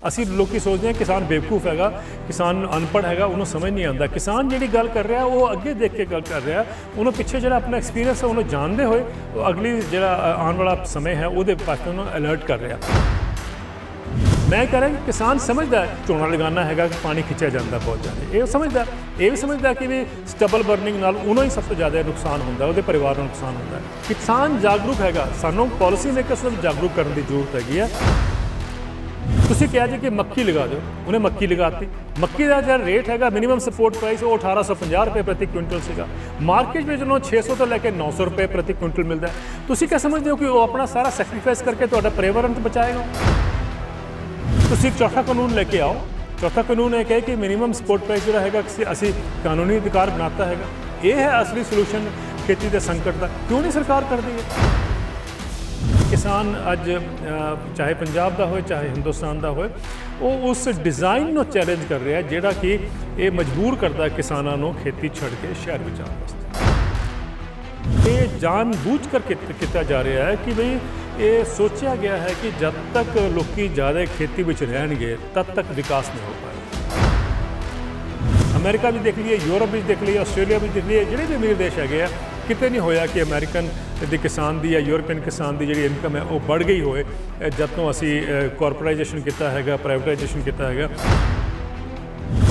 ਅਸੀਂ ਲੋਕੀ ਸੋਚਦੇ ਹਾਂ ਕਿਸਾਨ ਬੇਵਕੂਫ ਹੈਗਾ, ਕਿਸਾਨ ਅਨਪੜ੍ਹ ਹੈਗਾ, ਉਹਨੂੰ ਸਮਝ ਨਹੀਂ ਆਉਂਦਾ। ਕਿਸਾਨ ਜਿਹੜੀ ਗੱਲ ਕਰ ਰਿਹਾ ਉਹ ਅੱਗੇ ਦੇਖ ਕੇ ਗੱਲ ਕਰ ਰਿਹਾ, ਉਹਨੂੰ ਪਿੱਛੇ ਜਿਹੜਾ ਆਪਣਾ ਐਕਸਪੀਰੀਅੰਸ ਹੈ ਉਹਨੂੰ ਜਾਣਦੇ ਹੋਏ ਉਹ ਅਗਲੀ ਜਿਹੜਾ ਆਉਣ ਵਾਲਾ ਸਮੇਂ ਹੈ ਉਹਦੇ ਪਾਸੇ ਉਹਨੂੰ ਅਲਰਟ ਕਰ ਰਿਹਾ। मैं कह रहा कि किसान समझदा है झोना लगाना है कि पानी खिंचा जाता बहुत ज़्यादा, ये समझदा, ये भी समझदा कि भी स्टबल बर्निंग नाल उन्होंने ही सब तो ज़्यादा नुकसान होंदा, उहदे परिवार को नुकसान होंदा है। किसान जागरूक हैगा, सानू पॉलिसी मेकर्स को जागरूक करने की जरूरत हैगी है। तुसीं कहा जी कि मक्की लगा दो, उन्हें मक्की लगाती, मक्की का जो रेट है मिनीमम सपोर्ट प्राइस वो 1850 रुपये प्रति क्विंटल सीगा, मार्केट में उन्होंने 600 तो लैके 900 रुपये प्रति क्विंटल मिलता है। तुसीं क्या समझते हो कि वो अपना सारा सैक्रीफाइस करके तुहाडा पर्यावरण तो बचाएगा? ਤੁਸੀਂ ਚੌਥਾ ਕਾਨੂੰਨ ਲੈ ਕੇ ਆਓ। ਚੌਥਾ ਕਾਨੂੰਨ ਇਹ ਕਹੇ ਕਿ ਮਿਨੀਮਮ ਸਪੋਰਟ ਪ੍ਰਾਈਸ ਜਿਹੜਾ ਹੈਗਾ ਅਸੀਂ ਕਾਨੂੰਨੀ ਅਧਿਕਾਰ ਬਣਾਤਾ ਹੈਗਾ। ਇਹ ਹੈ ਅਸਲੀ ਸੋਲੂਸ਼ਨ ਖੇਤੀ ਦੇ ਸੰਕਟ ਦਾ। ਕਿਉਂ ਨਹੀਂ ਸਰਕਾਰ ਕਰਦੀ ਹੈ? ਕਿਸਾਨ ਅੱਜ ਚਾਹੇ ਪੰਜਾਬ ਦਾ ਹੋਏ ਚਾਹੇ ਹਿੰਦੁਸਤਾਨ ਦਾ ਹੋਏ, ਉਹ ਉਸ ਡਿਜ਼ਾਈਨ ਨੂੰ ਚੈਲੰਜ ਕਰ ਰਿਹਾ ਜਿਹੜਾ ਕਿ ਇਹ ਮਜਬੂਰ ਕਰਦਾ ਕਿਸਾਨਾਂ ਨੂੰ ਖੇਤੀ ਛੱਡ ਕੇ ਸ਼ਹਿਰ ਵਿੱਚ ਆਉਣ ਵਾਸਤੇ। ये जानबूझ कर किया जा रहा है कि भाई ये सोचा गया है कि जब तक लोग ज़्यादा खेती में रहेंगे तब तक विकास नहीं हो पाएगा। अमेरिका भी देख लीए, यूरोप भी देख लीए, आस्ट्रेलिया भी देख लीए, जोड़े भी अमीर देश है कितने नहीं होया कि अमेरिकन के किसान की या यूरोपियन किसान की जी इनकम है वो बढ़ गई होए जब तो असी कॉरपोराइजेशन किया है, प्राइवेटाइजेशन किया है।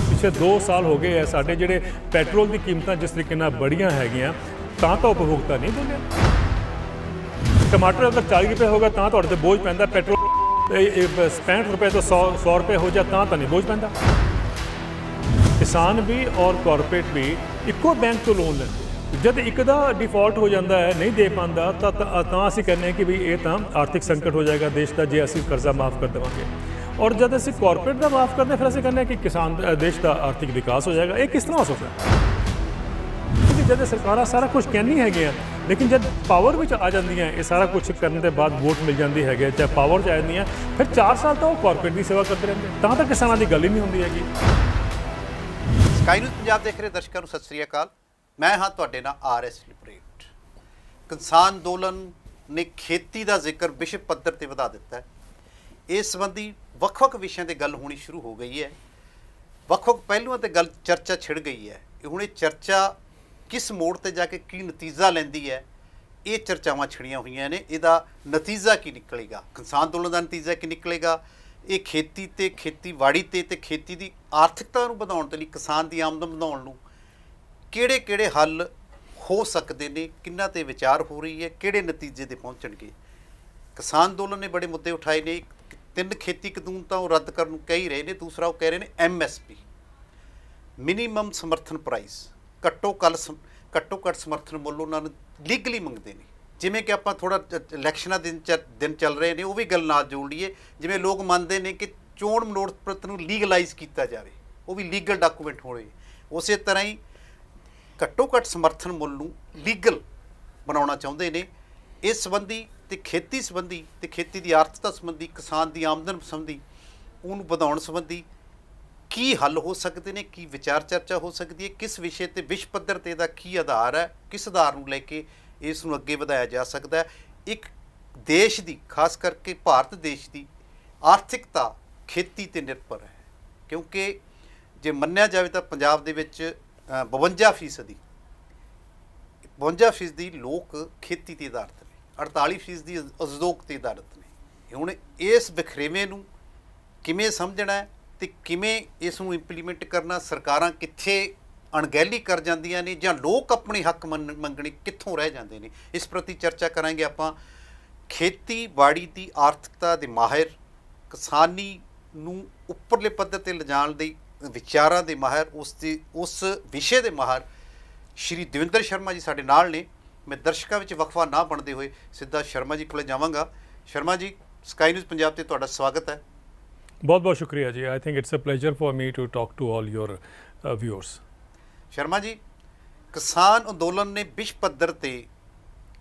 पिछले 2 साल हो गए है साढ़े जोड़े पैट्रोल की कीमत जिस तरीके बढ़िया है तो उपभोक्ता नहीं बोलिया। टमाटर अगर 40 रुपये होगा तो तुहाडे ते बोझ पैंदा, पेट्रोल 65 रुपये तो 100 रुपये हो जाए तो नहीं बोझ पैंदा। किसान भी और कॉरपोरेट भी इको बैंक तो लोन लेंदे, जब एक दा डिफॉल्ट हो जाता है नहीं दे पाता तो असीं कहने कि भी ये तो आर्थिक संकट हो जाएगा देश का जे असीं कर्जा माफ़ कर देवांगे। और जब असीं कॉरपोरेट का माफ़ करते फिर असीं कहने कि किसान देश का आर्थिक विकास हो जाएगा। ये किस तरह हो सकता है? जब सरकार सारा कुछ कहनी है, लेकिन जब पावर में आ जाती हैं ये सारा कुछ करने के बाद वोट मिल जाती है, चाहे पावर च आ जाती है, फिर 4 साल तो कॉरपोरेट की सेवा करते रहते हैं, तो किसानों की गल ही नहीं होती हैगी। स्काई न्यूज़ पंजाब देख रहे दर्शकों को सत श्री अकाल, मैं हाँ तुहाडे नाल RS लिबरेट। किसान अंदोलन ने खेती का जिक्र विश्व पद्धर ते वधा दिता है। इस संबंधी ਵੱਖ-ਵੱਖ विषयों पर गल होनी शुरू हो गई है, ਵੱਖ-ਵੱਖ पहलुओं पर गल चर्चा छिड़ गई है। हुण ये चर्चा किस मोड़ ते जाके की नतीजा लैंदी है, ये चर्चावां छिड़ियां हुई ने। इहदा नतीजा की निकलेगा, किसान अंदोलन का नतीजा की निकलेगा, ये खेती ते खेतीबाड़ी ते खेती की आर्थिकता नूं वधाउण दे लई, किसान की आमदन वधाउण नूं किहड़े हल हो सकते हैं, किन्हां ते विचार हो रही है, किहड़े नतीजे ते पहुंचणगे। किसान अंदोलन ने बड़े मुद्दे उठाए ने। 3 खेती कानून तो रद्द करन कह ही रहे हैं, दूसरा वो कह रहे हैं MSP मिनीमम समर्थन प्राइस, घट्टो घट्ट समर्थन मुੱਲ ਉਹਨਾਂ ਨੂੰ ਲੀਗਲੀ ਮੰਗਦੇ ਨੇ। ਜਿਵੇਂ ਕਿ ਆਪਾਂ ਥੋੜਾ ਇਲੈਕਸ਼ਨਾਂ ਦਿਨ ਚੱਲ ਰਹੇ ਨੇ, ਉਹ ਵੀ ਗੱਲ ਨਾਲ ਜੋੜ ਲਈਏ। ਜਿਵੇਂ ਲੋਕ ਮੰਨਦੇ ਨੇ ਕਿ ਚੋਣ ਮਨੋਰਥ ਨੂੰ ਲੀਗਲਾਈਜ਼ ਕੀਤਾ ਜਾਵੇ, ਉਹ ਵੀ ਲੀਗਲ ਡਾਕੂਮੈਂਟ ਹੋਵੇ, ਉਸੇ ਤਰ੍ਹਾਂ ਹੀ ਘੱਟੋ ਘੱਟ ਸਮਰਥਨ ਮੁੱਲ ਨੂੰ ਲੀਗਲ ਬਣਾਉਣਾ ਚਾਹੁੰਦੇ ਨੇ। ਇਸ ਸੰਬੰਧੀ ਤੇ ਖੇਤੀ ਸੰਬੰਧੀ ਤੇ ਖੇਤੀ ਦੀ ਆਰਥਿਕਤਾ ਸੰਬੰਧੀ, ਕਿਸਾਨ ਦੀ ਆਮਦਨ ਸੰਬੰਧੀ, ਉਹਨੂੰ ਵਧਾਉਣ ਸੰਬੰਧੀ की हल हो सकते हैं, की विचार चर्चा हो सकती है, किस विषय पर विश्व पद्धर ते दा की आधार है, किस आधार को लैके इसनूं अगे वधाया जा सकता है। एक देश की खास करके भारत देश की आर्थिकता खेती ते निर्भर है, क्योंकि जे मन्निया जाए तो पंजाब दे विच 52% 52% लोग खेती ते आधारित ने, 48% उद्योग ते आधारित ने। हुण इस वखरेवें नूं किवें समझना है ਤੇ ਕਿਵੇਂ ਇਸ ਨੂੰ ਇੰਪਲੀਮੈਂਟ ਕਰਨਾ, ਸਰਕਾਰਾਂ ਕਿੱਥੇ ਅਣਗਹਿਲੀ ਕਰ ਜਾਂਦੀਆਂ ਨੇ ਜਾਂ ਲੋਕ ਆਪਣੇ ਹੱਕ ਮੰਗਣੇ ਕਿੱਥੋਂ ਰਹਿ ਜਾਂਦੇ ਨੇ, ਇਸ ਪ੍ਰਤੀ ਚਰਚਾ ਕਰਾਂਗੇ ਆਪਾਂ। ਖੇਤੀਬਾੜੀ ਦੀ ਆਰਥਿਕਤਾ ਦੇ ਮਾਹਿਰ, ਕਿਸਾਨੀ ਨੂੰ ਉੱਪਰਲੇ ਪੱਧਰ ਤੇ ਲਿਜਾਣ ਦੇ ਵਿਚਾਰਾਂ ਦੇ ਮਾਹਿਰ, ਉਸ ਵਿਸ਼ੇ ਦੇ ਮਾਹਿਰ ਸ਼੍ਰੀ ਦਵਿੰਦਰ ਸ਼ਰਮਾ ਜੀ ਸਾਡੇ ਨਾਲ ਨੇ। ਮੈਂ ਦਰਸ਼ਕਾਂ ਵਿੱਚ ਵਕਫਾ ਨਾ ਬਣਦੇ ਹੋਏ ਸਿੱਧਾ ਸ਼ਰਮਾ ਜੀ ਕੋਲੇ ਜਾਵਾਂਗਾ। ਸ਼ਰਮਾ ਜੀ, ਸਕਾਈ ਨਿਊਜ਼ ਪੰਜਾਬ ਤੇ ਤੁਹਾਡਾ ਸਵਾਗਤ ਹੈ। बहुत बहुत शुक्रिया जी। I think it's a pleasure for me to talk to all your viewers. Sharma ji, किसान अंदोलन ने विश्व पद्धर ते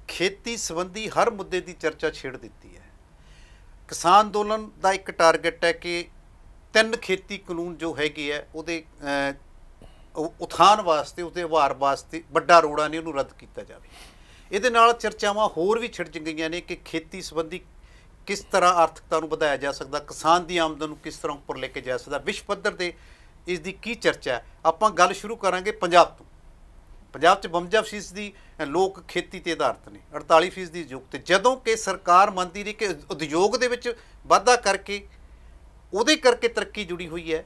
खेती संबंधी हर मुद्दे की चर्चा छेड़ दी है। किसान अंदोलन का एक टारगेट है कि 3 खेती कानून जो हैगे है उहदे उत्थान वास्ते, उसके उभार वास्ते वड्डा रोड़ा ने उन्होंने रद्द किया जाए। ये चर्चावां होर भी छिड़ गई ने कि खेती संबंधी ਕਿਸ ਤਰ੍ਹਾਂ ਆਰਥਿਕਤਾ ਨੂੰ ਵਧਾਇਆ ਜਾ ਸਕਦਾ, ਕਿਸਾਨ ਦੀ ਆਮਦਨ ਨੂੰ ਕਿਸ ਤਰ੍ਹਾਂ ਉੱਪਰ ਲੈ ਕੇ ਜਾ ਸਕਦਾ, ਵਿਸ਼ਵ ਪੱਧਰ 'ਤੇ ਇਸ ਦੀ ਕੀ ਚਰਚਾ ਹੈ। ਆਪਾਂ ਗੱਲ ਸ਼ੁਰੂ ਕਰਾਂਗੇ ਪੰਜਾਬ ਤੋਂ। ਪੰਜਾਬ 'ਚ 52% ਲੋਕ ਖੇਤੀ 'ਤੇ ਆਧਾਰਿਤ ਨੇ, 48% ਯੁੱਗ 'ਤੇ। ਜਦੋਂ ਕਿ ਸਰਕਾਰ ਮੰਨਦੀ ਰਹੀ ਕਿ ਉਦਯੋਗ ਦੇ ਵਿੱਚ ਵਾਧਾ ਕਰਕੇ ਉਹਦੇ ਕਰਕੇ ਤਰੱਕੀ ਜੁੜੀ ਹੋਈ ਹੈ,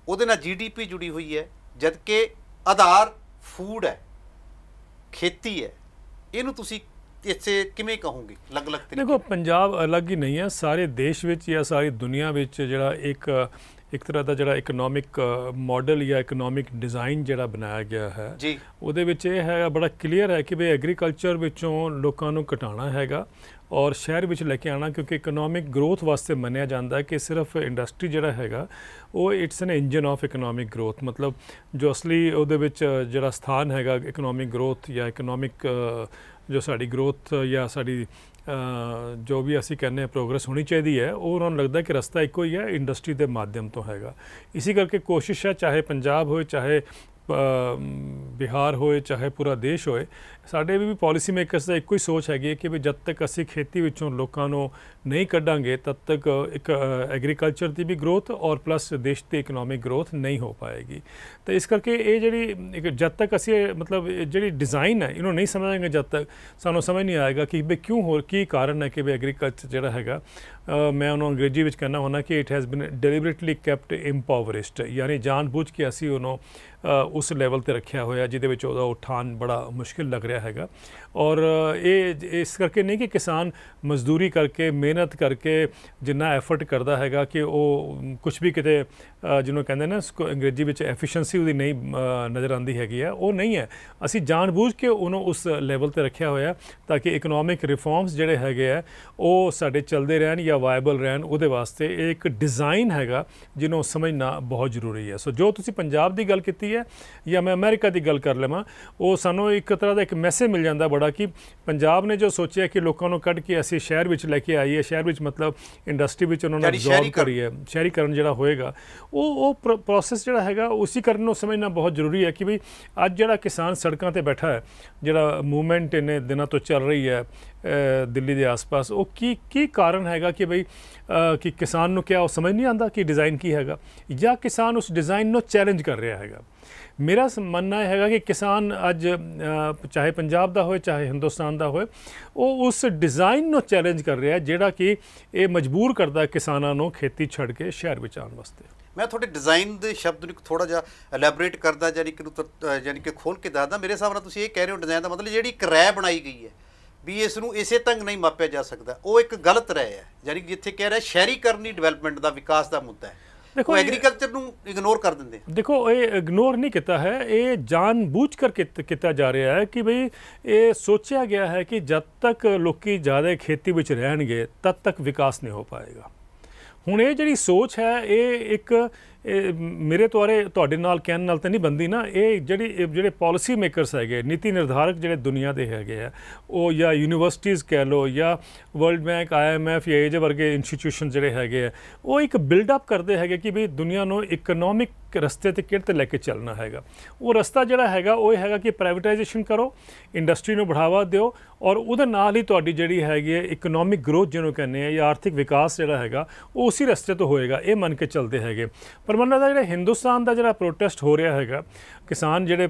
ਉਹਦੇ ਨਾਲ GDP ਜੁੜੀ ਹੋਈ ਹੈ, ਜਦ ਕਿ ਆਧਾਰ ਫੂਡ ਹੈ, ਖੇਤੀ ਹੈ। ਇਹਨੂੰ ਤੁਸੀਂ ਇਸੇ ਕਿਵੇਂ ਕਹੋਗੇ ਅਲੱਗ-ਅਲੱਗ ਤਰੀਕੇ? ਦੇਖੋ, ਪੰਜਾਬ ਅਲੱਗ ਹੀ ਨਹੀਂ ਹੈ, ਸਾਰੇ ਦੇਸ਼ ਵਿੱਚ ਜਾਂ ਸਾਰੀ ਦੁਨੀਆ ਵਿੱਚ ਜਿਹੜਾ ਇੱਕ ਤਰ੍ਹਾਂ ਦਾ ਜਿਹੜਾ ਇਕਨੋਮਿਕ ਮਾਡਲ ਜਾਂ ਇਕਨੋਮਿਕ ਡਿਜ਼ਾਈਨ ਜਿਹੜਾ ਬਣਾਇਆ ਗਿਆ ਹੈ ਜੀ, ਉਹਦੇ ਵਿੱਚ ਇਹ ਹੈ, ਬੜਾ ਕਲੀਅਰ ਹੈ ਕਿ ਵੀ ਐਗਰੀਕਲਚਰ ਵਿੱਚੋਂ ਲੋਕਾਂ ਨੂੰ ਘਟਾਉਣਾ ਹੈਗਾ ਔਰ ਸ਼ਹਿਰ ਵਿੱਚ ਲੈ ਕੇ ਆਉਣਾ, ਕਿਉਂਕਿ ਇਕਨੋਮਿਕ ਗਰੋਥ ਵਾਸਤੇ ਮੰਨਿਆ ਜਾਂਦਾ ਕਿ ਸਿਰਫ ਇੰਡਸਟਰੀ ਜਿਹੜਾ ਹੈਗਾ ਉਹ it's N engine of economic growth. ਮਤਲਬ ਜੋ ਅਸਲੀ ਉਹਦੇ ਵਿੱਚ ਜਿਹੜਾ ਸਥਾਨ ਹੈਗਾ ਇਕਨੋਮਿਕ ਗਰੋਥ ਜਾਂ ਇਕਨੋਮਿਕ ਜੋ ਸਾਡੀ ਗਰੋਥ ਜਾਂ ਸਾਡੀ ਜੋ ਵੀ ਅਸੀਂ ਕਹਿੰਦੇ ਹਾਂ ਪ੍ਰੋਗਰੈਸ ਹੋਣੀ ਚਾਹੀਦੀ ਹੈ, ਉਹ ਉਹਨਾਂ ਨੂੰ ਲੱਗਦਾ ਕਿ ਰਸਤਾ ਇੱਕੋ ਹੀ ਹੈ, ਇੰਡਸਟਰੀ ਦੇ ਮਾਧਿਅਮ ਤੋਂ ਹੈਗਾ। ਇਸੇ ਕਰਕੇ ਕੋਸ਼ਿਸ਼ ਹੈ, ਚਾਹੇ ਪੰਜਾਬ ਹੋਏ, ਚਾਹੇ ਬਿਹਾਰ ਹੋਏ, ਚਾਹੇ ਪੂਰਾ ਦੇਸ਼ ਹੋਏ, ਸਾਡੇ ਵੀ ਪਾਲਿਸੀ ਮੇਕਰਸ ਦਾ ਇੱਕੋ ਹੀ ਸੋਚ ਹੈਗੀ ਕਿ ਵੀ ਜਦ ਤੱਕ ਅਸੀਂ ਖੇਤੀ ਵਿੱਚੋਂ ਲੋਕਾਂ ਨੂੰ ਨਹੀਂ ਕੱਢਾਂਗੇ ਤਦ ਤੱਕ ਇੱਕ ਐਗਰੀਕਲਚਰ ਦੀ ਵੀ ਗਰੋਥ ਔਰ ਪਲੱਸ ਦੇਸ਼ ਦੀ ਇਕਨੋਮਿਕ ਗਰੋਥ ਨਹੀਂ ਹੋ ਪਾਏਗੀ। ਤਾਂ ਇਸ ਕਰਕੇ ਇਹ ਜਿਹੜੀ ਜਦ ਤੱਕ ਅਸੀਂ ਮਤਲਬ ਜਿਹੜੀ ਡਿਜ਼ਾਈਨ ਹੈ ਇਹਨੂੰ ਨਹੀਂ ਸਮਝਾਂਗੇ, ਜਦ ਤੱਕ ਸਾਨੂੰ ਸਮਝ ਨਹੀਂ ਆਏਗਾ ਕਿ ਵੀ ਕਿਉਂ ਹੋਰ ਕੀ ਕਾਰਨ ਹੈ ਕਿ ਵੀ ਐਗਰੀਕਲਚਰ ਜਿਹੜਾ ਹੈਗਾ, ਮੈਂ ਉਹਨੂੰ ਅੰਗਰੇਜ਼ੀ ਵਿੱਚ ਕਹਿਣਾ ਹੁੰਦਾ ਕਿ it has been deliberately kept ਇੰਪੋਵਰਿਸ਼ਡ, ਯਾਨੀ ਜਾਣ ਬੁੱਝ ਕੇ ਅਸੀਂ ਉਹਨੂੰ ਉਸ ਲੈਵਲ 'ਤੇ ਰੱਖਿਆ ਹੋਇਆ ਜਿਹਦੇ ਵਿੱਚ ਉਹਦਾ ਉਠਾਨ ਬੜਾ ਮੁਸ਼ਕਿਲ ਲੱਗ ਰਿਹਾ ਹੈਗਾ। ਔਰ ਇਹ ਇਸ ਕਰਕੇ ਨਹੀਂ ਕਿ ਕਿਸਾਨ ਮਜ਼ਦੂਰੀ ਕਰਕੇ ਮਿਹਨਤ ਕਰਕੇ ਜਿੰਨਾ ਐਫਰਟ ਕਰਦਾ ਹੈਗਾ ਕਿ ਉਹ ਕੁਛ ਵੀ ਕਿਤੇ ਜਿਹਨੂੰ ਕਹਿੰਦੇ ਨਾ ਅੰਗਰੇਜ਼ੀ ਵਿੱਚ ਐਫੀਸ਼ੀਐਂਸੀ ਉਹਦੀ ਨਹੀਂ ਨਜ਼ਰ ਆਉਂਦੀ ਹੈਗੀ ਹੈ, ਉਹ ਨਹੀਂ ਹੈ। ਅਸੀਂ ਜਾਣ ਬੁੱਝ ਕੇ ਉਹਨੂੰ ਉਸ ਲੈਵਲ 'ਤੇ ਰੱਖਿਆ ਹੋਇਆ ਤਾਂ ਕਿ ਇਕਨੋਮਿਕ ਰਿਫੋਰਮਸ ਜਿਹੜੇ ਹੈਗੇ ਆ ਉਹ ਸਾਡੇ ਚੱਲਦੇ ਰਹਿਣ ਜਾਂ ਵਾਇਬਲ ਰਹਿਣ। ਉਹਦੇ ਵਾਸਤੇ ਇਹ ਇੱਕ ਡਿਜ਼ਾਈਨ ਹੈਗਾ ਜਿਹਨੂੰ ਸਮਝਣਾ ਬਹੁਤ ਜ਼ਰੂਰੀ ਹੈ। ਸੋ ਜੋ ਤੁਸੀਂ ਪੰਜਾਬ ਦੀ ਗੱਲ ਕੀਤੀ ਹੈ ਜਾਂ ਮੈਂ ਅਮਰੀਕਾ ਦੀ ਗੱਲ ਕਰ ਲਵਾਂ, ਉਹ ਸਾਨੂੰ ਇੱਕ ਤਰ੍ਹਾਂ ਦਾ ਇੱਕ ਮੈਸੇਜ ਮਿਲ ਜਾਂਦਾ ਬੜਾ ਕਿ ਪੰਜਾਬ ਨੇ ਜੋ ਸੋਚਿਆ ਕਿ ਲੋਕਾਂ ਨੂੰ ਕੱਢ ਕੇ ਅਸੀਂ ਸ਼ਹਿਰ ਵਿੱਚ ਲੈ ਕੇ ਆਈਏ, ਸ਼ਹਿਰ ਵਿੱਚ ਮਤਲਬ ਇੰਡਸਟਰੀ ਵਿੱਚ ਉਹਨਾਂ ਨੂੰ ਅਬਜ਼ੌਰਬ ਕਰੀਏ, ਸ਼ਹਿਰੀਕਰਨ ਜਿਹੜਾ ਹੋਏਗਾ ਉਹ ਪ੍ਰੋਸੈਸ ਜਿਹੜਾ ਹੈਗਾ ਉਸੇ ਕਰਨ ਨੂੰ ਸਮਝਣਾ ਬਹੁਤ ਜ਼ਰੂਰੀ ਹੈ ਕਿ ਵੀ ਅੱਜ ਜਿਹੜਾ ਕਿਸਾਨ ਸੜਕਾਂ 'ਤੇ ਬੈਠਾ ਹੈ, ਜਿਹੜਾ ਮੂਵਮੈਂਟ ਇੰਨੇ ਦਿਨਾਂ ਤੋਂ ਚੱਲ ਰਹੀ ਹੈ ਦਿੱਲੀ ਦੇ ਆਸ-ਪਾਸ, ਉਹ ਕੀ ਕਾਰਨ ਹੈਗਾ ਕਿ ਬਈ ਕਿ ਕਿਸਾਨ ਨੂੰ ਕਿਆ ਉਹ ਸਮਝ ਨਹੀਂ ਆਉਂਦਾ ਕਿ ਡਿਜ਼ਾਈਨ ਕੀ ਹੈਗਾ, ਜਾਂ ਕਿਸਾਨ ਉਸ ਡਿਜ਼ਾਈਨ ਨੂੰ ਚੈਲੰਜ ਕਰ ਰਿਹਾ ਹੈਗਾ। ਮੇਰਾ ਮੰਨਣਾ ਇਹ ਹੈਗਾ ਕਿ ਕਿਸਾਨ ਅੱਜ ਚਾਹੇ ਪੰਜਾਬ ਦਾ ਹੋਏ ਚਾਹੇ ਹਿੰਦੁਸਤਾਨ ਦਾ ਹੋਏ, ਉਹ ਉਸ ਡਿਜ਼ਾਈਨ ਨੂੰ ਚੈਲੰਜ ਕਰ ਰਿਹਾ ਜਿਹੜਾ ਕਿ ਇਹ ਮਜਬੂਰ ਕਰਦਾ ਕਿਸਾਨਾਂ ਨੂੰ ਖੇਤੀ ਛੱਡ ਕੇ ਸ਼ਹਿਰ ਵਿੱਚ ਆਉਣ ਵਾਸਤੇ। ਮੈਂ ਤੁਹਾਡੇ ਡਿਜ਼ਾਈਨ ਦੇ ਸ਼ਬਦ ਨੂੰ ਥੋੜ੍ਹਾ ਜਿਹਾ ਐਲੈਬੋਰੇਟ ਕਰਦਾ, ਯਾਨੀ ਕਿ ਖੋਲ੍ਹ ਕੇ ਦੱਸਦਾ। ਮੇਰੇ ਹਿਸਾਬ ਨਾਲ ਤੁਸੀਂ ਇਹ ਕਹਿ ਰਹੇ ਹੋ ਡਿਜ਼ਾਈਨ ਦਾ ਮਤਲਬ ਜਿਹੜੀ ਇੱਕ ਰੈਅ ਬਣਾਈ ਗਈ ਹੈ ਵੀ ਇਸ ਨੂੰ ਇਸੇ ਢੰਗ ਨਹੀਂ ਮਾਪਿਆ ਜਾ ਸਕਦਾ, ਉਹ ਇੱਕ ਗਲਤ ਰੈਅ ਹੈ। ਯਾਨੀ ਕਿ ਜਿੱਥੇ ਕਹਿ ਰਿਹਾ ਸ਼ਹਿਰੀਕਰਨੀ ਡਿਵੈਲਪਮੈਂਟ ਦਾ ਵਿਕਾਸ ਦਾ ਮੁੱਦਾ ਹੈ, ਦੇਖੋ ਐਗਰੀਕਲਚਰ ਨੂੰ ਇਗਨੋਰ ਕਰ ਦਿੰਦੇ। ਦੇਖੋ ਇਹ ਇਗਨੋਰ ਨਹੀਂ ਕੀਤਾ ਹੈ, ਇਹ ਜਾਣ ਬੁੱਝ ਕਰ ਕੀਤਾ ਜਾ ਰਿਹਾ ਹੈ ਕਿ ਬਈ ਇਹ ਸੋਚਿਆ ਗਿਆ ਹੈ ਕਿ ਜਦ ਤੱਕ ਲੋਕੀ ਜ਼ਿਆਦਾ ਖੇਤੀ ਵਿੱਚ ਰਹਿਣਗੇ ਤਦ ਤੱਕ ਵਿਕਾਸ ਨਹੀਂ ਹੋ ਪਾਏਗਾ। ਹੁਣ ਇਹ ਜਿਹੜੀ ਸੋਚ ਹੈ ਇਹ ਇੱਕ ਮੇਰੇ ਤੁਹਾਡੇ ਨਾਲ ਕਹਿਣ ਨਾਲ ਤਾਂ ਨਹੀਂ ਬਣਦੀ ਨਾ। ਇਹ ਜਿਹੜੇ ਪਾਲਿਸੀ ਮੇਕਰਸ ਹੈਗੇ, ਨੀਤੀ ਨਿਰਧਾਰਕ ਜਿਹੜੇ ਦੁਨੀਆ ਦੇ ਹੈਗੇ ਆ, ਉਹ ਜਾਂ ਯੂਨੀਵਰਸਿਟੀਜ਼ ਕਹਿ ਲਓ ਜਾਂ ਵਰਲਡ ਬੈਂਕ, IMF ਜਾਂ ਇਹਦੇ ਵਰਗੇ ਇੰਸਟੀਟਿਊਸ਼ਨ ਜਿਹੜੇ ਹੈਗੇ ਆ, ਉਹ ਇੱਕ ਬਿਲਡਅਪ ਕਰਦੇ ਹੈਗੇ ਕਿ ਵੀ ਦੁਨੀਆ ਨੂੰ ਇਕਨੋਮਿਕ ਰਸਤੇ 'ਤੇ ਕਿਹੜੇ 'ਤੇ ਲੈ ਕੇ ਚੱਲਣਾ ਹੈਗਾ। ਉਹ ਰਸਤਾ ਜਿਹੜਾ ਹੈਗਾ ਉਹ ਇਹ ਹੈਗਾ ਕਿ ਪ੍ਰਾਈਵੇਟਾਈਜੇਸ਼ਨ ਕਰੋ, ਇੰਡਸਟਰੀ ਨੂੰ ਬੜਾਵਾ ਦਿਓ ਔਰ ਉਹਦੇ ਨਾਲ ਹੀ ਤੁਹਾਡੀ ਜਿਹੜੀ ਹੈਗੀ ਹੈ ਇਕਨੋਮਿਕ ਗਰੋਥ ਜਿਹਨੂੰ ਕਹਿੰਦੇ ਆ ਜਾਂ ਆਰਥਿਕ ਵਿਕਾਸ ਜਿਹੜਾ ਹੈਗਾ ਉਹ ਉਸੇ ਰਸਤੇ ਤੋਂ ਹੋਏਗਾ, ਇਹ ਮੰਨ ਕੇ ਚੱਲਦੇ ਹੈਗੇ। ਪਰ ਮੈਨੂੰ ਲੱਗਦਾ ਜਿਹੜਾ ਹਿੰਦੁਸਤਾਨ ਦਾ ਜਿਹੜਾ ਪ੍ਰੋਟੈਸਟ ਹੋ ਰਿਹਾ ਹੈਗਾ, ਕਿਸਾਨ ਜਿਹੜੇ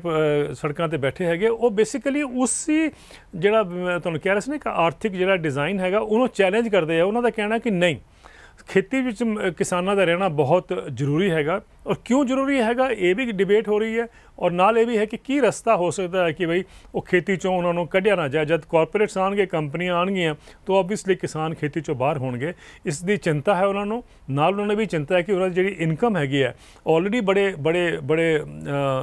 ਸੜਕਾਂ 'ਤੇ ਬੈਠੇ ਹੈਗੇ, ਉਹ ਬੇਸਿਕਲੀ ਉਸੇ ਜਿਹੜਾ ਮੈਂ ਤੁਹਾਨੂੰ ਕਹਿ ਰਿਹਾ ਸੀ ਨਾ ਕਿ ਆਰਥਿਕ ਜਿਹੜਾ ਡਿਜ਼ਾਈਨ ਹੈਗਾ ਉਹਨੂੰ ਚੈਲੰਜ ਕਰਦੇ ਆ। ਉਹਨਾਂ ਦਾ ਕਹਿਣਾ ਕਿ ਨਹੀਂ, ਖੇਤੀ ਵਿੱਚ ਕਿਸਾਨਾਂ ਦਾ ਰਹਿਣਾ ਬਹੁਤ ਜ਼ਰੂਰੀ ਹੈਗਾ। ਔਰ ਕਿਉਂ ਜ਼ਰੂਰੀ ਹੈਗਾ ਇਹ ਵੀ ਡਿਬੇਟ ਹੋ ਰਹੀ ਹੈ, ਔਰ ਨਾਲ ਇਹ ਵੀ ਹੈ ਕਿ ਕੀ ਰਸਤਾ ਹੋ ਸਕਦਾ ਹੈ ਕਿ ਬਈ ਉਹ ਖੇਤੀ 'ਚੋਂ ਉਹਨਾਂ ਨੂੰ ਕੱਢਿਆ ਨਾ ਜਾਏ। ਜਦ ਕਾਰਪੋਰੇਟਸ ਆਉਣਗੇ, ਕੰਪਨੀਆਂ ਆਉਣਗੀਆਂ, ਤਾਂ ਓਬਵੀਅਸਲੀ ਕਿਸਾਨ ਖੇਤੀ 'ਚੋਂ ਬਾਹਰ ਹੋਣਗੇ। ਇਸ ਦੀ ਚਿੰਤਾ ਹੈ ਉਹਨਾਂ ਨੂੰ, ਨਾਲ ਉਹਨਾਂ ਨੇ ਵੀ ਚਿੰਤਾ ਹੈ ਕਿ ਉਹਨਾਂ ਦੀ ਜਿਹੜੀ ਇਨਕਮ ਹੈਗੀ ਹੈ ਆਲਰੇਡੀ ਬੜੇ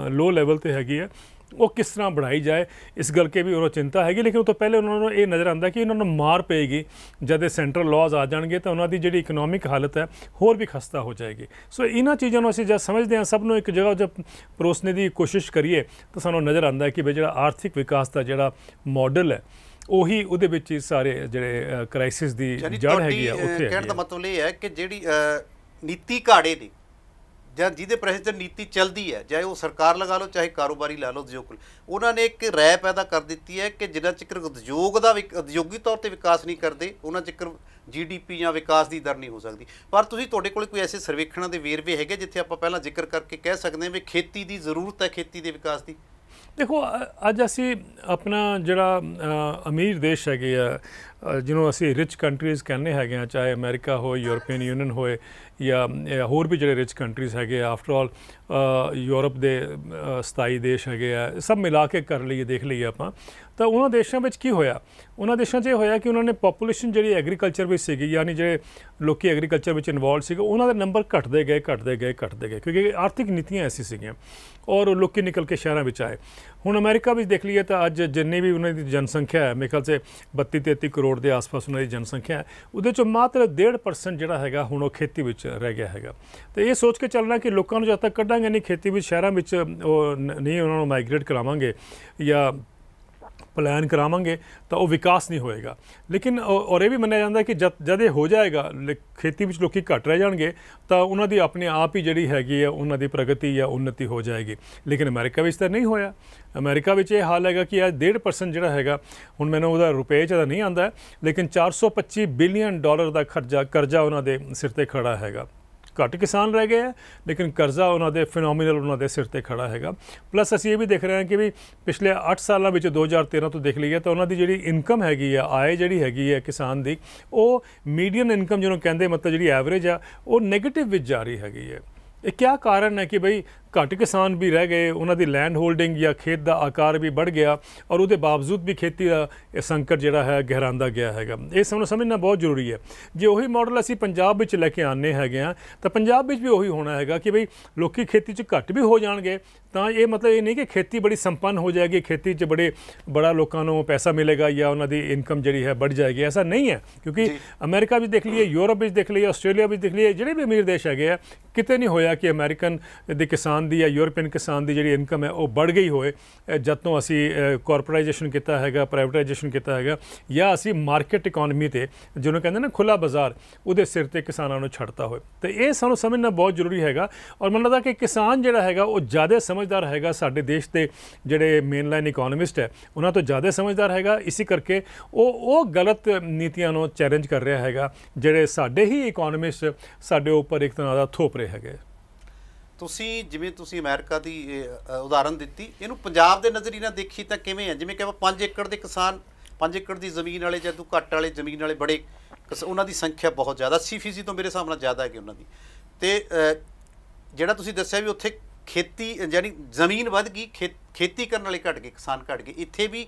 ਲੋ ਲੈਵਲ 'ਤੇ ਹੈਗੀ ਹੈ, ਉਹ ਕਿਸ ਤਰ੍ਹਾਂ बढ़ाई ਜਾਏ, ਇਸ ਗੱਲ ਕੇ ਵੀ ਉਹਨਾਂ ਚਿੰਤਾ ਹੈਗੀ। ਲੇਕਿਨ ਉਹ ਤੋਂ ਪਹਿਲੇ ਉਹਨਾਂ ਨੂੰ ਇਹ ਨਜ਼ਰ ਆਉਂਦਾ ਕਿ ਉਹਨਾਂ ਨੂੰ ਮਾਰ ਪਏਗੀ ਜਦ ਇਹ ਸੈਂਟਰਲ ਲਾਜ਼ ਆ ਜਾਣਗੇ ਤਾਂ ਉਹਨਾਂ ਦੀ ਜਿਹੜੀ ਇਕਨੋਮਿਕ ਹਾਲਤ ਹੈ ਹੋਰ ਵੀ ਖਸਤਾ ਹੋ ਜਾਏਗੀ। ਸੋ ਇਹਨਾਂ ਚੀਜ਼ਾਂ ਨੂੰ ਅਸੀਂ ਜਦ ਸਮਝਦੇ ਹਾਂ, ਸਭ ਨੂੰ ਇੱਕ ਜਗ੍ਹਾ ਜਦ ਪਰੋਸਣੇ ਦੀ ਕੋਸ਼ਿਸ਼ ਕਰੀਏ ਤਾਂ ਸਾਨੂੰ ਨਜ਼ਰ ਆਉਂਦਾ ਕਿ ਵੀ ਜਿਹੜਾ ਆਰਥਿਕ ਵਿਕਾਸ ਦਾ ਜਿਹੜਾ ਮਾਡਲ ਹੈ ਉਹੀ ਉਹਦੇ ਵਿੱਚ ਹੀ ਸਾਰੇ ਜਿਹੜੇ ਕ੍ਰਾਈਸਿਸ ਦੀ ਜੜ ਹੈਗੀ ਆ ਉੱਥੇ। ਕਹਿਣ ਦਾ ਮਤਲਬ ਇਹ ਹੈ ਕਿ ਜਿਹੜੀ ਨੀਤੀ ਘਾੜੇ ਦੀ ਜਾਂ ਜਿਹਦੇ ਪ੍ਰੈਸ਼ਰ ਨੀਤੀ ਚੱਲਦੀ ਹੈ, ਚਾਹੇ ਉਹ ਸਰਕਾਰ ਲਗਾ ਲਓ ਚਾਹੇ ਕਾਰੋਬਾਰੀ ਲਾ ਲਓ ਉਦਯੋਗ, ਉਹਨਾਂ ਨੇ ਇੱਕ ਰਾਇ ਪੈਦਾ ਕਰ ਦਿੱਤੀ ਹੈ ਕਿ ਜਿੰਨਾ ਚਿਰ ਉਦਯੋਗ ਦਾ ਉਦਯੋਗੀ ਤੌਰ ਤੇ ਵਿਕਾਸ ਨਹੀਂ ਕਰਦੇ ਉਹਨਾਂ ਚਿਰ GDP ਜਾਂ ਵਿਕਾਸ ਦੀ ਦਰ ਨਹੀਂ ਹੋ ਸਕਦੀ। ਪਰ ਤੁਸੀਂ ਤੁਹਾਡੇ ਕੋਲ ਕੋਈ ਐਸੇ ਸਰਵੇਖਣਾਂ ਦੇ ਵੇਰਵੇ ਹੈਗੇ ਜਿੱਥੇ ਆਪਾਂ ਪਹਿਲਾਂ ਜ਼ਿਕਰ ਕਰਕੇ ਕਹਿ ਸਕਦੇ ਹਾਂ ਵੀ ਖੇਤੀ ਦੀ ਜ਼ਰੂਰਤ ਹੈ, ਖੇਤੀ ਦੇ ਵਿਕਾਸ ਦੀ? ਦੇਖੋ ਅੱਜ ਅਸੀਂ ਆਪਣਾ ਜਿਹੜਾ ਅਮੀਰ ਦੇਸ਼ ਹੈਗੇ ਆ, ਜਿਹਨੂੰ ਅਸੀਂ ਰਿਚ ਕੰਟਰੀਜ਼ ਕਹਿੰਦੇ ਹੈਗੇ ਆ, ਚਾਹੇ ਅਮਰੀਕਾ ਹੋਏ, ਯੂਰਪੀਅਨ ਯੂਨੀਅਨ ਹੋਏ ਜਾਂ ਹੋਰ ਵੀ ਜਿਹੜੇ ਰਿਚ ਕੰਟਰੀਜ਼ ਹੈਗੇ ਆ, ਆਫਟਰ ਆਲ ਯੂਰਪ ਦੇ 27 ਦੇਸ਼ ਹੈਗੇ ਆ, ਸਭ ਮਿਲਾ ਕੇ ਕਰ ਲਈਏ ਦੇਖ ਲਈਏ ਆਪਾਂ, ਤਾਂ ਉਹਨਾਂ ਦੇਸ਼ਾਂ ਵਿੱਚ ਕੀ ਹੋਇਆ? ਉਹਨਾਂ ਦੇਸ਼ਾਂ 'ਚ ਇਹ ਹੋਇਆ ਕਿ ਉਹਨਾਂ ਨੇ ਪੋਪੂਲੇਸ਼ਨ ਜਿਹੜੀ ਐਗਰੀਕਲਚਰ ਵਿੱਚ ਸੀਗੀ, ਯਾਨੀ ਜਿਹੜੇ ਲੋਕੀ ਐਗਰੀਕਲਚਰ ਵਿੱਚ ਇਨਵੋਲਵ ਸੀਗੇ, ਉਹਨਾਂ ਦੇ ਨੰਬਰ ਘਟਦੇ ਗਏ ਕਿਉਂਕਿ ਆਰਥਿਕ ਨੀਤੀਆਂ ਐਸੀ ਸੀਗੀਆਂ ਔਰ ਲੋਕੀ ਨਿਕਲ ਕੇ ਸ਼ਹਿਰਾਂ ਵਿੱਚ ਆਏ। ਹੁਣ ਅਮਰੀਕਾ ਵਿੱਚ ਦੇਖ ਲਈਏ ਤਾਂ ਅੱਜ ਜਿੰਨੀ ਵੀ ਉਹਨਾਂ ਦੀ ਜਨਸੰਖਿਆ ਹੈ, ਮੇਰੇ ਖਿਆਲ 'ਚ 32-33 ਕਰੋੜ ਦੇ ਆਸ-ਪਾਸ ਉਹਨਾਂ ਦੀ ਜਨਸੰਖਿਆ ਹੈ, ਉਹਦੇ 'ਚੋਂ ਮਾਤਰ 1.5% ਜਿਹੜਾ ਹੈਗਾ ਹੁਣ ਉਹ ਖੇਤੀ ਵਿੱਚ ਰਹਿ ਗਿਆ ਹੈਗਾ। ਤੇ ਇਹ ਸੋਚ ਕੇ ਚੱਲਣਾ ਕਿ ਲੋਕਾਂ ਨੂੰ ਜਦ ਤੱਕ ਕੱਢਾਂਗੇ ਨਹੀਂ ਖੇਤੀ ਵਿੱਚ, ਸ਼ਹਿਰਾਂ ਵਿੱਚ ਉਹ ਨਹੀਂ ਉਹਨਾਂ ਨੂੰ ਮਾਈਗ੍ਰੇਟ ਕਰਾਵਾਂਗੇ ਜਾਂ ਪਲਾਨ ਕਰਾਵਾਂਗੇ ਤਾਂ ਉਹ ਵਿਕਾਸ ਨਹੀਂ ਹੋਏਗਾ। ਲੇਕਿਨ ਔਰ ਇਹ ਵੀ ਮੰਨਿਆ ਜਾਂਦਾ ਕਿ ਜਦ ਇਹ ਹੋ ਜਾਏਗਾ, ਖੇਤੀ ਵਿੱਚ ਲੋਕੀ ਘੱਟ ਰਹਿ ਜਾਣਗੇ ਤਾਂ ਉਹਨਾਂ ਦੀ ਆਪਣੇ ਆਪ ਹੀ ਜਿਹੜੀ ਹੈਗੀ ਆ ਉਹਨਾਂ ਦੀ ਪ੍ਰਗਤੀ ਜਾਂ ਉੱਨਤੀ ਹੋ ਜਾਏਗੀ। ਲੇਕਿਨ ਅਮਰੀਕਾ ਵਿੱਚ ਤਾਂ ਨਹੀਂ ਹੋਇਆ। ਅਮਰੀਕਾ ਵਿੱਚ ਇਹ ਹਾਲ ਹੈਗਾ ਕਿ ਅੱਜ 1.5% ਜਿਹੜਾ ਹੈਗਾ, ਹੁਣ ਮੈਨੂੰ ਉਹਦਾ ਰੁਪਏ 'ਚ ਤਾਂ ਨਹੀਂ ਆਉਂਦਾ, ਲੇਕਿਨ $425 ਬਿਲੀਅਨ ਦਾ ਕਰਜ਼ਾ ਉਹਨਾਂ ਦੇ ਸਿਰ 'ਤੇ ਖੜਾ ਹੈਗਾ। ਘੱਟ ਕਿਸਾਨ ਰਹਿ ਗਏ ਹੈ ਲੇਕਿਨ ਕਰਜ਼ਾ ਉਹਨਾਂ ਦੇ ਫਿਨੋਮੀਨਲ ਉਹਨਾਂ ਦੇ ਸਿਰ 'ਤੇ ਖੜਾ ਹੈਗਾ। ਪਲੱਸ ਅਸੀਂ ਇਹ ਵੀ ਦੇਖ ਰਹੇ ਹਾਂ ਕਿ ਵੀ ਪਿਛਲੇ 8 ਸਾਲਾਂ ਵਿੱਚ 2013 ਤੋਂ ਦੇਖ ਲਈਏ ਤਾਂ ਉਹਨਾਂ ਦੀ ਜਿਹੜੀ ਇਨਕਮ ਹੈਗੀ ਆ, ਆਏ ਜਿਹੜੀ ਹੈਗੀ ਹੈ ਕਿਸਾਨ ਦੀ, ਉਹ ਮੀਡੀਅਨ ਇਨਕਮ ਜਿਹਨੂੰ ਕਹਿੰਦੇ, ਮਤਲਬ ਜਿਹੜੀ ਐਵਰੇਜ ਆ, ਉਹ ਨੈਗੇਟਿਵ ਵਿੱਚ ਜਾ ਰਹੀ ਹੈਗੀ ਹੈ। ਇਹ ਕਿਆ ਕਾਰਨ ਹੈ ਕਿ ਬਈ ਘੱਟ ਕਿਸਾਨ ਵੀ ਰਹਿ ਗਏ, ਉਹਨਾਂ ਦੀ ਲੈਂਡ ਹੋਲਡਿੰਗ ਜਾਂ ਖੇਤ ਦਾ ਆਕਾਰ ਵੀ ਵੱਧ ਗਿਆ ਔਰ ਉਹਦੇ ਬਾਵਜੂਦ ਵੀ ਖੇਤੀ ਦਾ ਇਹ ਸੰਕਟ ਜਿਹੜਾ ਹੈ ਗਹਿਰਾਉਂਦਾ ਗਿਆ ਹੈਗਾ। ਇਹ ਸਾਨੂੰ ਸਮਝਣਾ ਬਹੁਤ ਜ਼ਰੂਰੀ ਹੈ। ਜੇ ਉਹੀ ਮਾਡਲ ਅਸੀਂ ਪੰਜਾਬ ਵਿੱਚ ਲੈ ਕੇ ਆਉਂਦੇ ਹੈਗੇ ਹਾਂ ਤਾਂ ਪੰਜਾਬ ਵਿੱਚ ਵੀ ਉਹੀ ਹੋਣਾ ਹੈਗਾ ਕਿ ਬਈ ਲੋਕੀ ਖੇਤੀ 'ਚ ਘੱਟ ਵੀ ਹੋ ਜਾਣਗੇ ਤਾਂ ਇਹ ਮਤਲਬ ਇਹ ਨਹੀਂ ਕਿ ਖੇਤੀ ਬੜੀ ਸੰਪੰਨ ਹੋ ਜਾਏਗੀ, ਖੇਤੀ 'ਚ ਬੜਾ ਲੋਕਾਂ ਨੂੰ ਪੈਸਾ ਮਿਲੇਗਾ ਜਾਂ ਉਹਨਾਂ ਦੀ ਇਨਕਮ ਜਿਹੜੀ ਹੈ ਵੱਧ ਜਾਏਗੀ। ਐਸਾ ਨਹੀਂ ਹੈ, ਕਿਉਂਕਿ ਅਮਰੀਕਾ ਵਿੱਚ ਦੇਖ ਲਈਏ, ਯੂਰਪ ਵਿੱਚ ਦੇਖ ਲਈਏ, ਆਸਟ੍ਰੇਲੀਆ ਵਿੱਚ ਦੇਖ ਲਈਏ, ਜਿਹੜੇ ਵੀ ਅਮੀਰ ਦੇਸ਼ ਹੈਗੇ ਆ, ਕਿਤੇ ਨਹੀਂ ਹੋਇਆ ਕਿ ਅਮਰੀਕਨ ਦੇ ਕਿਸਾਨ ਦੀ ਜਾਂ ਯੂਰਪੀਅਨ ਕਿਸਾਨ ਦੀ ਜਿਹੜੀ ਇਨਕਮ ਹੈ ਉਹ ਵੱਧ ਗਈ ਹੋਏ ਜਦ ਤੋਂ ਅਸੀਂ ਕਾਰਪੋਰੇਟਾਈਜੇਸ਼ਨ ਕੀਤਾ ਹੈਗਾ, ਪ੍ਰਾਈਵੇਟਾਈਜੇਸ਼ਨ ਕੀਤਾ ਹੈਗਾ, ਜਾਂ ਅਸੀਂ ਮਾਰਕੀਟ ਇਕੋਨਮੀ 'ਤੇ ਜਿਹਨੂੰ ਕਹਿੰਦੇ ਨਾ ਖੁੱਲ੍ਹਾ ਬਾਜ਼ਾਰ, ਉਹਦੇ ਸਿਰ 'ਤੇ ਕਿਸਾਨਾਂ ਨੂੰ ਛੱਡਤਾ ਹੋਏ। ਤਾਂ ਇਹ ਸਾਨੂੰ ਸਮਝਣਾ ਬਹੁਤ ਜ਼ਰੂਰੀ ਹੈਗਾ। ਔਰ ਮੈਨੂੰ ਲੱਗਦਾ ਕਿ ਕਿਸਾਨ ਜਿਹੜਾ ਹੈਗਾ ਉਹ ਜ਼ਿਆਦਾ ਸਮਝਦਾਰ ਹੈਗਾ, ਸਾਡੇ ਦੇਸ਼ ਦੇ ਜਿਹੜੇ ਮੇਨ ਲਾਈਨ ਇਕੋਨੋਮਿਸਟ ਹੈ ਉਹਨਾਂ ਤੋਂ ਜ਼ਿਆਦਾ ਸਮਝਦਾਰ ਹੈਗਾ। ਇਸੇ ਕਰਕੇ ਉਹ ਗਲਤ ਨੀਤੀਆਂ ਨੂੰ ਚੈਲੰਜ ਕਰ ਰਿਹਾ ਹੈਗਾ ਜਿਹੜੇ ਸਾਡੇ ਹੀ ਇਕੋਨੋਮਿਸਟ ਸਾਡੇ ਉੱਪਰ ਇੱਕ ਤਰ੍ਹਾਂ ਦਾ ਥੋਪ ਰਹੇ ਹੈਗੇ। ਤੁਸੀਂ ਜਿਵੇਂ ਤੁਸੀਂ ਅਮਰੀਕਾ ਦੀ ਉਦਾਹਰਨ ਦਿੱਤੀ, ਇਹਨੂੰ ਪੰਜਾਬ ਦੇ ਨਜ਼ਰੀਏ ਨਾਲ ਦੇਖੀ ਤਾਂ ਕਿਵੇਂ ਹੈ? ਜਿਵੇਂ ਕਿ 5 ਏਕੜ ਦੇ ਕਿਸਾਨ, 5 ਏਕੜ ਦੀ ਜ਼ਮੀਨ ਵਾਲੇ ਜਾਂ ਤੂੰ ਘੱਟ ਵਾਲੇ ਜ਼ਮੀਨ ਵਾਲੇ ਬੜੇ, ਉਹਨਾਂ ਦੀ ਸੰਖਿਆ ਬਹੁਤ ਜ਼ਿਆਦਾ, 80% ਤੋਂ ਮੇਰੇ ਹਿਸਾਬ ਨਾਲ ਜ਼ਿਆਦਾ ਹੈਗੀ ਉਹਨਾਂ ਦੀ। ਅਤੇ ਜਿਹੜਾ ਤੁਸੀਂ ਦੱਸਿਆ ਵੀ ਉੱਥੇ ਖੇਤੀ ਯਾਨੀ ਜ਼ਮੀਨ ਵੱਧ ਗਈ, ਖੇਤੀ ਕਰਨ ਵਾਲੇ ਘੱਟ ਗਏ, ਕਿਸਾਨ ਘੱਟ ਗਏ। ਇੱਥੇ ਵੀ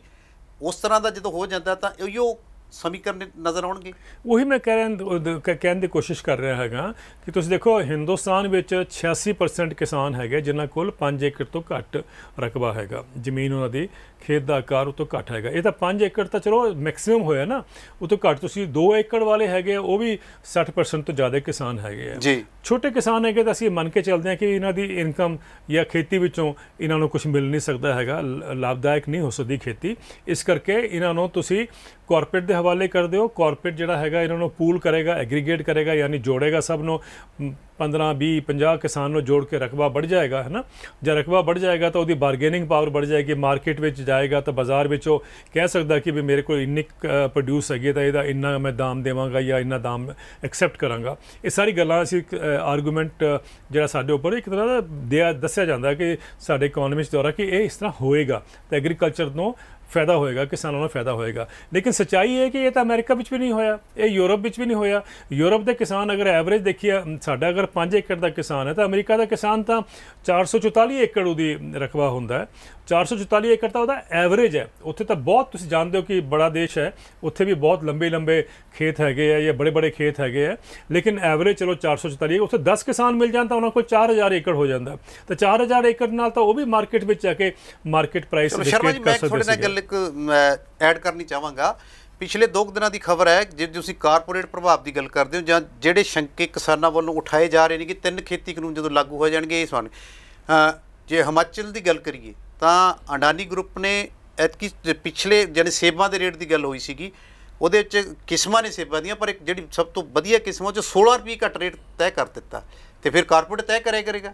ਉਸ ਤਰ੍ਹਾਂ ਦਾ ਜਦੋਂ ਹੋ ਜਾਂਦਾ ਤਾਂ ਇਹੋ ਸਮੀਕਰਨ ਨਜ਼ਰ ਆਉਣਗੇ। ਉਹੀ ਮੈਂ ਕਹਿਣ ਦੀ ਕੋਸ਼ਿਸ਼ ਕਰ ਰਿਹਾ ਹੈਗਾ ਕਿ ਤੁਸੀਂ ਦੇਖੋ ਹਿੰਦੁਸਤਾਨ ਵਿੱਚ 86% ਕਿਸਾਨ ਹੈਗੇ ਜਿਨ੍ਹਾਂ ਕੋਲ 5 ਏਕੜ ਤੋਂ ਘੱਟ ਰਕਬਾ ਹੈਗਾ, ਜ਼ਮੀਨ ਉਹਨਾਂ ਦੀ ਖੇਤ ਦਾ ਆਕਾਰ ਉਹ ਤੋਂ ਘੱਟ ਹੈਗਾ। ਇਹ ਤਾਂ 5 ਏਕੜ ਤਾਂ ਚਲੋ ਮੈਕਸਿਮਮ ਹੋਇਆ ਨਾ, ਉਹ ਤੋਂ ਘੱਟ ਤੁਸੀਂ 2 ਏਕੜ ਵਾਲੇ ਹੈਗੇ ਉਹ ਵੀ 60% ਤੋਂ ਜ਼ਿਆਦਾ ਕਿਸਾਨ ਹੈਗੇ ਆ। ਛੋਟੇ ਕਿਸਾਨ ਹੈਗੇ ਤਾਂ ਅਸੀਂ ਮੰਨ ਕੇ ਚੱਲਦੇ ਹਾਂ ਕਿ ਇਹਨਾਂ ਦੀ ਇਨਕਮ ਜਾਂ ਖੇਤੀ ਵਿੱਚੋਂ ਇਹਨਾਂ ਨੂੰ ਕੁਝ ਮਿਲ ਨਹੀਂ ਸਕਦਾ ਹੈਗਾ, ਲਾਭਦਾਇਕ ਨਹੀਂ ਹੋ ਸਕਦੀ ਖੇਤੀ। ਇਸ ਕਰਕੇ ਇਹਨਾਂ ਨੂੰ ਤੁਸੀਂ ਕਾਰਪੋਰੇਟ ਦੇ ਹਵਾਲੇ ਕਰ ਦਿਓ। ਕਾਰਪੋਰੇਟ ਜਿਹੜਾ ਹੈਗਾ ਇਹਨਾਂ ਨੂੰ ਪੂਲ ਕਰੇਗਾ, ਐਗਰੀਗੇਟ ਕਰੇਗਾ, ਯਾਨੀ ਜੋੜੇਗਾ ਸਭ ਨੂੰ, 15, 20, 50 ਕਿਸਾਨ ਨੂੰ ਜੋੜ ਕੇ ਰਕਬਾ बढ़ ਜਾਏਗਾ, ਹੈ ਨਾ। ਜੇ ਰਕਬਾ बढ़ ਜਾਏਗਾ ਤਾਂ ਉਹਦੀ ਬਾਰਗੇਨਿੰਗ ਪਾਵਰ बढ़ ਜਾਏਗੀ, ਮਾਰਕੀਟ ਵਿੱਚ ਜਾਏਗਾ ਤਾਂ ਬਾਜ਼ਾਰ ਵਿੱਚ ਉਹ ਕਹਿ ਸਕਦਾ ਕਿ ਵੀ ਮੇਰੇ ਕੋਲ ਇੰਨੀ ਪ੍ਰੋਡਿਊਸ ਹੈਗੀ ਤਾਂ ਇਹਦਾ ਇੰਨਾ ਮੈਂ ਦਾਮ ਦੇਵਾਂਗਾ ਜਾਂ ਇੰਨਾ ਦਾਮ ਐਕਸੈਪਟ ਕਰਾਂਗਾ। ਇਹ ਸਾਰੀ ਗੱਲਾਂ ਅਸੀਂ ਆਰਗੂਮੈਂਟ ਜਿਹੜਾ ਸਾਡੇ ਉੱਪਰ ਇੱਕ ਤਰ੍ਹਾਂ ਦਾ ਦੱਸਿਆ ਜਾਂਦਾ ਕਿ ਸਾਡੇ ਇਕੋਨੋਮਿਸਟ ਦੁਆਰਾ ਕਿ ਇਹ ਇਸ ਤਰ੍ਹਾਂ ਹੋਏਗਾ ਤਾਂ ਐਗਰੀਕਲਚਰ ਨੂੰ ਫਾਇਦਾ ਹੋਏਗਾ, ਕਿਸਾਨਾਂ ਨੂੰ ਫਾਇਦਾ ਹੋਏਗਾ। ਲੇਕਿਨ ਸੱਚਾਈ ਹੈ ਕਿ ਇਹ ਤਾਂ ਅਮਰੀਕਾ ਵਿੱਚ ਵੀ ਨਹੀਂ ਹੋਇਆ, ਇਹ ਯੂਰਪ ਵਿੱਚ ਵੀ ਨਹੀਂ ਹੋਇਆ। ਯੂਰਪ ਦੇ ਕਿਸਾਨ ਅਗਰ ਐਵਰੇਜ ਦੇਖੀਏ, ਸਾਡਾ ਅਗਰ 5 ਏਕੜ ਦਾ ਕਿਸਾਨ ਹੈ ਤਾਂ ਅਮਰੀਕਾ ਦਾ ਕਿਸਾਨ ਤਾਂ 444 ਏਕੜ ਉਹਦੀ ਰਕਬਾ ਹੁੰਦਾ ਹੈ। 444 ਏਕੜ ਤਾਂ ਉਹਦਾ ਐਵਰੇਜ ਹੈ। ਉੱਥੇ ਤਾਂ ਬਹੁਤ, ਤੁਸੀਂ ਜਾਣਦੇ ਹੋ ਕਿ ਬੜਾ ਦੇਸ਼ ਹੈ, ਉੱਥੇ ਵੀ ਬਹੁਤ ਲੰਬੇ ਖੇਤ ਹੈਗੇ ਆ ਜਾਂ ਬੜੇ ਖੇਤ ਹੈਗੇ ਆ, ਲੇਕਿਨ ਐਵਰੇਜ ਚਲੋ 444, ਉੱਥੇ 10 ਕਿਸਾਨ ਮਿਲ ਜਾਣ ਤਾਂ ਉਹਨਾਂ ਕੋਲ 4000 ਏਕੜ ਹੋ ਜਾਂਦਾ। ਤਾਂ 4000 ਏਕੜ ਨਾਲ ਤਾਂ ਉਹ ਵੀ ਮਾਰਕੀਟ ਵਿੱਚ ਜਾ ਕੇ ਮਾਰਕੀਟ ਪ੍ਰਾਈਸ ਡਿਕਟੇਟ ਕਰ ਸਕਦੇ ਸੀ। ਇੱਕ ਐਡ ਕਰਨੀ ਚਾਹਾਂਗਾ, ਪਿਛਲੇ 2 ਦਿਨਾਂ ਦੀ ਖਬਰ ਹੈ, ਜੇ ਤੁਸੀਂ ਕਾਰਪੋਰੇਟ ਪ੍ਰਭਾਵ ਦੀ ਗੱਲ ਕਰਦੇ ਹੋ ਜਾਂ ਜਿਹੜੇ ਸ਼ੰਕੇ ਕਿਸਾਨਾਂ ਵੱਲੋਂ ਉਠਾਏ ਜਾ ਰਹੇ ਨੇ ਕਿ 3 ਖੇਤੀ ਕਾਨੂੰਨ ਜਦੋਂ ਲਾਗੂ ਹੋ ਜਾਣਗੇ ਇਹ ਸੁਣ। ਜੇ ਹਿਮਾਚਲ ਦੀ ਗੱਲ ਕਰੀਏ ਤਾਂ ਅਡਾਨੀ ਗਰੁੱਪ ਨੇ ਐਤਕੀ ਪਿਛਲੇ ਜਿਹੜੇ ਸੇਬਾਂ ਦੇ ਰੇਟ ਦੀ ਗੱਲ ਹੋਈ ਸੀਗੀ, ਉਹਦੇ ਵਿੱਚ ਕਿਸਮਾਂ ਨੇ ਸੇਬਾਂ ਦੀਆਂ, ਪਰ ਇੱਕ ਜਿਹੜੀ ਸਭ ਤੋਂ ਵਧੀਆ ਕਿਸਮ ਉਹ 'ਚ 16 ਰੁਪਏ ਘੱਟ ਰੇਟ ਤੈਅ ਕਰ ਦਿੱਤਾ। ਤੇ ਫਿਰ ਕਾਰਪੋਰੇਟ ਤੈਅ ਕਰਿਆ ਕਰੇਗਾ।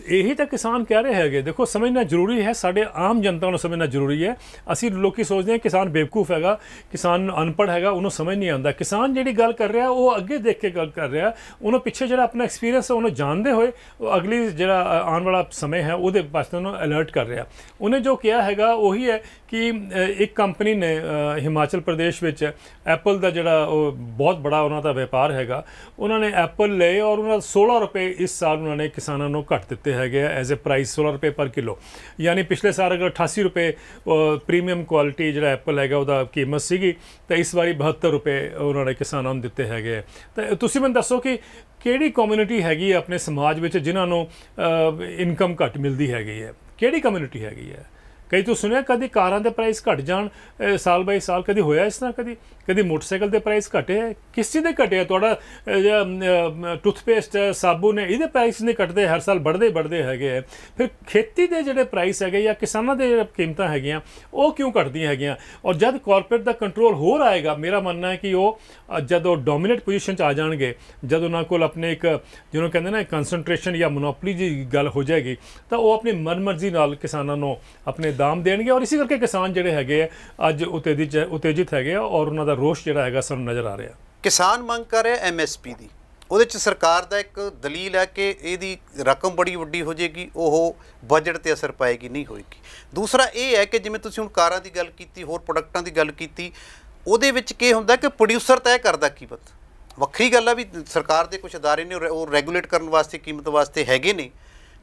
यही तो किसान कह रहे हैं। देखो समझना जरूरी है, साढ़े आम जनता को समझना जरूरी है। असी लोग सोचते हैं किसान बेवकूफ़ हैगा, किसान अनपढ़ हैगा, उन्होंने समझ नहीं आता। किसान जी गल कर रहा वो अगे देख के गल कर रहा, उन्होंने पिछे जो अपना एक्सपीरियंस है उन्होंने जानते हुए अगली जो आने वाला समय है वो वास्ते उन्होंने अलर्ट कर रहा। उन्हें जो किया है वही है कि एक कंपनी ने हिमाचल प्रदेश में एप्पल का जोड़ा बहुत बड़ा उन्होंने व्यापार है, उन्होंने एप्पल ले और उन्होंने 16 रुपये इस साल उन्होंने किसानों को घट दिते है एज ए प्राइस 16 रुपये पर किलो। यानी पिछले साल अगर 88 रुपये प्रीमियम क्वालिटी जो एप्पल है वह कीमत सी, तो इस बारी 72 रुपये उन्होंने किसानों को दिते है। तो तुसीं मैनूं दसो कि किहड़ी कम्यूनिटी हैगी अपने समाज में जिन्होंने इनकम घट मिलती हैगी है, किहड़ी कम्यूनिटी हैगी है। कई तो सुनिया कभी कारां दे प्राइस घट जाण साल बाई साल, कभी होया इस तरह, कभी कभी मोटरसाइकिल के प्राइस घटे है, किस चीज़ के घटे है। तुहाडा टूथपेस्ट साबुन है ये प्राइस नहीं घटते, हर साल बढ़ते है। फिर खेती के जोड़े प्राइस है या किसानों के कीमत है वो क्यों घटदियां है। और जब कॉरपोरेट का कंट्रोल हो आएगा, मेरा मानना है कि वो जब डोमीनेट पोजीशन आ जाएंगे, जब उन्होंने को अपने एक जिन्होंने कहते ना कंसनट्रेशन या मोनोपली जी गल हो जाएगी, तो वो अपनी मनमर्जी नाल किसानों को अपने दाम देंगे। और इसी करके किसान जोड़े है अज उत्तेजित है और उन्होंने रोष जोड़ा है सानू नज़र आ रहा। किसान मंग कर रहा MSP की, ਉਹਦੇ 'ਚ ਸਰਕਾਰ ਦਾ ਇੱਕ ਦਲੀਲ ਹੈ ਕਿ ਇਹਦੀ ਰਕਮ ਬੜੀ ਵੱਡੀ ਹੋ ਜਾਏਗੀ, ਉਹ ਬਜਟ ਤੇ ਅਸਰ ਪਾਏਗੀ ਨਹੀਂ ਹੋਏਗੀ। ਦੂਸਰਾ ਇਹ ਹੈ ਕਿ ਜਿਵੇਂ ਤੁਸੀਂ ਹੁਣ ਕਾਰਾਂ ਦੀ ਗੱਲ ਕੀਤੀ, ਹੋਰ ਪ੍ਰੋਡਕਟਾਂ ਦੀ ਗੱਲ ਕੀਤੀ, ਉਹਦੇ ਵਿੱਚ ਕੀ ਹੁੰਦਾ ਕਿ ਪ੍ਰੋਡਿਊਸਰ ਤੈਅ ਕਰਦਾ ਕੀਮਤ। ਵੱਖਰੀ ਗੱਲ ਆ ਵੀ ਸਰਕਾਰ ਦੇ ਕੁਝ ਅਦਾਰੇ ਨੇ ਉਹ ਰੈਗੂਲੇਟ ਕਰਨ ਵਾਸਤੇ ਕੀਮਤ ਵਾਸਤੇ ਹੈਗੇ ਨੇ,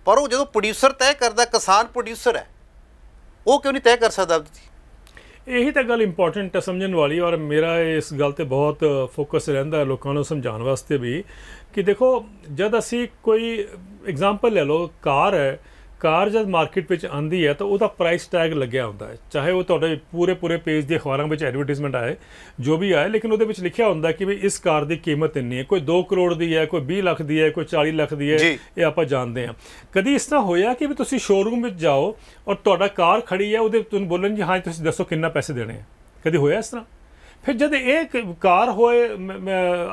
ਪਰ ਉਹ ਜਦੋਂ ਪ੍ਰੋਡਿਊਸਰ ਤੈਅ ਕਰਦਾ, ਕਿਸਾਨ ਪ੍ਰੋਡਿਊਸਰ ਹੈ, ਉਹ ਕਿਉਂ ਨਹੀਂ ਤੈਅ ਕਰ ਸਕਦਾ। यही तो गल इंपॉर्टेंट समझने वाली, और मेरा इस गल ते बहुत फोकस रहिंदा है लोगों को समझाने वास्ते भी कि देखो जब असी कोई एग्जाम्पल ले लो, कार है, कार जब मार्केट में आती है तो वह प्राइस टैग लग्या होता है, चाहे वो तो पूरे पेज की अखबारों में एडवरटाइजमेंट आए जो भी आए, लेकिन वो लिखा होता है कि भाई इस कार की कीमत इन्नी है, कोई 2 करोड़ की है, कोई 20 लाख की है, कोई 40 लाख की है, ये आप जानते हैं। कभी इस तरह होया कि भी तुम शोरूम में जाओ और तुहाडा कार खड़ी है, वो तुम बोलन जी हाँ तुम दसो कितना पैसे देने हैं, कभी होया इस तरह। फिर जब एक कार होए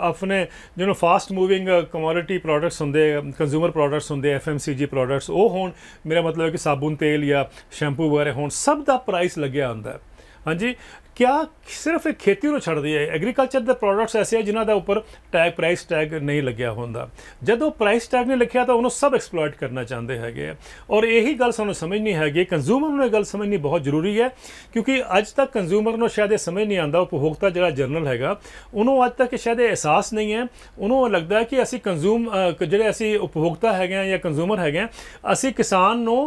अपने जो फास्ट मूविंग कमोडिटी प्रोडक्ट्स होंगे, कंज्यूमर प्रोडक्ट्स होंगे, FMCG प्रोडक्ट्स वो होण, मेरा मतलब है कि साबुन तेल या शैंपू वगैरह होण, सब का प्राइस लग्या होंदा है। हाँ जी, क्या सिर्फ एक खेती को छड़ दी है। एग्रीकल्चर के प्रोडक्ट्स ऐसे है जिन्हों के उपर टैग प्राइस टैग नहीं लग्या होंदा, जब प्राइस टैग नहीं लिखा तो उन्होंने सब एक्सप्लॉइट करना चाहते हैं। और यही गल सानू समझनी है, कंज्यूमर ने गल समझनी बहुत जरूरी है, क्योंकि अज तक कंज्यूमर को शायद समझ नहीं आता, उपभोक्ता जो जनरल है उन्होंने अज तक शायद एहसास नहीं है। उन्होंने लगता है कि असी जो असी उपभोक्ता है या कंज्यूमर है, असी किसान को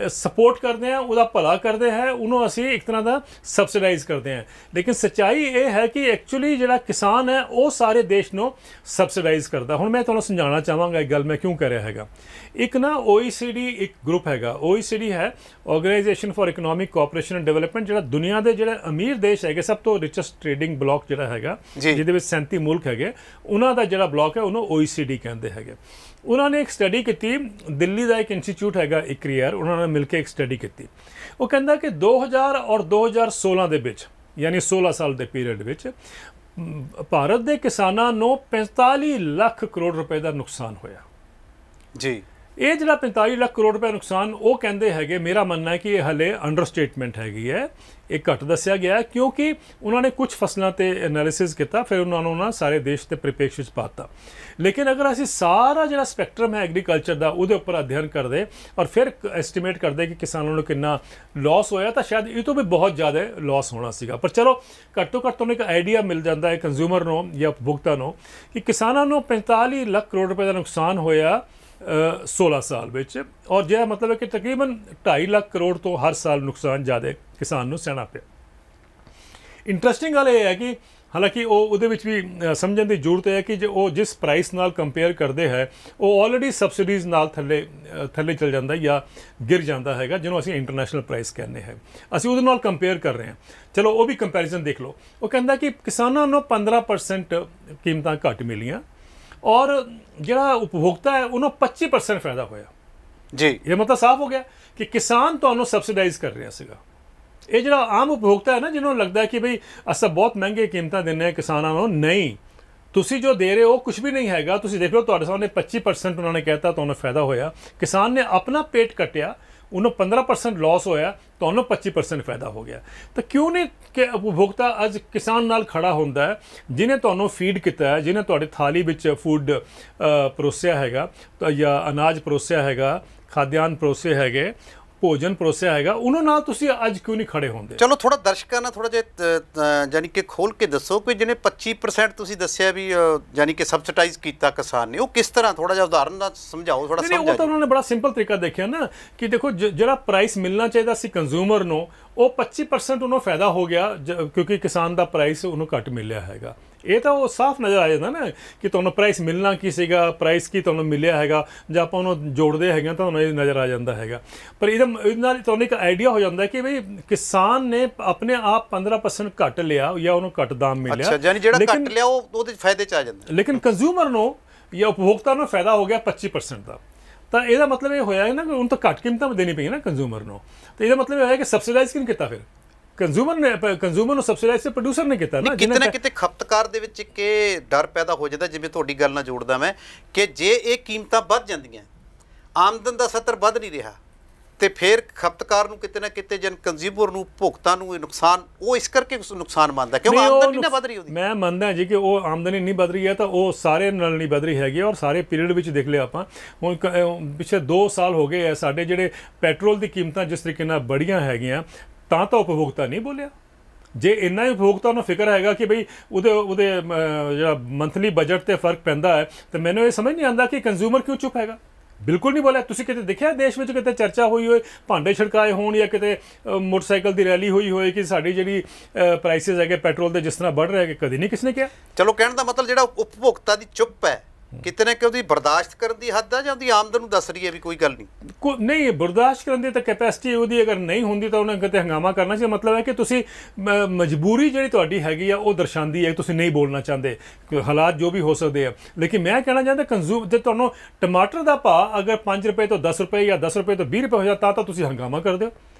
सपोर्ट करते हैं, वह भला करते हैं, उन्होंने असी एक तरह का सबसिडाइज करते हैं। लेकिन सच्चाई ये है कि एक्चुअली जो किसान है वो सारे देश को सबसिडाइज करता। हुण मैं तुहानूं समझाना चाहांगा एक गल मैं क्यों कर रहा है। एक ना OECD एक ग्रुप है, OECD है organisation for economic cooperation and development, जो दुनिया के जो अमीर देश है, सब तो रिचेस्ट ट्रेडिंग ब्लॉक जो है जिहदे विच 37 मुल्क है, उन्होंने जो ब्लॉक है उन्होंने OECD कहते हैं। उन्होंने एक स्टडी की, दिल्ली का एक इंस्टीट्यूट है एक ईयर, उन्होंने मिलकर एक स्टडी की। वो कहता कि 2000 और 2016 के बिच, यानी 16 साल के पीरियड विच भारत के किसानों को 45 लाख करोड़ रुपए का नुकसान होया जी। ये जो 45 लाख करोड़ रुपए नुकसान वो कहते हैं, मेरा मानना है कि हले अंडरस्टेटमेंट हैगी है, एक घट दसिया गया है, क्योंकि उन्होंने कुछ फसलों पर एनालिसिस किया, फिर उन्होंने ना सारे देश के परिपेक्ष पाता। लेकिन अगर असी सारा जो स्पैक्ट्रम है एग्रीकल्चर का वो उपर अध्ययन कर दे और फिर एस्टीमेट कर दे कि किसानों को कितना लॉस होया, तो शायद ये तो भी बहुत ज़्यादा लॉस होना सीगा। पर चलो घट तो घट तो एक आइडिया मिल जाता है कंज्यूमर को या उपभोक्ता को कि किसानों को 45 लाख करोड़ रुपए का नुकसान होया 16 साल विच, और यह मतलब है कि तकरीबन 2.5 लाख करोड़ तो हर साल नुकसान ज़्यादा किसान को सहना पे। इंटरस्टिंग गल यह है कि हालांकि वो भी समझने की जरूरत है कि जो जिस प्राइस नाल कंपेयर करते हैं वो ऑलरेडी सबसिडीज़ नाल थले चल जाता है या गिर जाता है, जिन्होंने असीं इंटरनेशनल प्राइस कहने हैं, असीं उहदे नाल कंपेयर कर रहे हैं। चलो वो भी कंपैरिजन देख लो। वो कहता कि किसानों को 15% कीमतां घट मिलियां और जिहड़ा उपभोक्ता है उन्होंने 25% फायदा होया जी। ये मतलब साफ हो गया कि किसान तो सबसिडाइज कर रहा सीगा। ये जो आम उपभोक्ता है ना, जिन्होंने लगता है कि भाई असा बहुत महंगे कीमत देने किसानों को, नहीं, ਤੁਸੀਂ ਜੋ ਦੇ ਰਹੇ ਹੋ ਕੁਝ ਵੀ ਨਹੀਂ ਹੈਗਾ। ਤੁਸੀਂ ਦੇਖ ਲਓ ਤੁਹਾਡੇ ਸਾਹਮਣੇ 25% ਉਹਨਾਂ ਨੇ ਕਹਿਤਾ ਤੁਹਾਨੂੰ ਫਾਇਦਾ ਹੋਇਆ, ਕਿਸਾਨ ਨੇ ਆਪਣਾ ਪੇਟ ਕੱਟਿਆ, ਉਹਨੂੰ 15% ਲਾਸ ਹੋਇਆ, ਤੁਹਾਨੂੰ 25% ਫਾਇਦਾ ਹੋ ਗਿਆ। ਤਾਂ ਕਿਉਂ ਨਹੀਂ ਕਿ ਉਪਭੋਗਤਾ ਅੱਜ ਕਿਸਾਨ ਨਾਲ ਖੜਾ ਹੁੰਦਾ ਹੈ, ਜਿਹਨੇ ਤੁਹਾਨੂੰ ਫੀਡ ਕੀਤਾ ਹੈ, ਜਿਹਨੇ ਤੁਹਾਡੀ ਥਾਲੀ ਵਿੱਚ ਫੂਡ ਪਰੋਸਿਆ ਹੈਗਾ ਜਾਂ ਅਨਾਜ ਪਰੋਸਿਆ ਹੈਗਾ, ਖਾਦਿਆਨ ਪਰੋਸੇ ਹੈਗੇ, ਭੋਜਨ ਪਰੋਸਿਆ ਹੈਗਾ, ਉਹਨਾਂ ਨਾਲ ਤੁਸੀਂ ਅੱਜ ਕਿਉਂ ਨਹੀਂ ਖੜੇ ਹੁੰਦੇ? ਚਲੋ ਥੋੜਾ ਦਰਸ਼ਕਾਂ ਨਾਲ ਥੋੜਾ ਜਿਹਾ ਯਾਨੀ ਕਿ ਖੋਲ ਕੇ ਦੱਸੋ ਕਿ ਜਿਹਨੇ 25% ਤੁਸੀਂ ਦੱਸਿਆ ਵੀ ਯਾਨੀ ਕਿ ਸਬਸਿਡਾਈਜ਼ ਕੀਤਾ ਕਿਸਾਨ ਨੇ, ਉਹ ਕਿਸ ਤਰ੍ਹਾਂ, ਥੋੜਾ ਜਿਹਾ ਉਦਾਹਰਨ ਨਾਲ ਸਮਝਾਓ, ਥੋੜਾ ਸਮਝਾਓ। ਉਹ ਤਾਂ ਉਹਨਾਂ ਨੇ ਬੜਾ ਸਿੰਪਲ ਤਰੀਕਾ ਦੇਖਿਆ ਨਾ ਕਿ ਦੇਖੋ ਜਿਹੜਾ ਪ੍ਰਾਈਸ ਮਿਲਣਾ ਚਾਹੀਦਾ ਸੀ ਕੰਜ਼ਿਊਮਰ ਨੂੰ, ਉਹ 25% ਉਹਨੂੰ ਫਾਇਦਾ ਹੋ ਗਿਆ ਕਿਉਂਕਿ ਕਿਸਾਨ ਦਾ ਪ੍ਰਾਈਸ ਉਹਨੂੰ ਘੱਟ ਮਿਲਿਆ ਹੈਗਾ। ਇਹ ਤਾਂ ਉਹ ਸਾਫ਼ ਨਜ਼ਰ ਆ ਜਾਂਦਾ ਨਾ ਕਿ ਤੁਹਾਨੂੰ ਪ੍ਰਾਈਸ ਮਿਲਣਾ ਕੀ ਸੀਗਾ, ਪ੍ਰਾਈਸ ਕੀ ਤੁਹਾਨੂੰ ਮਿਲਿਆ ਹੈਗਾ, ਜਾਂ ਆਪਾਂ ਉਹਨੂੰ ਜੋੜਦੇ ਹੈਗੇ ਤਾਂ ਤੁਹਾਨੂੰ ਇਹ ਨਜ਼ਰ ਆ ਜਾਂਦਾ ਹੈਗਾ। ਪਰ ਇਹਦੇ ਨਾਲ ਤੁਹਾਨੂੰ ਇੱਕ ਆਈਡੀਆ ਹੋ ਜਾਂਦਾ ਕਿ ਬਈ ਕਿਸਾਨ ਨੇ ਆਪਣੇ ਆਪ 15% ਘੱਟ ਲਿਆ ਜਾਂ ਉਹਨੂੰ ਘੱਟ ਦਾਮ ਮਿਲਿਆ। ਅੱਛਾ, ਯਾਨੀ ਜਿਹੜਾ ਘੱਟ ਲਿਆ ਉਹ ਉਹਦੇ ਫਾਇਦੇ 'ਚ ਆ ਜਾਂਦਾ, ਲੇਕਿਨ ਕੰਜ਼ਿਊਮਰ ਨੂੰ ਜਾਂ ਉਪਭੋਗਤਾ ਨੂੰ ਫਾਇਦਾ ਹੋ ਗਿਆ 25% ਦਾ। ਤਾਂ ਇਹਦਾ ਮਤਲਬ ਇਹ ਹੋਇਆ ਹੈ ਨਾ ਕਿ ਉਹਨੂੰ ਤਾਂ ਘੱਟ ਕੀਮਤਾਂ ਦੇਣੀ ਪਈਆਂ ਨਾ ਕੰਜ਼ਿਊਮਰ ਨੂੰ। ਤਾਂ ਇਹਦਾ ਮਤਲਬ ਇਹ ਹੋਇਆ ਕਿ ਸਬਸਿਡਾਈਜ਼ ਕਿਉਂ ਕੀਤਾ? ਫਿਰ ਕੰਜ਼ਿਊਮਰ ਨੂੰ ਸਬਸਿਡਾਈਜ਼ ਪ੍ਰੋਡਿਊਸਰ ਨੇ ਕੀਤਾ ਨਾ। ਕਿਤੇ ਨਾ ਕਿਤੇ ਖਪਤਕਾਰ ਦੇ ਵਿੱਚ ਇੱਕ ਇਹ ਡਰ ਪੈਦਾ ਹੋ ਜਾਂਦਾ, ਜਿਵੇਂ ਤੁਹਾਡੀ ਗੱਲ ਨਾਲ ਜੋੜਦਾ ਮੈਂ, ਕਿ ਜੇ ਇਹ ਕੀਮਤਾਂ ਵੱਧ ਜਾਂਦੀਆਂ, ਆਮਦਨ ਦਾ ਸਤਰ ਵੱਧ ਨਹੀਂ ਰਿਹਾ, ਤੇ ਫਿਰ ਖਪਤਕਾਰ ਨੂੰ ਕਿਤੇ ਨਾ ਕਿਤੇ ਕੰਜ਼ਿਊਮਰ ਨੂੰ, ਭੁਗਤਾਂ ਨੂੰ ਨੁਕਸਾਨ, ਉਹ ਇਸ ਕਰਕੇ ਨੁਕਸਾਨ ਮੰਨਦਾ ਕਿਉਂਕਿ ਆਮਦਨ ਨਹੀਂ ਵੱਧ ਰਹੀ ਉਹਦੀ। ਮੈਂ ਮੰਨਦਾ ਜੀ ਕਿ ਉਹ ਆਮਦਨੀ ਨਹੀਂ ਵੱਧ ਰਹੀ ਹੈ, ਤਾਂ ਉਹ ਸਾਰੇ ਨਾਲ ਨਹੀਂ ਵੱਧ ਰਹੀ ਹੈਗੀ। ਔਰ ਸਾਰੇ ਪੀਰੀਅਡ ਵਿੱਚ ਦੇਖ ਲਿਆ ਆਪਾਂ, ਹੁਣ ਪਿਛਲੇ 2 ਸਾਲ ਹੋ ਗਏ ਆ ਸਾਡੇ ਜਿਹੜੇ ਪੈਟਰੋਲ ਦੀ ਕੀਮਤਾਂ ਜਿਸ ਤਰੀਕੇ ਨਾਲ ਬੜੀਆਂ ਹੈਗੀਆਂ, ਤਾਂ ਉਪਭੋਗਤਾ ਨਹੀਂ ਬੋਲਿਆ। ਜੇ ਇੰਨਾ ਹੀ ਉਪਭੋਗਤਾ ਨੂੰ ਫਿਕਰ ਹੈਗਾ ਕਿ ਬਈ ਉਹਦੇ ਜਿਹੜਾ ਮੰਥਲੀ ਬਜਟ 'ਤੇ ਫਰਕ ਪੈਂਦਾ ਹੈ, ਤਾਂ ਮੈਨੂੰ ਇਹ ਸਮਝ ਨਹੀਂ ਆਉਂਦਾ ਕਿ ਕੰਜ਼ਿਊਮਰ ਕਿਉਂ ਚੁੱਪ ਹੈਗਾ। ਬਿਲਕੁਲ ਨਹੀਂ ਬੋਲਿਆ। ਤੁਸੀਂ ਕਿਤੇ ਦੇਖਿਆ ਦੇਸ਼ ਵਿੱਚ ਕਿਤੇ ਚਰਚਾ ਹੋਈ ਹੋਏ, ਭਾਂਡੇ ਛਿੜਕਾਏ ਹੋਣ ਜਾਂ ਕਿਤੇ ਮੋਟਰਸਾਈਕਲ ਦੀ ਰੈਲੀ ਹੋਈ ਹੋਏ ਕਿ ਸਾਡੀ ਜਿਹੜੀ ਪ੍ਰਾਈਸਿਸ ਹੈਗੇ ਪੈਟਰੋਲ ਦੇ ਜਿਸ ਤਰ੍ਹਾਂ ਵੱਧ ਰਹੇ ਹੈਗੇ? ਕਦੀ ਨਹੀਂ ਕਿਸੇ ਨੇ ਕਿਹਾ। ਚਲੋ ਕਹਿਣ ਦਾ ਮਤਲਬ ਜਿਹੜਾ ਉਪਭੋਗਤਾ ਦੀ ਚੁੱਪ ਹੈ, ਕਿਤੇ ਨਾ ਕਿ ਉਹਦੀ ਬਰਦਾਸ਼ਤ ਕਰਨ ਦੀ ਹੱਦ ਆ ਜਾਂ ਉਹਦੀ ਆਮਦਨ ਨੂੰ ਦੱਸ ਰਹੀ ਹੈ ਵੀ ਕੋਈ ਗੱਲ ਨਹੀਂ? ਨਹੀਂ, ਬਰਦਾਸ਼ਤ ਕਰਨ ਦੀ ਤਾਂ ਕੈਪੈਸਿਟੀ ਉਹਦੀ ਅਗਰ ਨਹੀਂ ਹੁੰਦੀ ਤਾਂ ਉਹਨੇ ਕਿਤੇ ਹੰਗਾਮਾ ਕਰਨਾ ਸੀ। ਮਤਲਬ ਹੈ ਕਿ ਤੁਸੀਂ ਮਜਬੂਰੀ ਜਿਹੜੀ ਤੁਹਾਡੀ ਹੈਗੀ ਆ ਉਹ ਦਰਸਾਉਂਦੀ ਹੈ, ਤੁਸੀਂ ਨਹੀਂ ਬੋਲਣਾ ਚਾਹੁੰਦੇ, ਹਾਲਾਤ ਜੋ ਵੀ ਹੋ ਸਕਦੇ ਆ। ਲੇਕਿਨ ਮੈਂ ਕਹਿਣਾ ਚਾਹੁੰਦਾ ਜੇ ਤੁਹਾਨੂੰ ਟਮਾਟਰ ਦਾ ਭਾਅ ਅਗਰ 5 ਰੁਪਏ ਤੋਂ 10 ਰੁਪਏ ਜਾਂ 10 ਰੁਪਏ ਤੋਂ 20 ਰੁਪਏ ਹੋ ਜਾਂਦਾ ਤਾਂ ਤੁਸੀਂ ਹੰਗਾਮਾ ਕਰਦੇ ਹੋ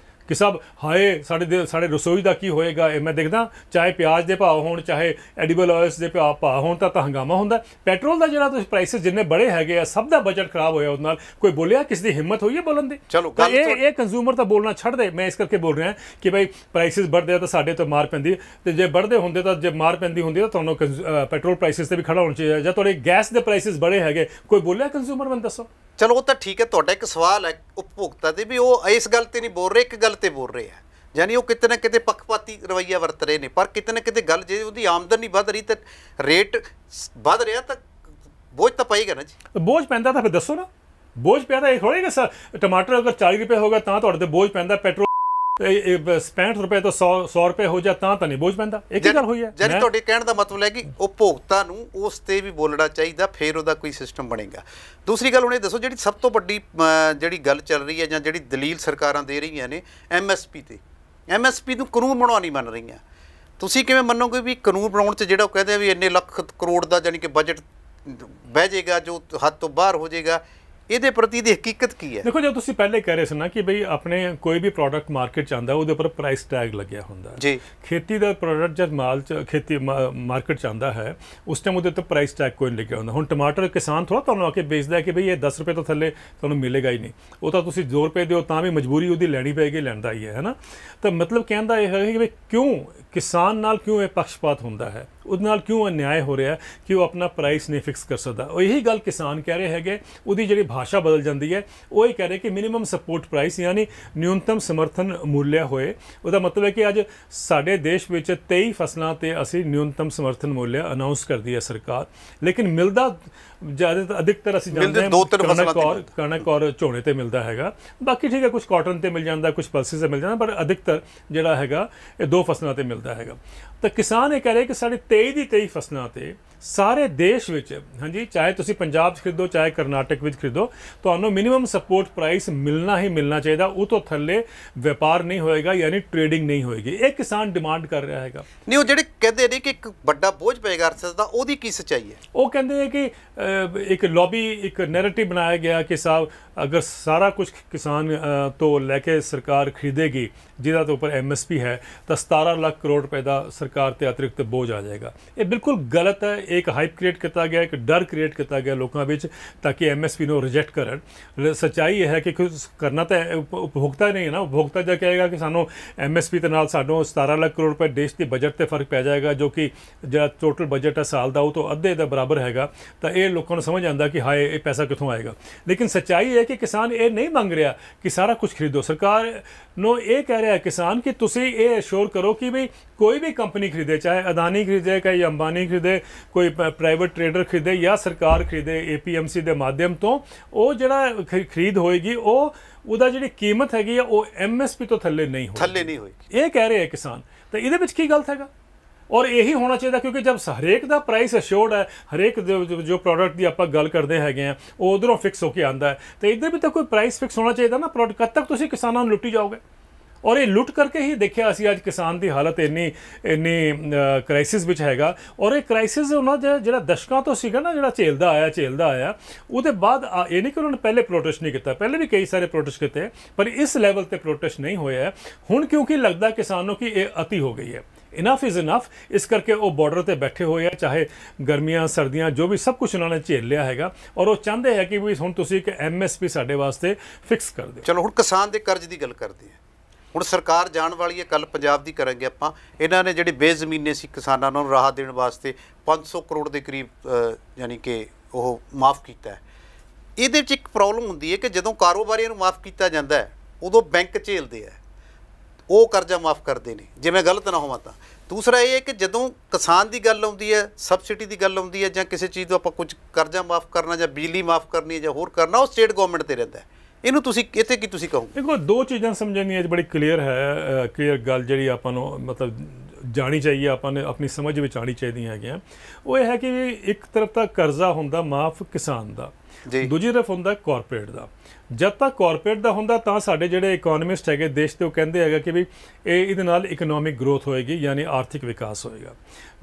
ਕਿ ਸਭ ਹਾਏ ਸਾਡੇ ਰਸੋਈ ਦਾ ਕੀ ਹੋਏਗਾ। ਇਹ ਮੈਂ ਦੇਖਦਾ ਚਾਹੇ ਪਿਆਜ਼ ਦੇ ਭਾਅ ਹੋਣ, ਚਾਹੇ ਐਡੀਬਲ ਆਇਲਸ ਦੇ ਭਾਅ ਹੋਣ, ਤਾਂ ਹੰਗਾਮਾ ਹੁੰਦਾ। ਪੈਟਰੋਲ ਦਾ ਜਿਹੜਾ ਤੁਸੀਂ ਪ੍ਰਾਈਸਿਸ ਜਿੰਨੇ ਬੜੇ ਹੈਗੇ ਆ, ਸਭ ਦਾ ਬਜਟ ਖਰਾਬ ਹੋਇਆ ਉਹਦੇ ਨਾਲ। ਕੋਈ ਬੋਲਿਆ? ਕਿਸੇ ਦੀ ਹਿੰਮਤ ਹੋਈ ਹੈ ਬੋਲਣ ਦੀ? ਚਲੋ ਇਹ ਕੰਜ਼ਿਊਮਰ ਤਾਂ ਬੋਲਣਾ ਛੱਡ ਦੇ। ਮੈਂ ਇਸ ਕਰਕੇ ਬੋਲ ਰਿਹਾ ਕਿ ਬਈ ਪ੍ਰਾਈਸਿਸ ਵੱਧਦੇ ਆ ਤਾਂ ਸਾਡੇ ਤੋਂ ਮਾਰ ਪੈਂਦੀ, ਤੇ ਜੇ ਵੱਧਦੇ ਹੁੰਦੇ ਤਾਂ ਜੇ ਮਾਰ ਪੈਂਦੀ ਹੁੰਦੀ ਤਾਂ ਤੁਹਾਨੂੰ ਪੈਟਰੋਲ ਪ੍ਰਾਈਸਿਸ ਤੇ ਵੀ ਖੜਾ ਹੋਣਾ ਚਾਹੀਦਾ। ਜਾਂ ਤੁਹਾਡੇ ਗੈਸ ਦੇ ਪ੍ਰਾਈਸਿਸ ਬੜੇ ਹੈਗੇ, ਕੋਈ ਬੋਲਿਆ ਕੰਜ਼ਿਊਮਰ? ਮੈਨੂੰ ਦੱਸੋ। ਚਲੋ ਉਹ ਤਾਂ ਠੀਕ ਹੈ, ਤੁਹਾਡਾ ਇੱਕ ਸਵਾਲ ਹੈ ਉਪਭੋਗਤਾ ਦੇ ਵੀ ਉਹ ਇਸ ਗੱਲ ਤੇ ਨਹੀਂ ਬੋਲ ਰਹੇ, ਇੱਕ ਗੱਲ ਤੇ ਬੋਲ ਰਹੇ ਆ, ਯਾਨੀ ਉਹ ਕਿਤੇ ਨਾ ਕਿਤੇ ਪੱਖਪਾਤੀ ਰਵੱਈਆ ਵਰਤ ਰਹੇ ਨੇ। ਪਰ ਕਿਤੇ ਨਾ ਕਿਤੇ ਗੱਲ ਜੇ ਉਹਦੀ ਆਮਦਨ ਨਹੀਂ ਵੱਧ ਰਹੀ ਤੇ ਰੇਟ ਵੱਧ ਰਿਹਾ ਤਾਂ ਬੋਝ ਤਾਂ ਪਏਗਾ ਨਾ ਜੀ। ਬੋਝ ਪੈਂਦਾ ਤਾਂ ਫਿਰ ਦੱਸੋ ਨਾ। ਬੋਝ ਪਿਆ ਤਾਂ ਇਹ ਥੋੜ੍ਹਾ ਸਰ ਟਮਾਟਰ ਅਗਰ 40 ਰੁਪਏ ਹੋਗਾ ਤਾਂ ਤੁਹਾਡੇ ਤੇ ਬੋਝ ਪੈਂਦਾ, ਪੈਟਰੋਲ 65 ਰੁਪਏ ਤੋਂ 100 ਰੁਪਏ ਹੋ ਜਾ ਤਾਂ ਨਹੀਂ ਬੋਝ ਪੈਂਦਾ। ਇਹ ਕੀ ਗੱਲ ਹੋਈ ਹੈ? ਯਾਨੀ ਤੁਹਾਡੇ ਕਹਿਣ ਦਾ ਮਤਲਬ ਹੈ ਕਿ ਉਪਭੋਗਤਾ ਨੂੰ ਉਸ ਤੇ ਵੀ ਬੋਲਣਾ ਚਾਹੀਦਾ, ਫਿਰ ਉਹਦਾ ਕੋਈ ਸਿਸਟਮ ਬਣੇਗਾ। ਦੂਸਰੀ ਗੱਲ ਹੁਣ ਇਹ ਦੱਸੋ, ਜਿਹੜੀ ਸਭ ਤੋਂ ਵੱਡੀ ਜਿਹੜੀ ਗੱਲ ਚੱਲ ਰਹੀ ਹੈ ਜਾਂ ਜਿਹੜੀ ਦਲੀਲ ਸਰਕਾਰਾਂ ਦੇ ਰਹੀਆਂ ਨੇ MSP ਤੇ, MSP ਨੂੰ ਕਾਨੂੰਨ ਬਣਾਉਣਾ ਨਹੀਂ ਮੰਨ ਰਹੀਆਂ। ਤੁਸੀਂ ਕਿਵੇਂ ਮੰਨੋਗੇ ਵੀ ਕਾਨੂੰਨ ਬਣਾਉਣ 'ਚ ਜਿਹੜਾ ਉਹ ਕਹਿੰਦੇ ਆ ਵੀ ਇੰਨੇ ਲੱਖ ਕਰੋੜ ਦਾ ਯਾਨੀ ਕਿ ਬਜਟ ਬਹਿ ਜਾਏਗਾ ਜੋ ਹੱਦ ਤੋਂ ਬਾਹਰ ਹੋ ਜਾਏਗਾ, ਇਹਦੇ ਪ੍ਰਤੀ ਦੀ ਹਕੀਕਤ ਕੀ ਹੈ? ਦੇਖੋ, ਜੋ ਤੁਸੀਂ ਪਹਿਲੇ ਕਹਿ ਰਹੇ ਸੀ ਨਾ ਕਿ ਬਈ ਆਪਣੇ ਕੋਈ ਵੀ ਪ੍ਰੋਡਕਟ ਮਾਰਕੀਟ 'ਚ ਆਉਂਦਾ ਉਹਦੇ ਉੱਪਰ ਪ੍ਰਾਈਸ ਟੈਗ ਲੱਗਿਆ ਹੁੰਦਾ ਜੀ। ਖੇਤੀ ਦਾ ਪ੍ਰੋਡਕਟ ਜਦ ਖੇਤੀ ਮਾਰਕੀਟ 'ਚ ਆਉਂਦਾ ਹੈ ਉਸ ਟਾਈਮ ਉਹਦੇ ਉੱਤੇ ਪ੍ਰਾਈਸ ਟੈਗ ਕੋਈ ਨਹੀਂ ਲੱਗਿਆ ਹੁੰਦਾ। ਹੁਣ ਟਮਾਟਰ ਕਿਸਾਨ ਥੋੜ੍ਹਾ ਤੁਹਾਨੂੰ ਆ ਕੇ ਵੇਚਦਾ ਕਿ ਬਈ ਇਹ 10 ਰੁਪਏ ਤੋਂ ਥੱਲੇ ਤੁਹਾਨੂੰ ਮਿਲੇਗਾ ਹੀ ਨਹੀਂ, ਉਹ ਤਾਂ ਤੁਸੀਂ 2 ਰੁਪਏ ਦਿਓ ਤਾਂ ਵੀ ਮਜਬੂਰੀ ਉਹਦੀ ਲੈਣੀ ਪਏਗੀ, ਲੈਂਦਾ ਹੀ ਹੈ ਨਾ। ਤਾਂ ਮਤਲਬ ਕਹਿਣ ਦਾ ਇਹ ਹੈ ਕਿ ਬਈ ਕਿਉਂ ਕਿਸਾਨ ਨਾਲ ਕਿਉਂ ਇਹ ਪੱਖਪਾਤ ਹੁੰਦਾ ਹੈ, ਉਹਦੇ ਨਾਲ ਕਿਉਂ ਅਨਿਆਏ ਹੋ ਰਿਹਾ ਕਿ ਉਹ ਆਪਣਾ ਪ੍ਰਾਈਸ ਨਹੀਂ ਫਿਕਸ ਕਰ ਸਕਦਾ। ਉਹ ਇਹੀ ਗੱਲ ਕਿਸਾਨ ਕਹਿ ਰਹੇ ਹੈਗੇ, ਉਹਦੀ ਜਿਹੜੀ ਭਾਸ਼ਾ ਬਦਲ ਜਾਂਦੀ ਹੈ। ਉਹ ਇਹ ਕਹਿ ਰਹੇ ਕਿ ਮਿਨੀਮਮ ਸਪੋਰਟ ਪ੍ਰਾਈਸ ਯਾਨੀ ਨਿਊਨਤਮ ਸਮਰਥਨ ਮੁੱਲ ਹੋਏ। ਉਹਦਾ ਮਤਲਬ ਹੈ ਕਿ ਅੱਜ ਸਾਡੇ ਦੇਸ਼ ਵਿੱਚ 23 ਫਸਲਾਂ ਤੇ ਅਸੀਂ ਨਿਊਨਤਮ ਸਮਰਥਨ ਮੁੱਲ ਅਨਾਉਂਸ ਕਰਦੀ ਹੈ ਸਰਕਾਰ, ਲੇਕਿਨ ਮਿਲਦਾ ਜ਼ਿਆਦਾ ਅਧਿਕਤਰ ਅਸੀਂ ਜਾਣਦੇ ਹਾਂ ਕਣਕ ਔਰ ਝੋਨੇ ਤੇ ਮਿਲਦਾ ਹੈਗਾ। ਬਾਕੀ ਠੀਕ ਹੈ, ਕੁਝ ਕਾਟਨ ਤੇ ਮਿਲ ਜਾਂਦਾ, ਕੁਝ ਪਲਸਿਸ ਤੇ ਮਿਲ ਜਾਂਦਾ, ਪਰ ਅਧਿਕਤਰ ਜਿਹੜਾ ਹੈਗਾ ਇਹ 2 ਫਸਲਾਂ ਤੇ ਮਿਲਦਾ ਹੈਗਾ। ਤਾਂ ਕਿਸਾਨ ਇਹ ਕਹਿ ਰਹੇ ਕਿ ਸਾਡੇ 23 ਫਸਲਾਂ ਤੇ ਸਾਰੇ ਦੇਸ਼ ਵਿੱਚ, ਹਾਂਜੀ, ਚਾਹੇ ਤੁਸੀਂ ਪੰਜਾਬ 'ਚ ਖਰੀਦੋ ਚਾਹੇ ਕਰਨਾਟਕ ਵਿੱਚ ਖਰੀਦੋ, ਤੁਹਾਨੂੰ ਮਿਨੀਮਮ ਸਪੋਰਟ ਪ੍ਰਾਈਸ ਮਿਲਣਾ ਹੀ ਮਿਲਣਾ ਚਾਹੀਦਾ। ਉਹ ਤੋਂ ਥੱਲੇ ਵਪਾਰ ਨਹੀਂ ਹੋਏਗਾ, ਯਾਨੀ ਟ੍ਰੇਡਿੰਗ ਨਹੀਂ ਹੋਏਗੀ। ਇਹ ਕਿਸਾਨ ਡਿਮਾਂਡ ਕਰ ਰਿਹਾ ਹੈਗਾ। ਨਹੀਂ, ਉਹ ਜਿਹੜੇ ਕਹਿੰਦੇ ਨੇ ਕਿ ਇੱਕ ਵੱਡਾ ਬੋਝ ਪਏਗਾ ਅਰਥ ਦਾ, ਉਹਦੀ ਕੀ ਸੱਚਾਈ ਹੈ? ਉਹ ਕਹਿੰਦੇ ਨੇ ਕਿ एक लॉबी एक नैरेटिव बनाया गया कि साहब अगर सारा कुछ किसान तो लैके सरकार खरीदेगी जिहदा तो उपर MSP है तो 17 लाख करोड़ रुपए का सरकार ते अतिरिक्त बोझ आ जाएगा। ये बिल्कुल गलत है। एक हाइप क्रिएट किया गया, एक डर क्रिएट किया गया लोगों में ताकि MSP को रिजेक्ट करन। सच्चाई यह है कि कुछ करना तो उपभोक्ता नहीं है ना। उपभोक्ता जो कहेगा कि सानू MSP के नाल सानू 17 लाख करोड़ रुपए देश के बजट से फर्क पै जाएगा, जो कि जो टोटल बजट है साल का वो तो अद्धे के बराबर हैगा, तो ये लोगों को समझ आता कि हाय ये पैसा कितों आएगा। लेकिन सच्चाई है कि किसान ये नहीं मंग रहा कि सारा कुछ खरीदो। सरकार नो ये कह रहा है किसान कि तुसी ये एश्योर करो कि भाई कोई भी कंपनी खरीदे, चाहे अदानी खरीदे, चाहे अंबानी खरीदे, कोई प्राइवेट ट्रेडर खरीदे या सरकार खरीदे APMC के माध्यम तो वो जरा खरीद होएगी वो जी कीमत हैगी वो MSP तो थले नहीं होगी। ये कह रहे हैं किसान। तो ये की गलत हैगा और यही होना चाहिए, क्योंकि जब हरेक का प्राइस अश्योर्ड है, हरेक जो प्रोडक्ट की आप गल करते हैं वो उधरों फिक्स होकर आता है, तो इधर भी तो कोई प्राइस फिक्स होना चाहिए ना प्रोडक्ट। कद तक तुम किसानों लुटी जाओगे? और ये लुट करके ही देखिए असी अज किसान की हालत इन्नी क्राइसिस विच हैगा। और ये क्राइसिस उन्होंने जो दशकों तो सीगा ना, जो झेलता आया उसके बाद ये नहीं कि उन्होंने पहले प्रोटेस्ट नहीं किया, पहले भी कई सारे प्रोटेस्ट किए पर इस लैवल पर प्रोटेस्ट नहीं होया है। हुण क्योंकि लगता किसानों की ये अति हो गई है, इनफ इज़ इनफ, इस करके वो बॉर्डर पर बैठे हुए हैं, चाहे गर्मियां सर्दियां जो भी सब कुछ उन्होंने झेल लिया हैगा और वो चाहते हैं कि भी हुण तुसीं एक MSP साडे वास्ते फिक्स कर दो। चलो हुण किसान के कर्ज की गल करते हैं। ਹੁਣ ਸਰਕਾਰ ਜਾਣ ਵਾਲੀ ਹੈ, ਕੱਲ ਪੰਜਾਬ ਦੀ ਕਰਾਂਗੇ ਆਪਾਂ। ਇਹਨਾਂ ਨੇ ਜਿਹੜੀ ਬੇਜ਼ਮੀਨੇ ਸੀ ਕਿਸਾਨਾਂ ਨੂੰ ਰਾਹਤ ਦੇਣ ਵਾਸਤੇ 500 ਕਰੋੜ ਦੇ ਕਰੀਬ ਯਾਨੀ ਕਿ ਉਹ ਮਾਫ ਕੀਤਾ ਹੈ। ਇਹਦੇ ਵਿੱਚ ਇੱਕ ਪ੍ਰੋਬਲਮ ਹੁੰਦੀ ਹੈ ਕਿ ਜਦੋਂ ਕਾਰੋਬਾਰੀਆਂ ਨੂੰ ਮਾਫ ਕੀਤਾ ਜਾਂਦਾ ਹੈ ਉਦੋਂ ਬੈਂਕ ਝੇਲਦੇ ਆ, ਉਹ ਕਰਜ਼ਾ ਮਾਫ ਕਰਦੇ ਨੇ, ਜੇ ਮੈਂ ਗਲਤ ਨਾ ਹੋਵਾਂ ਤਾਂ। ਦੂਸਰਾ ਇਹ ਹੈ ਕਿ ਜਦੋਂ ਕਿਸਾਨ ਦੀ ਗੱਲ ਆਉਂਦੀ ਹੈ, ਸਬਸਿਡੀ ਦੀ ਗੱਲ ਆਉਂਦੀ ਹੈ ਜਾਂ ਕਿਸੇ ਚੀਜ਼ ਤੋਂ ਆਪਾਂ ਕੁਝ ਕਰਜ਼ਾ ਮਾਫ ਕਰਨਾ ਜਾਂ ਬਿਜਲੀ ਮਾਫ ਕਰਨੀ ਹੈ ਜਾਂ ਹੋਰ ਕਰਨਾ, ਉਹ ਸਟੇਟ ਗਵਰਨਮੈਂਟ 'ਤੇ ਰਹਿੰਦਾ ਹੈ। ਇਹਨੂੰ ਤੁਸੀਂ ਇੱਥੇ ਕੀ ਤੁਸੀਂ ਕਹੋਗੇ? देखो दो चीज़ां समझनियां बड़ी क्लीयर है, क्लीयर गल जी आपां नूं मतलब जानी चाहिए, आपां अपनी समझ में आनी चाहिए है। वो ये है कि एक तरफ तो कर्जा हुंदा माफ किसान का, दूजी तरफ हुंदा कॉरपोरेट का। जब तक कॉरपोरेट का हुंदा तां साडे जिहड़े इकोनॉमिस्ट है देश के, वो कहते हैं कि भी इहदे नाल इकनॉमिक ग्रोथ होएगी यानी आर्थिक विकास होएगा।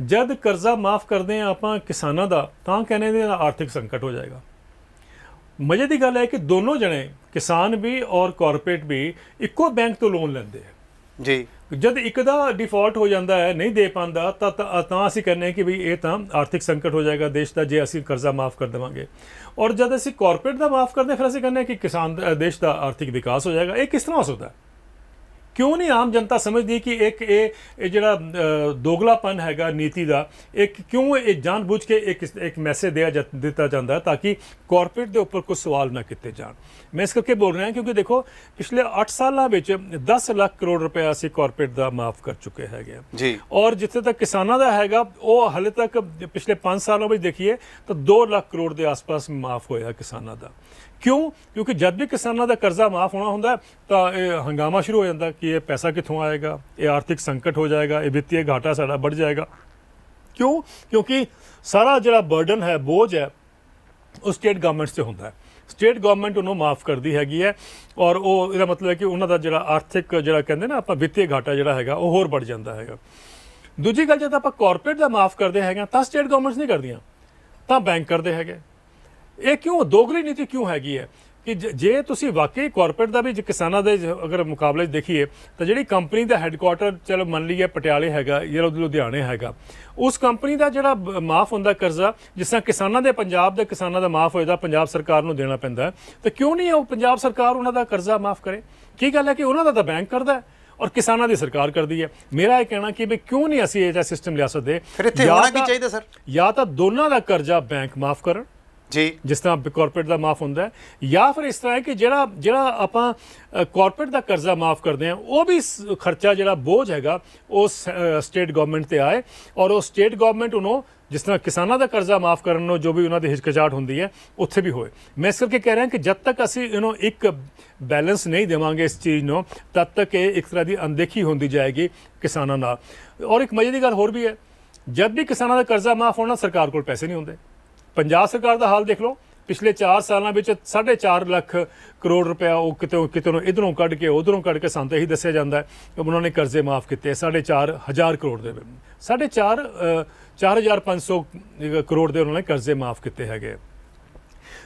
जब कर्जा माफ़ करते हैं आपां किसानां दा तां कहने दे आर्थिक संकट हो जाएगा। मजे की गल है कि दोनों जने किसान भी और कॉरपोरेट भी इको बैंक तो लोन लेंदे हैं जी। जब एक दा डिफॉल्ट हो जाता है, नहीं दे पाता तो असी कहने कि भी ये तो आर्थिक संकट हो जाएगा देश का जे असी कर्जा माफ़ कर देवांगे। और जब असी कॉरपोरेट का माफ़ करते फिर असी कहने कि किसान देश का आर्थिक विकास हो जाएगा। ये किस तरह हो सकता है? क्यों नहीं आम जनता समझती कि एक जो दोगलापन हैगा नीति का, एक क्यों ये जानबूझ के एक मैसेज दिता जाता है ताकि कॉरपोरेट के उपर कुछ सवाल ना किए जान। मैं इस करके बोल रहा हूँ क्योंकि देखो पिछले 8 साल 10 लाख करोड़ रुपया असी कॉरपोरेट का माफ़ कर चुके हैं जी। और जिथे तक किसानों का हैगा वो हाले तक पिछले 5 सालों में देखिए तो 2 लाख करोड़ के आसपास माफ़ होया किसानों का। क्यों? क्योंकि जब भी किसानों का कर्जा माफ़ होना होंदा तो हंगामा शुरू हो जाता कि ये पैसा कितों आएगा, ये आर्थिक संकट हो जाएगा, ये वित्तीय घाटा साड़ा बढ़ जाएगा। क्यों? क्योंकि सारा जो बर्डन है, बोझ है, वो स्टेट गवर्नमेंट से होंदा है। स्टेट गवर्नमेंट उन्होंने माफ़ कर दी हैगी है और वो इसका मतलब है कि उन्होंने जो आर्थिक जो कहते ना आप वित्तीय घाटा जोड़ा है वो होर बढ़ जाता है। दूजी गल जब आप कॉरपोरेट का माफ़ करते हैं तो स्टेट गवर्नमेंट्स नहीं करदियां, तो बैंक करते हैं। ये क्यों दोगली नीति क्यों हैगी है कि जे तुसी वाकई कॉरपोरेट का भी किसानों के अगर मुकाबले देखिए तो जी कंपनी का हैडकुआटर चलो मन लीए पटियाले हैगा या लुधियाने हैगा, उस कंपनी का जोड़ा माफ़ होंदा कर्जा जिस तरह किसानों के पंजाब के किसानों का माफ़ होता पंजाब सरकार को देना पैंदा है, तो क्यों नहीं वो पंजाब सरकार उन्होंने कर्जा माफ़ करे? की गल है कि उन्होंने तो बैंक करता है और किसानों की सरकार कर दी है। मेरा यह कहना कि भाई क्यों नहीं असी यह सिस्टम लिया सकते, या तो दोनों का कर्जा बैंक माफ़ कर जी जिस तरह कॉरपोरेट का माफ़ होंदा है, या फिर इस तरह है कि ਜਿਹੜਾ ਆਪਾਂ कॉरपोरेट का कर्जा माफ़ करते हैं वो भी खर्चा जो बोझ हैगा वो स्टेट गवर्नमेंट ते आए और वो स्टेट गवर्नमेंट उन्होंने जिस तरह किसानों का कर्जा माफ़ करने जो भी उन्होंने हिचकिचाहट होंदी है उत्थे भी होए। मैं इस करके कह रहा कि जब तक असी एक बैलेंस नहीं देवांगे इस चीज़ को तब तक ये एक तरह की अनदेखी होंदी जाएगी किसानों नाल। और एक मजे की गल होर भी है, जब भी किसानों का कर्जा माफ़ होना सरकार को पैसे नहीं होंगे। पंजाब सरकार का हाल देख लो, पिछले 4 सालों में 4.5 लाख करोड़ रुपया वो कितों इधरों कढ़ के उधरों कढ़ के सानू यही दस्या जाता है कि उन्होंने कर्जे माफ़ किए 4,500 करोड़ के 4,500 करोड़ के उन्होंने कर्जे माफ़ किए है।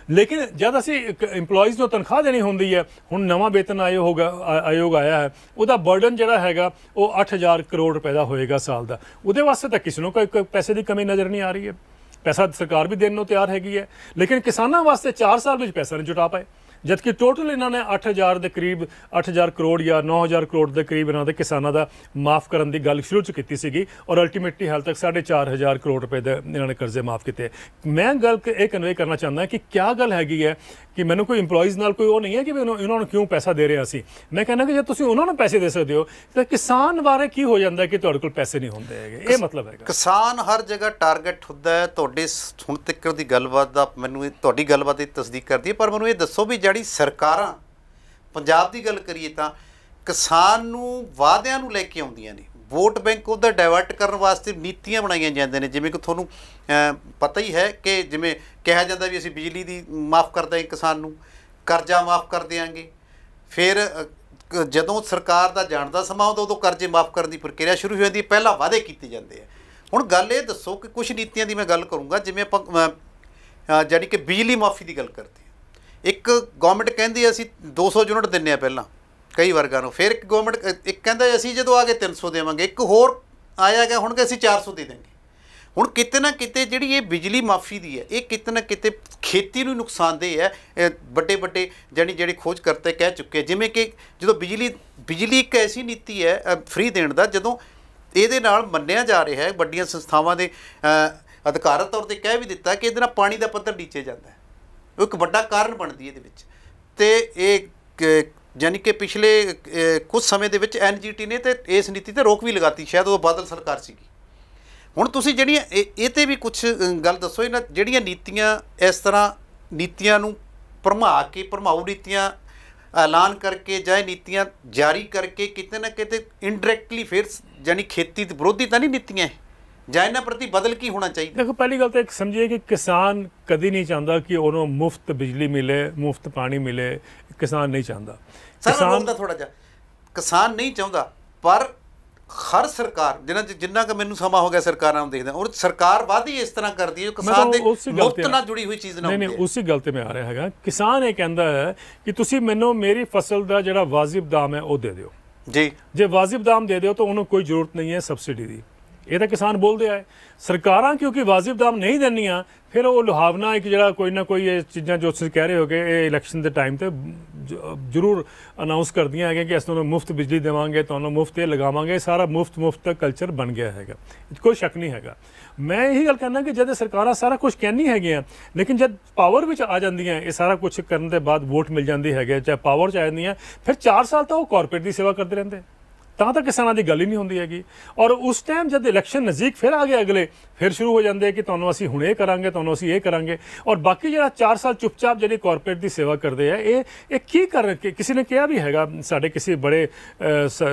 ਲੇਕਿਨ ਜਦ ਅਸੀਂ EMPLOYEES ਨੂੰ ਤਨਖਾਹ ਦੇਣੀ ਹੁੰਦੀ ਹੈ, ਹੁਣ ਨਵਾਂ ਵੇਤਨ ਆਯੋਗ ਆਇਆ ਹੈ, ਉਹਦਾ ਬਰਡਨ ਜਿਹੜਾ ਹੈਗਾ ਉਹ 8,000 ਕਰੋੜ ਰੁਪਏ ਦਾ ਹੋਏਗਾ ਸਾਲ ਦਾ। ਉਹਦੇ ਵਾਸਤੇ ਤਾਂ ਕਿਸੇ ਨੂੰ ਕੋਈ ਪੈਸੇ ਦੀ ਕਮੀ ਨਜ਼ਰ ਨਹੀਂ ਆ ਰਹੀ ਹੈ। ਪੈਸਾ ਸਰਕਾਰ ਵੀ ਦੇਣ ਨੂੰ ਤਿਆਰ ਹੈਗੀ ਹੈ, ਲੇਕਿਨ ਕਿਸਾਨਾਂ ਵਾਸਤੇ 4 ਸਾਲ ਵਿੱਚ ਪੈਸਾ ਨਹੀਂ ਜੁਟਾ ਪਾਏ। ਜਦਕਿ ਟੋਟਲ ਇਹਨਾਂ ਨੇ 8,000 ਦੇ ਕਰੀਬ 8,000 ਕਰੋੜ ਜਾਂ 9,000 ਕਰੋੜ ਦੇ ਕਰੀਬ ਇਹਨਾਂ ਦੇ ਕਿਸਾਨਾਂ ਦਾ ਮਾਫ ਕਰਨ ਦੀ ਗੱਲ ਸ਼ੁਰੂ 'ਚ ਕੀਤੀ ਸੀਗੀ, ਔਰ ਅਲਟੀਮੇਟਲੀ ਹਾਲ ਤੱਕ 4,500 ਕਰੋੜ ਰੁਪਏ ਦੇ ਇਹਨਾਂ ਨੇ ਕਰਜ਼ੇ ਮਾਫ ਕੀਤੇ। ਮੈਂ ਗੱਲ ਇਹ ਕਨਵੇ ਕਰਨਾ ਚਾਹੁੰਦਾ ਕਿ ਕਿਆ ਗੱਲ ਹੈਗੀ ਹੈ ਕਿ ਮੈਨੂੰ ਕੋਈ EMPLOYEES ਨਾਲ ਕੋਈ ਉਹ ਨਹੀਂ ਹੈ ਕਿ ਇਹਨਾਂ ਨੂੰ ਕਿਉਂ ਪੈਸਾ ਦੇ ਰਹੇ ਅਸੀਂ। ਮੈਂ ਕਹਿੰਦਾ ਕਿ ਜੇ ਤੁਸੀਂ ਉਹਨਾਂ ਨੂੰ ਪੈਸੇ ਦੇ ਸਕਦੇ ਹੋ ਤਾਂ ਕਿਸਾਨ ਬਾਰੇ ਕੀ ਹੋ ਜਾਂਦਾ ਕਿ ਤੁਹਾਡੇ ਕੋਲ ਪੈਸੇ ਨਹੀਂ ਹੁੰਦੇ ਹੈਗੇ, ਇਹ ਮਤਲਬ ਹੈਗਾ। ਕਿਸਾਨ ਹਰ ਜਗ੍ਹਾ ਟਾਰਗੇਟ ਹੁੰਦਾ ਹੈ। ਤੁਹਾਡੇ ਹੁਣ ਤੱਕ ਦੀ ਗੱਲਬਾਤ ਦਾ ਮੈਨੂੰ ਤੁਹਾਡੀ ਗੱਲਬਾਤ ਦੀ ਤਸਦੀਕ ਕਰਦੀ ਹੈ, ਪਰ ਮੈਨੂੰ ਇਹ ਦੱਸੋ ਵੀ ਜਿਹੜੀ ਸਰਕਾਰਾਂ ਪੰਜਾਬ ਦੀ ਗੱਲ ਕਰੀਏ ਤਾਂ ਕਿਸਾਨ ਨੂੰ ਵਾਅਦਿਆਂ ਨੂੰ ਲੈ ਕੇ ਆਉਂਦੀਆਂ ਨੇ, ਵੋਟ ਬੈਂਕ ਉਹਦਾ ਡਾਇਵਰਟ ਕਰਨ ਵਾਸਤੇ ਨੀਤੀਆਂ ਬਣਾਈਆਂ ਜਾਂਦੀਆਂ ਨੇ। ਜਿਵੇਂ ਕਿ ਤੁਹਾਨੂੰ ਪਤਾ ਹੀ ਹੈ ਕਿ ਜਿਵੇਂ ਕਿਹਾ ਜਾਂਦਾ ਵੀ ਅਸੀਂ ਬਿਜਲੀ ਦੀ ਮਾਫ ਕਰ ਦਿਆਂਗੇ, ਕਿਸਾਨ ਨੂੰ ਕਰਜ਼ਾ ਮਾਫ ਕਰ ਦਿਆਂਗੇ। ਫਿਰ ਜਦੋਂ ਸਰਕਾਰ ਦਾ ਜਾਣ ਦਾ ਸਮਾਂ ਆਉਂਦਾ ਉਦੋਂ ਕਰਜ਼ੇ ਮਾਫ ਕਰਨ ਦੀ ਪ੍ਰਕਿਰਿਆ ਸ਼ੁਰੂ ਹੋ ਜਾਂਦੀ ਹੈ, ਪਹਿਲਾਂ ਵਾਅਦੇ ਕੀਤੇ ਜਾਂਦੇ ਆ। ਹੁਣ ਗੱਲ ਇਹ ਦੱਸੋ ਕਿ ਕੁਛ ਨੀਤੀਆਂ ਦੀ ਮੈਂ ਗੱਲ ਕਰੂੰਗਾ, ਜਿਵੇਂ ਆਪਾਂ ਜਾਣੀ ਕਿ ਬਿਜਲੀ ਮਾਫੀ ਦੀ ਗੱਲ ਕਰਦੇ ਹਾਂ। ਇੱਕ ਗੌਰਮੈਂਟ ਕਹਿੰਦੀ ਅਸੀਂ 200 ਯੂਨਿਟ ਦਿੰਦੇ ਹਾਂ ਪਹਿਲਾਂ ਕਈ ਵਰਗਾਂ ਨੂੰ, ਫਿਰ ਇੱਕ ਗੌਰਮੈਂਟ ਇੱਕ ਕਹਿੰਦਾ ਅਸੀਂ ਜਦੋਂ ਆ ਗਏ 300 ਦੇਵਾਂਗੇ, ਇੱਕ ਹੋਰ ਆਇਆ ਗਿਆ ਹੁਣ ਕਿ ਅਸੀਂ 400 ਦੇ ਦੇਵਾਂਗੇ। ਹੁਣ ਕਿਤੇ ਨਾ ਕਿਤੇ ਜਿਹੜੀ ਇਹ ਬਿਜਲੀ ਮਾਫੀ ਦੀ ਹੈ, ਇਹ ਕਿਤੇ ਨਾ ਕਿਤੇ ਖੇਤੀ ਨੂੰ ਨੁਕਸਾਨਦੇਹ ਹੈ। ਵੱਡੇ ਵੱਡੇ ਜਿਹੜੀ ਖੋਜ ਕਰਤੇ ਕਹਿ ਚੁੱਕੇ, ਜਿਵੇਂ ਕਿ ਜਦੋਂ ਬਿਜਲੀ ਇੱਕ ਐਸੀ ਨੀਤੀ ਹੈ ਫ੍ਰੀ ਦੇਣ ਦਾ, ਜਦੋਂ ਇਹਦੇ ਨਾਲ ਮੰਨਿਆ ਜਾ ਰਿਹਾ ਹੈ, ਵੱਡੀਆਂ ਸੰਸਥਾਵਾਂ ਦੇ ਅਧਿਕਾਰਤ ਤੌਰ 'ਤੇ ਕਹਿ ਵੀ ਦਿੱਤਾ ਕਿ ਇਹਦੇ ਨਾਲ ਪਾਣੀ ਦਾ ਪੱਧਰ ਨੀਚੇ ਜਾਂਦਾ ਹੈ, ਉਹ ਇੱਕ ਵੱਡਾ ਕਾਰਨ ਬਣਦੀ ਇਹਦੇ ਵਿੱਚ। ਅਤੇ ਇਹ ਯਾਨੀ ਕਿ ਪਿਛਲੇ ਕੁਝ ਸਮੇਂ ਦੇ ਵਿੱਚ NGT ਨੇ ਤੇ ਇਸ ਨੀਤੀ 'ਤੇ ਰੋਕ ਵੀ ਲਗਾਤੀ, ਸ਼ਾਇਦ ਉਦੋਂ ਬਾਦਲ ਸਰਕਾਰ ਸੀਗੀ। ਹੁਣ ਤੁਸੀਂ ਜਿਹੜੀਆਂ ਇਹ 'ਤੇ ਵੀ ਕੁਛ ਗੱਲ ਦੱਸੋ, ਇਹਨਾਂ ਜਿਹੜੀਆਂ ਨੀਤੀਆਂ ਇਸ ਤਰ੍ਹਾਂ ਨੀਤੀਆਂ ਨੂੰ ਭਰਮਾਊ ਨੀਤੀਆਂ ਐਲਾਨ ਕਰਕੇ ਜਾਂ ਇਹ ਨੀਤੀਆਂ ਜਾਰੀ ਕਰਕੇ ਕਿਤੇ ਨਾ ਕਿਤੇ ਇਨਡਾਇਰੈਕਟਲੀ ਫਿਰ ਯਾਨੀ ਖੇਤੀ ਦੇ ਵਿਰੋਧੀ ਤਾਂ ਨਹੀਂ ਨੀਤੀਆਂ, ਜਾਂ ਇਹਨਾਂ ਪ੍ਰਤੀ ਬਦਲ ਕੀ ਹੋਣਾ ਚਾਹੀਦਾ? ਦੇਖੋ, ਪਹਿਲੀ ਗੱਲ ਤਾਂ ਇੱਕ ਸਮਝੀਏ ਕਿ ਕਿਸਾਨ ਕਦੀ ਨਹੀਂ ਚਾਹੁੰਦਾ ਕਿ ਉਹਨੂੰ ਮੁਫਤ ਬਿਜਲੀ ਮਿਲੇ, ਮੁਫਤ ਪਾਣੀ ਮਿਲੇ। ਕਿਸਾਨ ਨਹੀਂ ਚਾਹੁੰਦਾ। ਕਿਸਾਨ ਦਾ ਥੋੜ੍ਹਾ ਜਿਹਾ ਕਿਸਾਨ ਨਹੀਂ ਚਾਹੁੰਦਾ, ਪਰ ਹਰ ਸਰਕਾਰ ਜਿੰਨਾ ਕੁ ਮੈਨੂੰ ਸਮਾਂ ਹੋ ਗਿਆ ਸਰਕਾਰਾਂ ਨੂੰ ਦੇਖਦਾ, ਔਰ ਸਰਕਾਰ ਵਾਅਦੇ ਇਸ ਤਰ੍ਹਾਂ ਕਰਦੀ ਹੈ ਕਿਸਾਨ ਦੇ ਮੁਫਤ ਨਾਲ ਜੁੜੀ ਹੋਈ ਚੀਜ਼ ਨਾ ਹੁੰਦੀ। ਨਹੀਂ, ਉਸੇ ਗੱਲ 'ਤੇ ਮੈਂ ਆ ਰਿਹਾ ਹੈਗਾ। ਕਿਸਾਨ ਇਹ ਕਹਿੰਦਾ ਹੈ ਕਿ ਤੁਸੀਂ ਮੈਨੂੰ ਮੇਰੀ ਫਸਲ ਦਾ ਜਿਹੜਾ ਵਾਜਿਬ ਦਾਮ ਹੈ ਉਹ ਦੇ ਦਿਓ ਜੀ। ਜੇ ਵਾਜਿਬ ਦਾਮ ਦੇ ਦਿਓ ਤਾਂ ਉਹਨੂੰ ਕੋਈ ਜ਼ਰੂਰਤ ਨਹੀਂ ਹੈ ਸਬਸਿਡੀ ਦੀ। ਇਹ ਤਾਂ ਕਿਸਾਨ ਬੋਲਦੇ ਆਏ। ਸਰਕਾਰਾਂ ਕਿਉਂਕਿ ਵਾਜਿਬ ਦਾਮ ਨਹੀਂ ਦਿੰਦੀਆਂ, ਫਿਰ ਉਹ ਲੁਹਾਵਨਾ ਇੱਕ ਜਿਹੜਾ ਕੋਈ ਨਾ ਕੋਈ ਇਹ ਚੀਜ਼ਾਂ ਜੋ ਤੁਸੀਂ ਕਹਿ ਰਹੇ ਹੋਗੇ ਇਹ ਇਲੈਕਸ਼ਨ ਦੇ ਟਾਈਮ 'ਤੇ ਜ਼ਰੂਰ ਅਨਾਊਂਸ ਕਰਦੀਆਂ ਹੈਗੀਆਂ ਕਿ ਅਸੀਂ ਤੁਹਾਨੂੰ ਮੁਫਤ ਬਿਜਲੀ ਦੇਵਾਂਗੇ, ਤੁਹਾਨੂੰ ਮੁਫਤ ਇਹ ਲਗਾਵਾਂਗੇ। ਸਾਰਾ ਮੁਫਤ ਕਲਚਰ ਬਣ ਗਿਆ ਹੈਗਾ, ਕੋਈ ਸ਼ੱਕ ਨਹੀਂ ਹੈਗਾ। ਮੈਂ ਇਹੀ ਗੱਲ ਕਰਨਾ ਕਿ ਜਦ ਸਰਕਾਰਾਂ ਸਾਰਾ ਕੁਝ ਕਹਿੰਦੀ ਹੈਗੀਆਂ, ਲੇਕਿਨ ਜਦ ਪਾਵਰ ਵਿੱਚ ਆ ਜਾਂਦੀਆਂ, ਇਹ ਸਾਰਾ ਕੁਝ ਕਰਨ ਦੇ ਬਾਅਦ ਵੋਟ ਮਿਲ ਜਾਂਦੀ ਹੈਗੇ, ਚਾਹੇ ਪਾਵਰ 'ਚ ਆ ਜਾਂਦੀਆਂ, ਫਿਰ 4 ਸਾਲ ਤਾਂ ਉਹ ਕਾਰਪੋਰੇਟ ਦੀ ਸੇਵਾ ਕਰਦੇ ਰਹਿੰਦੇ, ਤਾਂ ਕਿਸਾਨਾਂ ਦੀ ਗੱਲ ਹੀ ਨਹੀਂ ਹੁੰਦੀ ਹੈਗੀ। ਔਰ ਉਸ ਟਾਈਮ ਜਦ ਇਲੈਕਸ਼ਨ ਨਜ਼ਦੀਕ ਫਿਰ ਆ ਗਏ ਅਗਲੇ, ਫਿਰ ਸ਼ੁਰੂ ਹੋ ਜਾਂਦੇ ਕਿ ਤੁਹਾਨੂੰ ਅਸੀਂ ਹੁਣ ਇਹ ਕਰਾਂਗੇ, ਤੁਹਾਨੂੰ ਅਸੀਂ ਇਹ ਕਰਾਂਗੇ। ਔਰ ਬਾਕੀ ਜਿਹੜਾ 4 ਸਾਲ ਚੁੱਪਚਾਪ ਜਿਹੜੀ ਕਾਰਪੋਰੇਟ ਦੀ ਸੇਵਾ ਕਰਦੇ ਆ, ਇਹ ਕੀ ਕਰ ਕੇ ਕਿਸੇ ਨੇ ਕਿਹਾ ਵੀ ਹੈਗਾ, ਸਾਡੇ ਕਿਸੇ ਬੜੇ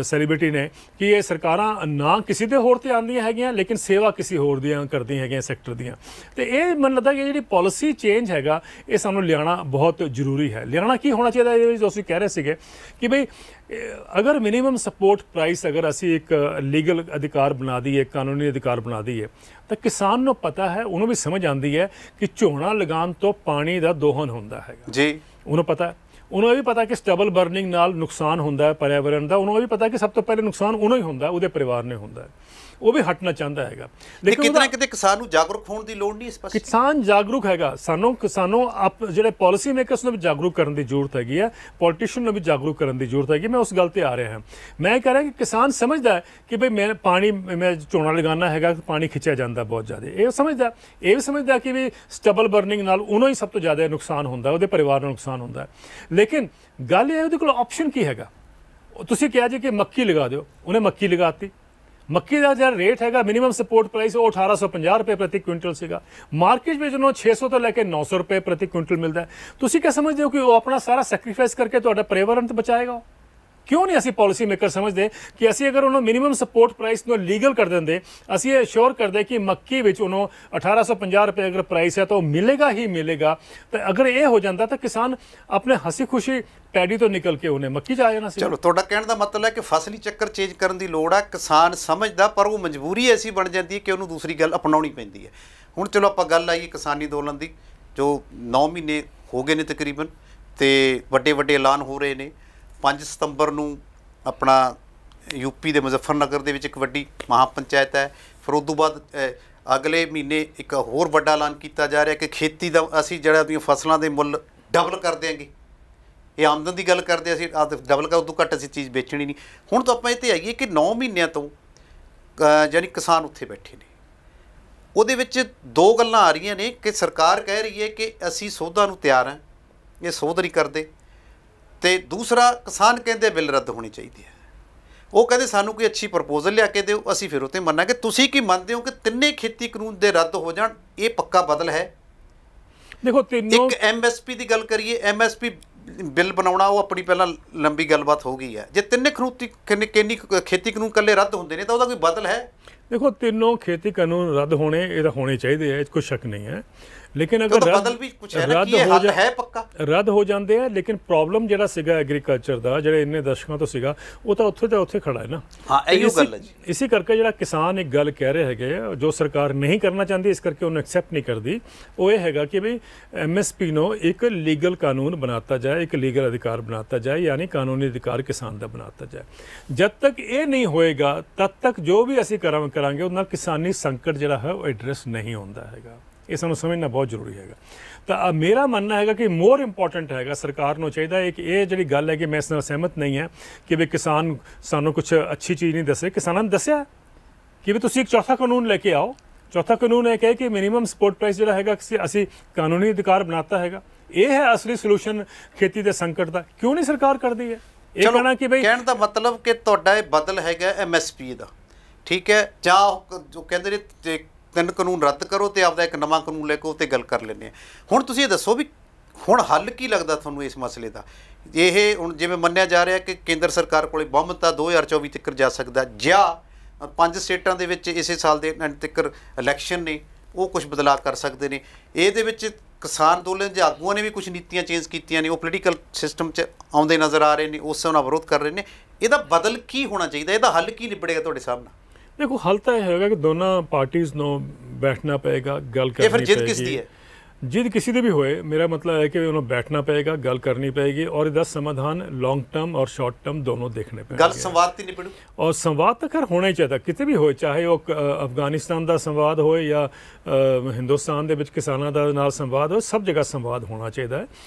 ਸੈਲੀਬ੍ਰਿਟੀ ਨੇ, ਕਿ ਇਹ ਸਰਕਾਰਾਂ ਨਾ ਕਿਸੇ ਦੇ ਹੋਰ 'ਤੇ ਆਉਂਦੀਆਂ ਹੈਗੀਆਂ, ਲੇਕਿਨ ਸੇਵਾ ਕਿਸੇ ਹੋਰ ਦੀਆਂ ਕਰਦੀਆਂ ਹੈਗੀਆਂ ਸੈਕਟਰ ਦੀਆਂ। ਅਤੇ ਇਹ ਮੈਨੂੰ ਲੱਗਦਾ ਕਿ ਜਿਹੜੀ ਪੋਲਿਸੀ ਚੇਂਜ ਹੈਗਾ, ਇਹ ਸਾਨੂੰ ਲਿਆਉਣਾ ਬਹੁਤ ਜ਼ਰੂਰੀ ਹੈ। ਲਿਆਉਣਾ ਕੀ ਹੋਣਾ ਚਾਹੀਦਾ? ਇਹਦੇ ਵਿੱਚ ਤੁਸੀਂ ਕਹਿ ਰਹੇ ਸੀਗੇ ਕਿ ਬਈ ਅਗਰ ਮਿਨੀਮਮ ਸਪੋਰਟ ਪ੍ਰਾਈਸ ਅਗਰ ਅਸੀਂ ਇੱਕ ਲੀਗਲ ਅਧਿਕਾਰ ਬਣਾ ਦਈਏ, ਕਾਨੂੰਨੀ ਅਧਿਕਾਰ ਬਣਾ ਦਈਏ, ਤਾਂ ਕਿਸਾਨ ਨੂੰ ਪਤਾ ਹੈ, ਉਹਨੂੰ ਵੀ ਸਮਝ ਆਉਂਦੀ ਹੈ ਕਿ ਝੋਨਾ ਲਗਾਉਣ ਤੋਂ ਪਾਣੀ ਦਾ ਦੋਹਨ ਹੁੰਦਾ ਹੈਗਾ ਜੀ। ਉਹਨੂੰ ਪਤਾ ਹੈ, ਉਹਨੂੰ ਇਹ ਵੀ ਪਤਾ ਕਿ ਸਟਬਲ ਬਰਨਿੰਗ ਨਾਲ ਨੁਕਸਾਨ ਹੁੰਦਾ ਹੈ ਪਰਿਆਵਰਨ ਦਾ। ਉਹਨੂੰ ਇਹ ਵੀ ਪਤਾ ਕਿ ਸਭ ਤੋਂ ਪਹਿਲੇ ਨੁਕਸਾਨ ਉਹਨੂੰ ਹੀ ਹੁੰਦਾ, ਉਹਦੇ ਪਰਿਵਾਰ ਨੇ ਹੁੰਦਾ ਹੈ। ਉਹ ਵੀ ਹਟਣਾ ਚਾਹੁੰਦਾ ਹੈਗਾ, ਲੇਕਿਨ ਕਿਤੇ ਨਾ ਕਿਤੇ ਕਿਸਾਨ ਨੂੰ ਜਾਗਰੂਕ ਹੋਣ ਦੀ ਲੋੜ ਨਹੀਂ। ਇਸ ਪਾਸੇ ਕਿਸਾਨ ਜਾਗਰੂਕ ਹੈਗਾ। ਸਾਨੂੰ ਜਿਹੜੇ ਪਾਲਿਸੀ ਮੇਕਰਸ ਨੂੰ ਵੀ ਜਾਗਰੂਕ ਕਰਨ ਦੀ ਜ਼ਰੂਰਤ ਹੈਗੀ ਹੈ, ਪੋਲੀਟੀਸ਼ੀਅਨ ਨੂੰ ਵੀ ਜਾਗਰੂਕ ਕਰਨ ਦੀ ਜ਼ਰੂਰਤ ਹੈਗੀ। ਮੈਂ ਉਸ ਗੱਲ 'ਤੇ ਆ ਰਿਹਾ ਹਾਂ। ਮੈਂ ਕਹਿ ਰਿਹਾ ਕਿ ਕਿਸਾਨ ਸਮਝਦਾ ਹੈ ਕਿ ਬਈ ਮੈਂ ਝੋਨਾ ਲਗਾਉਣਾ ਹੈਗਾ, ਪਾਣੀ ਖਿੱਚਿਆ ਜਾਂਦਾ ਬਹੁਤ ਜ਼ਿਆਦਾ। ਇਹ ਵੀ ਸਮਝਦਾ ਕਿ ਵੀ ਸਟਬਲ ਬਰਨਿੰਗ ਨਾਲ ਉਹਨੂੰ ਹੀ ਸਭ ਤੋਂ ਜ਼ਿਆਦਾ ਨੁਕਸਾਨ ਹੁੰਦਾ, ਉਹਦੇ ਪਰਿਵਾਰ ਨੂੰ ਨੁਕਸਾਨ ਹੁੰਦਾ। ਲੇਕਿਨ ਗੱਲ ਇਹ ਹੈ, ਉਹਦੇ ਕੋਲ ਆਪਸ਼ਨ ਕੀ ਹੈਗਾ? ਤੁਸੀਂ ਕਿਹਾ ਜੀ ਕਿ ਮੱਕੀ ਲਗਾ ਦਿਓ, ਉਹਨੇ ਮੱਕੀ ਲਗਾਤੀ। ਮੱਕੀ ਦਾ ਜਿਹੜਾ ਰੇਟ ਹੈਗਾ ਮਿਨੀਮਮ ਸਪੋਰਟ ਪ੍ਰਾਈਸ, ਉਹ 1850 ਰੁਪਏ ਪ੍ਰਤੀ ਕੁਇੰਟਲ ਸੀਗਾ। ਮਾਰਕੀਟ ਵਿੱਚ ਉਹਨੂੰ 600 ਤੋਂ ਲੈ ਕੇ 900 ਰੁਪਏ ਪ੍ਰਤੀ ਕੁਇੰਟਲ ਮਿਲਦਾ ਹੈ। ਤੁਸੀਂ ਕੀ ਸਮਝਦੇ ਹੋ ਕਿ ਉਹ ਆਪਣਾ ਸਾਰਾ ਸੈਕਰੀਫਾਈਸ ਕਰਕੇ ਤੁਹਾਡਾ ਪਰਿਆਵਰਨ ਤੋਂ ਬਚਾਏਗਾ? ਕਿਉਂ ਨਹੀਂ ਅਸੀਂ ਪਾਲਿਸੀ ਮੇਕਰ ਸਮਝਦੇ ਕਿ ਅਸੀਂ ਅਗਰ ਉਹਨੂੰ ਮਿਨੀਮਮ ਸਪੋਰਟ ਪ੍ਰਾਈਸ ਨੂੰ ਲੀਗਲ ਕਰ ਦਿੰਦੇ, ਅਸੀਂ ਇਹ ਸ਼ੋਰ ਕਰਦੇ ਕਿ ਮੱਕੀ ਵਿੱਚ ਉਹਨੂੰ 1850 ਰੁਪਏ ਅਗਰ ਪ੍ਰਾਈਸ ਹੈ ਤਾਂ ਉਹ ਮਿਲੇਗਾ ਹੀ ਮਿਲੇਗਾ। ਤਾਂ ਅਗਰ ਇਹ ਹੋ ਜਾਂਦਾ ਤਾਂ ਕਿਸਾਨ ਆਪਣੇ ਹੱਸੀ ਖੁਸ਼ੀ ਪੈਡੀ ਤੋਂ ਨਿਕਲ ਕੇ ਉਹਨੇ ਮੱਕੀ 'ਚ ਆ ਜਾਣਾ ਸੀ। ਚਲੋ, ਤੁਹਾਡਾ ਕਹਿਣ ਦਾ ਮਤਲਬ ਹੈ ਕਿ ਫਸਲੀ ਚੱਕਰ ਚੇਂਜ ਕਰਨ ਦੀ ਲੋੜ ਹੈ। ਕਿਸਾਨ ਸਮਝਦਾ, ਪਰ ਉਹ ਮਜਬੂਰੀ ਐਸੀ ਬਣ ਜਾਂਦੀ ਹੈ ਕਿ ਉਹਨੂੰ ਦੂਸਰੀ ਗੱਲ ਅਪਣਾਉਣੀ ਪੈਂਦੀ ਹੈ। ਹੁਣ ਚਲੋ ਆਪਾਂ ਗੱਲ ਆਈਏ ਕਿਸਾਨੀ ਅੰਦੋਲਨ ਦੀ, ਜੋ 9 ਮਹੀਨੇ ਹੋ ਗਏ ਨੇ ਤਕਰੀਬਨ, ਤੇ ਵੱਡੇ ਵੱਡੇ ਐਲਾਨ ਹੋ ਰਹੇ ਨੇ। 5 ਸਤੰਬਰ ਨੂੰ ਆਪਣਾ यूपी ਦੇ ਮੁਜ਼ੱਫਰਨਗਰ ਦੇ ਵਿੱਚ ਇੱਕ ਵੱਡੀ ਮਹਾਪੰਚਾਇਤ ਹੈ। ਫਿਰ ਉਸ ਤੋਂ ਬਾਅਦ ਅਗਲੇ ਮਹੀਨੇ ਇੱਕ ਹੋਰ ਵੱਡਾ ਐਲਾਨ ਕੀਤਾ ਜਾ ਰਿਹਾ ਕਿ ਖੇਤੀ ਦਾ ਅਸੀਂ ਜਿਹੜਾ ਦੀਆਂ ਫਸਲਾਂ ਦੇ ਮੁੱਲ ਡਬਲ ਕਰ ਦਿਆਂਗੇ। ਇਹ ਆਮਦਨ ਦੀ ਗੱਲ ਕਰਦੇ, ਅਸੀਂ ਡਬਲ ਕਰ, ਉਦੋਂ ਘੱਟ ਅਸੀਂ ਚੀਜ਼ ਵੇਚਣੀ ਨਹੀਂ। ਹੁਣ ਤਾਂ ਆਪਾਂ ਇਹ 'ਤੇ ਆਈਏ ਕਿ 9 ਮਹੀਨਿਆਂ ਤੋਂ ਯਾਨੀ ਕਿਸਾਨ ਉੱਥੇ ਬੈਠੇ ਨੇ। ਉਹਦੇ ਵਿੱਚ 2 ਗੱਲਾਂ ਆ ਰਹੀਆਂ ਨੇ ਕਿ ਸਰਕਾਰ ਕਹਿ ਰਹੀ ਹੈ ਕਿ ਅਸੀਂ ਸੋਧਾਂ ਨੂੰ ਤਿਆਰ ਹਾਂ, ਇਹ ਸੋਧ ਨਹੀਂ ਕਰਦੇ, ਤੇ ਦੂਸਰਾ ਕਿਸਾਨ ਕਹਿੰਦੇ ਬਿੱਲ ਰੱਦ ਹੋਣੀ ਚਾਹੀਦੀ ਹੈ। ਉਹ ਕਹਿੰਦੇ ਸਾਨੂੰ ਕੋਈ ਅੱਛੀ ਪ੍ਰਪੋਜ਼ਲ ਲਿਆ ਕੇ ਦਿਓ, ਅਸੀਂ ਫਿਰ ਉੱਤੇ ਮੰਨਾਂਗੇ। ਤੁਸੀਂ ਕੀ ਮੰਨਦੇ ਹੋ ਕਿ ਤਿੰਨੇ ਖੇਤੀ ਕਾਨੂੰਨ ਦੇ ਰੱਦ ਹੋ ਜਾਣ, ਇਹ ਪੱਕਾ ਬਦਲ ਹੈ? ਦੇਖੋ, ਤਿੰਨੋਂ ਇੱਕ MSP ਦੀ ਗੱਲ ਕਰੀਏ, MSP ਬਿੱਲ ਬਣਾਉਣਾ ਉਹ ਆਪਣੀ ਪਹਿਲਾਂ ਲੰਬੀ ਗੱਲਬਾਤ ਹੋ ਗਈ ਹੈ। ਜੇ ਤਿੰਨੇ ਖੇਤੀ ਕਾਨੂੰਨ ਇਕੱਲੇ ਰੱਦ ਹੁੰਦੇ ਨੇ ਤਾਂ ਉਹਦਾ ਕੋਈ ਬਦਲ ਹੈ? ਦੇਖੋ, ਤਿੰਨੋਂ ਖੇਤੀ ਕਾਨੂੰਨ ਰੱਦ ਹੋਣੇ, ਇਹ ਤਾਂ ਹੋਣੇ ਚਾਹੀਦੇ ਹੈ, ਕੋਈ ਸ਼ੱਕ ਨਹੀਂ ਹੈ। लेकिन अगर बदल भी कुछ है ना कि ये हल है पक्का रद्द हो जाते हैं, लेकिन प्रॉब्लम जिहड़ा सीगा एग्रीकल्चर दा जिहड़े इन्ने दशकों तो सीगा वो तो उत्थे खड़ा है ना। हाँ, इहो गल है जी। इसी करके जिहड़ा किसान एक गल कह रहे हैं जो सरकार नहीं करना चाहती, इस करके उन्हें एक्सेप्ट नहीं करती, वो ये हैगा कि भाई MSP नो एक लीगल कानून बनाता जाए, एक लीगल अधिकार बनाता जाए, यानी कानूनी अधिकार किसान का बनाता जाए। जब तक ये नहीं होएगा तब तक जो भी असीं करांगे उस नाल किसानी संकट जिहड़ा है वो एड्रैस नहीं होंदा हैगा। ये सानू समझना बहुत जरूरी है। तो मेरा मानना है कि मोर इंपॉर्टेंट है सरकार को चाहिए कि ये जी गल है कि मैं इस नाल सहमत नहीं है कि भाई किसान सानू कुछ अच्छी चीज़ नहीं दसे। किसानों ने दसिया कि भाई तुसीं एक चौथा कानून लेके आओ। चौथा कानून एक है कि मिनीमम सपोर्ट प्राइस जो हैगा असी कानूनी अधिकार बनाता है। ये है असली सोल्यूशन खेती के संकट का। क्यों नहीं सरकार करती है? ये कहना कि भाई कहने का मतलब कि तुहाडा ये बदल हैगा MSP का, ठीक है, जां जो कहंदे ने 3 ਕਾਨੂੰਨ ਰੱਦ ਕਰੋ ਤੇ ਆਪਦਾ ਇੱਕ ਨਵਾਂ ਕਾਨੂੰਨ ਲੈ ਕੇ ਉਹ 'ਤੇ ਗੱਲ ਕਰ ਲੈਂਦੇ ਆ। ਹੁਣ ਤੁਸੀਂ ਇਹ ਦੱਸੋ ਵੀ ਹੁਣ ਹੱਲ ਕੀ ਲੱਗਦਾ ਤੁਹਾਨੂੰ ਇਸ ਮਸਲੇ ਦਾ? ਇਹ ਹੁਣ ਜਿਵੇਂ ਮੰਨਿਆ ਜਾ ਰਿਹਾ ਕਿ ਕੇਂਦਰ ਸਰਕਾਰ ਕੋਲੇ ਬਹੁਮਤ ਆ 2024 ਤੱਕ ਜਾ ਸਕਦਾ, ਜਾਂ 5 ਸਟੇਟਾਂ ਦੇ ਵਿੱਚ ਇਸੇ ਸਾਲ ਦੇ ਐਂਡ ਤੱਕ ਇਲੈਕਸ਼ਨ ਨੇ, ਉਹ ਕੁਝ ਬਦਲਾਅ ਕਰ ਸਕਦੇ ਨੇ। ਇਹਦੇ ਵਿੱਚ ਕਿਸਾਨ ਅੰਦੋਲਨ ਦੇ ਆਗੂਆਂ ਨੇ ਵੀ ਕੁਝ ਨੀਤੀਆਂ ਚੇਂਜ ਕੀਤੀਆਂ ਨੇ, ਉਹ ਪੋਲੀਟੀਕਲ ਸਿਸਟਮ 'ਚ ਆਉਂਦੇ ਨਜ਼ਰ ਆ ਰਹੇ ਨੇ, ਉਸ ਨਾਲ ਵਿਰੋਧ ਕਰ ਰਹੇ ਨੇ। ਇਹਦਾ ਬਦਲ ਕੀ ਹੋਣਾ ਚਾਹੀਦਾ? ਇਹਦਾ ਹੱਲ ਕੀ ਨਿਬੜੇਗਾ ਤੁਹਾਡੇ ਸਾਹਮਣੇ? देखो, हल तो यह होगा कि दोनों पार्टीज़ नो बैठना पेगा, गल करनी पेगी। जिद किसदी है? जिद किसी की भी होए, मेरा मतलब है कि उन्हें बैठना पेगा, गल करनी पेगी, और इसका समाधान लॉन्ग टर्म और शॉर्ट टर्म दोनों देखने पेगे। गल संवाद की निपड़ू, और संवाद तो खैर होना ही चाहिए, कितने भी होए, चाहे वो अफगानिस्तान का संवाद हो या हिंदुस्तान के किसानों का नाल संवाद हो, सब जगह संवाद होना चाहिए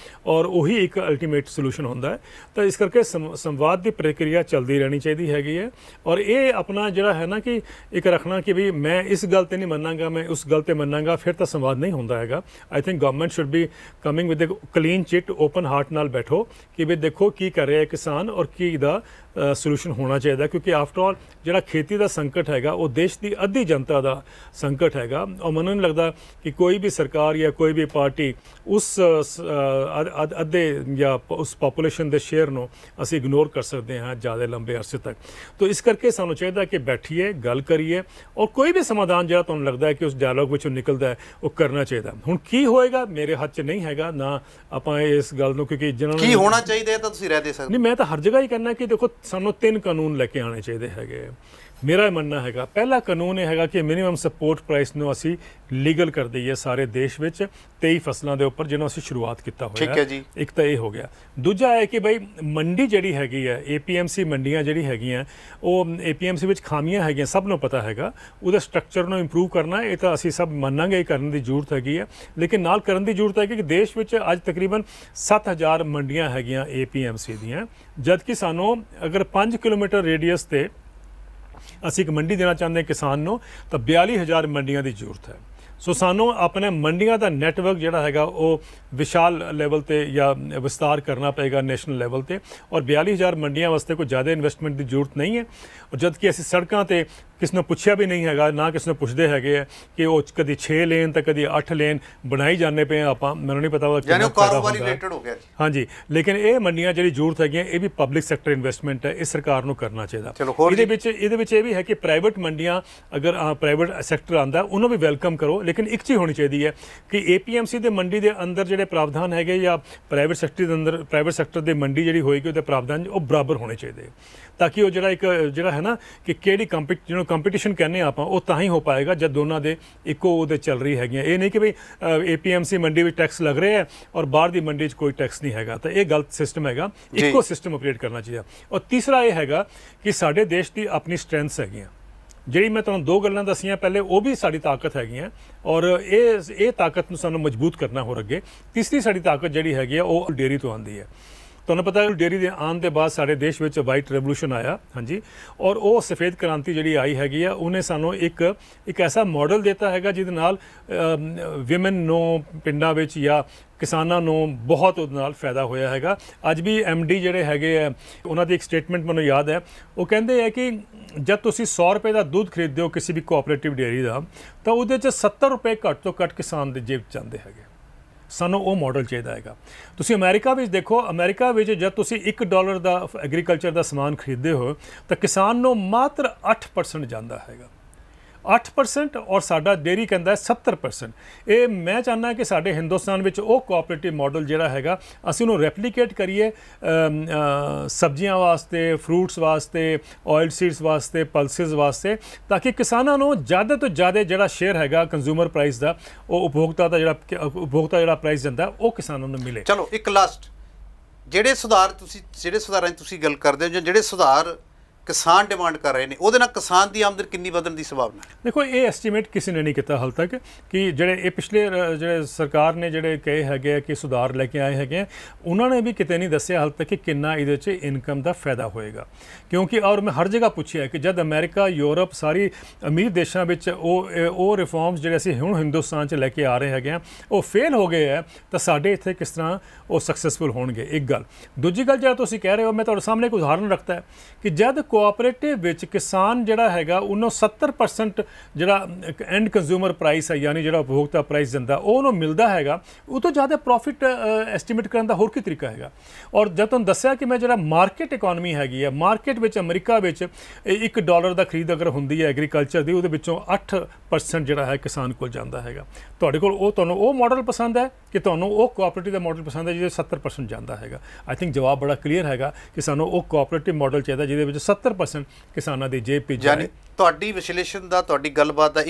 और वही एक अल्टीमेट सोल्यूशन होता है। तो इस करके संवाद की प्रक्रिया चलती रहनी चाहिए हैगी है। और ये अपना जोड़ा है ना कि एक रखना कि भी मैं इस गल ते नहीं मनांगा, मैं उस गल ते मनांगा, फिर तो संवाद नहीं होता है। I think government should be coming with clean chit, open heart नाल बैठो कि भी देखो की कर रहे हैं किसान और की दा सोल्यूशन होना चाहिए। क्योंकि आफ्टर ऑल जो खेती का संकट है वो देश की अद्धी जनता का संकट है। और मैनूं नहीं लगता कि कोई भी सरकार या कोई भी पार्टी उस अद्धे या उस पॉपूलेशन के शेयर को असी इग्नोर कर सकते हैं ज़्यादा लंबे अरसे तक। तो इस करके सानू चाहिए कि बैठिए, गल करिए, और कोई भी समाधान जो तुहानूं लगता है कि उस डायलॉग में निकलता है वो करना चाहिए। हुण की होएगा मेरे हाथ च नहीं हैगा ना आपां इस गल नूं, क्योंकि जिन्होंने की होना चाहिए तो तुसीं रह दे सकदे नहीं। मैं तो हर जगह ही कहना कि देखो सानू 3 कानून लेके आने चाहिए है। मेरा मनना है पहला कानून यह है कि मिनीमम सपोर्ट प्राइस नूं असी लीगल कर दईए सारे देश में 23 फसलों के उपर जिन्होंने असी शुरुआत किया होया है। एक तो ये हो गया। दूजा है कि भाई मंडी जी हैगी है, APMC मंडियां जी हैगियां, वो APMC में खामियां हैगियां, सब नूं पता हैगा। उहदे स्ट्रक्चर नूं इंप्रूव करना ये तो असी सब मनांगे, करने की जरूरत हैगी है। लेकिन नाल करने की जरूरत है कि देश में अज तकरीबन 7000 मंडियां हैगियां APMC दियां, जबकि सानू अगर 5 किलोमीटर रेडियस से असी एक मंडी देना चाहते हैं किसान को, तो 42,000 मंडियां की जरूरत है। सो सानू अपने मंडियां का नैटवर्क जोड़ा है वो विशाल लैवल ते या विस्तार करना पेगा नेशनल लैवल ते, और 42,000 मंडियां वास्ते कोई ज़्यादा इन्वेस्टमेंट की जरूरत नहीं है। और जबकि असी सड़कों पर किसी ने पूछा भी नहीं है, ना किसी ने पुछते है कि वो कभी 6 लेन तो कभी 8 लेन बनाई जाने पे आप, मैंने नहीं पता हाँ जी। लेकिन ये मंडियां जी जरूरत है ये भी पब्लिक सैक्टर इन्वेस्टमेंट है, इस सरकार को करना चाहिए। ये भी है कि प्राइवेट मंडियां अगर प्राइवेट सैक्टर आता है उन्होंने भी वेलकम करो, लेकिन एक चीज़ होनी चाहिए है कि APMC के मंडी के अंदर जो प्रावधान है या प्राइवेट सैक्टर के अंदर प्राइवेट सैक्टर की मंडी जी होएगी वो प्रावधान वो बराबर होने चाहिए, ताकि वो जो एक जो है ना कि केड़ी ਜਿਹਨੂੰ ਕੰਪੀਟੀਸ਼ਨ ਕਹਿੰਦੇ ਆਪਾਂ ਉਹ ਤਾਂ ਹੀ ਹੋ ਪਾਏਗਾ ਜਦ ਦੋਨਾਂ ਦੇ ਇੱਕੋ ਉਹਦੇ ਚੱਲ ਰਹੀ ਹੈਗੀਆਂ। ਇਹ ਨਹੀਂ ਕਿ ਵੀ APMC ਮੰਡੀ ਵਿੱਚ ਟੈਕਸ ਲੱਗ ਰਿਹਾ ਹੈ ਔਰ ਬਾਹਰ ਦੀ ਮੰਡੀ 'ਚ ਕੋਈ ਟੈਕਸ ਨਹੀਂ ਹੈਗਾ, ਤਾਂ ਇਹ ਗਲਤ ਸਿਸਟਮ ਹੈਗਾ। ਇੱਕੋ ਸਿਸਟਮ ਅਪਰੇਟ ਕਰਨਾ ਚਾਹੀਦਾ। ਔਰ ਤੀਸਰਾ ਇਹ ਹੈਗਾ ਕਿ ਸਾਡੇ ਦੇਸ਼ ਦੀ ਆਪਣੀ ਸਟਰੈਂਥਸ ਹੈਗੀਆਂ, ਜਿਹੜੀ ਮੈਂ ਤੁਹਾਨੂੰ ਦੋ ਗੱਲਾਂ ਦੱਸੀਆਂ ਪਹਿਲੇ, ਉਹ ਵੀ ਸਾਡੀ ਤਾਕਤ ਹੈਗੀਆਂ ਔਰ ਇਹ ਤਾਕਤ ਨੂੰ ਸਾਨੂੰ ਮਜ਼ਬੂਤ ਕਰਨਾ ਹੋਰ ਅੱਗੇ। ਤੀਸਰੀ ਸਾਡੀ ਤਾਕਤ ਜਿਹੜੀ ਹੈਗੀ ਆ ਉਹ ਡੇਅਰੀ ਤੋਂ ਆਉਂਦੀ ਹੈ। ਤੁਹਾਨੂੰ ਪਤਾ ਹੈ ਡੇਅਰੀ ਦੇ ਆਉਣ ਦੇ ਬਾਅਦ ਸਾਡੇ ਦੇਸ਼ ਵਿੱਚ ਵਾਈਟ ਰੈਵੋਲੂਸ਼ਨ ਆਇਆ, ਹਾਂਜੀ, ਔਰ ਉਹ ਸਫੇਦ ਕ੍ਰਾਂਤੀ ਜਿਹੜੀ ਆਈ ਹੈਗੀ ਆ ਉਹਨੇ ਸਾਨੂੰ ਇੱਕ ਐਸਾ ਮਾਡਲ ਦਿੱਤਾ ਹੈਗਾ ਜਿਹਦੇ ਨਾਲ ਵਿਮਨ ਨੂੰ ਪਿੰਡਾਂ ਵਿੱਚ ਜਾਂ ਕਿਸਾਨਾਂ ਨੂੰ ਬਹੁਤ ਉਹਦੇ ਨਾਲ ਫਾਇਦਾ ਹੋਇਆ ਹੈਗਾ। ਅੱਜ ਵੀ MD ਜਿਹੜੇ ਹੈਗੇ ਆ ਉਹਨਾਂ ਦੀ ਇੱਕ ਸਟੇਟਮੈਂਟ ਮੈਨੂੰ ਯਾਦ ਹੈ, ਉਹ ਕਹਿੰਦੇ ਹੈ ਕਿ ਜਦ ਤੁਸੀਂ 100 ਰੁਪਏ ਦਾ ਦੁੱਧ ਖਰੀਦਦੇ ਹੋ ਕਿਸੇ ਵੀ ਕੋਆਪਰੇਟਿਵ ਡੇਅਰੀ ਦਾ, ਤਾਂ ਉਹਦੇ 'ਚ 70 ਰੁਪਏ ਘੱਟ ਤੋਂ ਘੱਟ ਕਿਸਾਨ ਦੇ ਜੇਬ 'ਚ ਜਾਂਦੇ ਹੈਗੇ। ਸਾਨੂੰ ਉਹ ਮਾਡਲ ਚਾਹੀਦਾ ਹੈਗਾ। ਤੁਸੀਂ ਅਮਰੀਕਾ ਵਿੱਚ ਦੇਖੋ, ਅਮਰੀਕਾ ਵਿੱਚ ਜਦ ਤੁਸੀਂ $1 ਦਾ ਐਗਰੀਕਲਚਰ ਦਾ ਸਮਾਨ ਖਰੀਦਦੇ ਹੋ ਤਾਂ ਕਿਸਾਨ ਨੂੰ ਮਾਤਰ 8% ਜਾਂਦਾ ਹੈਗਾ, 8%, ਔਰ ਸਾਡਾ ਡੇਅਰੀ ਕਹਿੰਦਾ ਹੈ 70%। ਇਹ ਮੈਂ ਚਾਹੁੰਦਾ ਕਿ ਸਾਡੇ ਹਿੰਦੁਸਤਾਨ ਵਿੱਚ ਉਹ ਕੋਆਪਰੇਟਿਵ ਮਾਡਲ ਜਿਹੜਾ ਹੈਗਾ ਅਸੀਂ ਉਹਨੂੰ ਰੈਪਲੀਕੇਟ ਕਰੀਏ ਸਬਜ਼ੀਆਂ ਵਾਸਤੇ, ਫਰੂਟਸ ਵਾਸਤੇ, ਆਇਲ ਸੀਡਸ ਵਾਸਤੇ, ਪਲਸਿਸ ਵਾਸਤੇ, ਤਾਂ ਕਿ ਕਿਸਾਨਾਂ ਨੂੰ ਜ਼ਿਆਦਾ ਤੋਂ ਜ਼ਿਆਦਾ ਜਿਹੜਾ ਸ਼ੇਅਰ ਹੈਗਾ ਕੰਜ਼ਿਊਮਰ ਪ੍ਰਾਈਸ ਦਾ, ਉਹ ਉਪਭੋਗਤਾ ਜਿਹੜਾ ਪ੍ਰਾਈਸ ਦਿੰਦਾ ਉਹ ਕਿਸਾਨਾਂ ਨੂੰ ਮਿਲੇ। ਚਲੋ ਇੱਕ ਲਾਸਟ, ਜਿਹੜੇ ਸੁਧਾਰਾਂ ਦੀ ਤੁਸੀਂ ਗੱਲ ਕਰਦੇ ਹੋ ਜਾਂ ਜਿਹੜੇ ਸੁਧਾਰ ਕਿਸਾਨ ਡਿਮਾਂਡ ਕਰ ਰਹੇ ਨੇ, ਉਹਦੇ ਨਾਲ ਕਿਸਾਨ ਦੀ ਆਮਦਨ ਕਿੰਨੀ ਵਧਣ ਦੀ ਸੰਭਾਵਨਾ ਹੈ? ਦੇਖੋ ਇਹ ਐਸਟੀਮੇਟ ਕਿਸੇ ਨੇ ਨਹੀਂ ਕੀਤਾ ਹਾਲ ਤੱਕ ਕਿ ਜਿਹੜੇ ਇਹ ਪਿਛਲੇ ਜਿਹੜੇ ਸਰਕਾਰ ਨੇ ਜਿਹੜੇ ਕਹੇ ਹੈਗੇ ਕਿ ਸੁਧਾਰ ਲੈ ਕੇ ਆਏ ਹੈਗੇ, ਉਹਨਾਂ ਨੇ ਵੀ ਕਿਤੇ ਨਹੀਂ ਦੱਸਿਆ ਹਾਲ ਤੱਕ ਕਿ ਕਿੰਨਾ ਇਹਦੇ 'ਚ ਇਨਕਮ ਦਾ ਫਾਇਦਾ ਹੋਏਗਾ। ਕਿਉਂਕਿ ਔਰ ਮੈਂ ਹਰ ਜਗ੍ਹਾ ਪੁੱਛਿਆ ਕਿ ਜਦ ਅਮਰੀਕਾ, ਯੂਰਪ, ਸਾਰੀ ਅਮੀਰ ਦੇਸ਼ਾਂ ਵਿੱਚ ਉਹ ਰਿਫਾਰਮਸ ਜਿਹੜੇ ਅਸੀਂ ਹੁਣ ਹਿੰਦੁਸਤਾਨ 'ਚ ਲੈ ਕੇ ਆ ਰਹੇ ਹੈਗੇ ਆ ਉਹ ਫੇਲ ਹੋ ਗਏ ਹੈ, ਤਾਂ ਸਾਡੇ ਇੱਥੇ ਕਿਸ ਤਰ੍ਹਾਂ ਉਹ ਸਕਸੈਸਫੁਲ ਹੋਣਗੇ? ਇੱਕ ਗੱਲ। ਦੂਜੀ ਗੱਲ ਜਿਹੜਾ ਤੁਸੀਂ ਕਹਿ ਰਹੇ ਹੋ, ਮੈਂ ਤੁਹਾਡੇ ਸਾਹਮਣੇ ਇੱਕ ਉਦਾਹਰਨ ਰੱਖਤਾ ਹੈ ਕਿ ਜਦ ਕੋਆਪਰੇਟਿਵ ਵਿੱਚ ਕਿਸਾਨ ਜਿਹੜਾ ਹੈਗਾ ਉਹਨੂੰ 70% ਜਿਹੜਾ ਐਂਡ ਕੰਜ਼ਿਊਮਰ ਪ੍ਰਾਈਸ ਹੈ, ਯਾਨੀ ਜਿਹੜਾ ਉਪਭੋਗਤਾ ਪ੍ਰਾਈਸ ਦਿੰਦਾ ਉਹ ਉਹਨੂੰ ਮਿਲਦਾ ਹੈਗਾ, ਉਹ ਤੋਂ ਜ਼ਿਆਦਾ ਪ੍ਰੋਫਿਟ ਐਸਟੀਮੇਟ ਕਰਨ ਦਾ ਹੋਰ ਕੀ ਤਰੀਕਾ ਹੈਗਾ? ਔਰ ਜਦ ਤੁਹਾਨੂੰ ਦੱਸਿਆ ਕਿ ਮੈਂ ਜਿਹੜਾ ਮਾਰਕੀਟ ਇਕਨੋਮੀ ਹੈਗੀ ਹੈ, ਮਾਰਕੀਟ ਵਿੱਚ ਅਮਰੀਕਾ ਵਿੱਚ $1 ਦਾ ਖਰੀਦ ਅਗਰ ਹੁੰਦੀ ਹੈ ਐਗਰੀਕਲਚਰ ਦੀ, ਉਹਦੇ ਵਿੱਚੋਂ 8% ਜਿਹੜਾ ਹੈ ਕਿਸਾਨ ਕੋਲ ਜਾਂਦਾ ਹੈਗਾ। ਤੁਹਾਡੇ ਕੋਲ ਤੁਹਾਨੂੰ ਉਹ ਮਾਡਲ ਪਸੰਦ ਹੈ ਕਿ ਤੁਹਾਨੂੰ ਉਹ ਕੋਆਪਰੇਟਿਵ ਦਾ ਮਾਡਲ ਪਸੰਦ ਹੈ ਜਿਹਦੇ 70% ਜਾਂਦਾ ਹੈਗਾ? ਆਈ ਥਿੰਕ ਜਵਾਬ ਬੜਾ ਕਲੀਅਰ ਹੈਗਾ ਕਿ ਸਾਨੂੰ ਉਹ ਕੋਆਪਰੇਟਿਵ ਮਾਡਲ ਚਾਹੀਦਾ ਜਿਹਦੇ ਵਿੱਚ 70% ਕਿਸਾਨਾਂ ਦੀ ਜੇਬ 'ਚ ਜਾਏ। ਤੁਹਾਡੀ ਵਿਸ਼ਲੇਸ਼ਣ ਦਾ, ਤੁਹਾਡੀ ਗੱਲਬਾਤ ਦਾ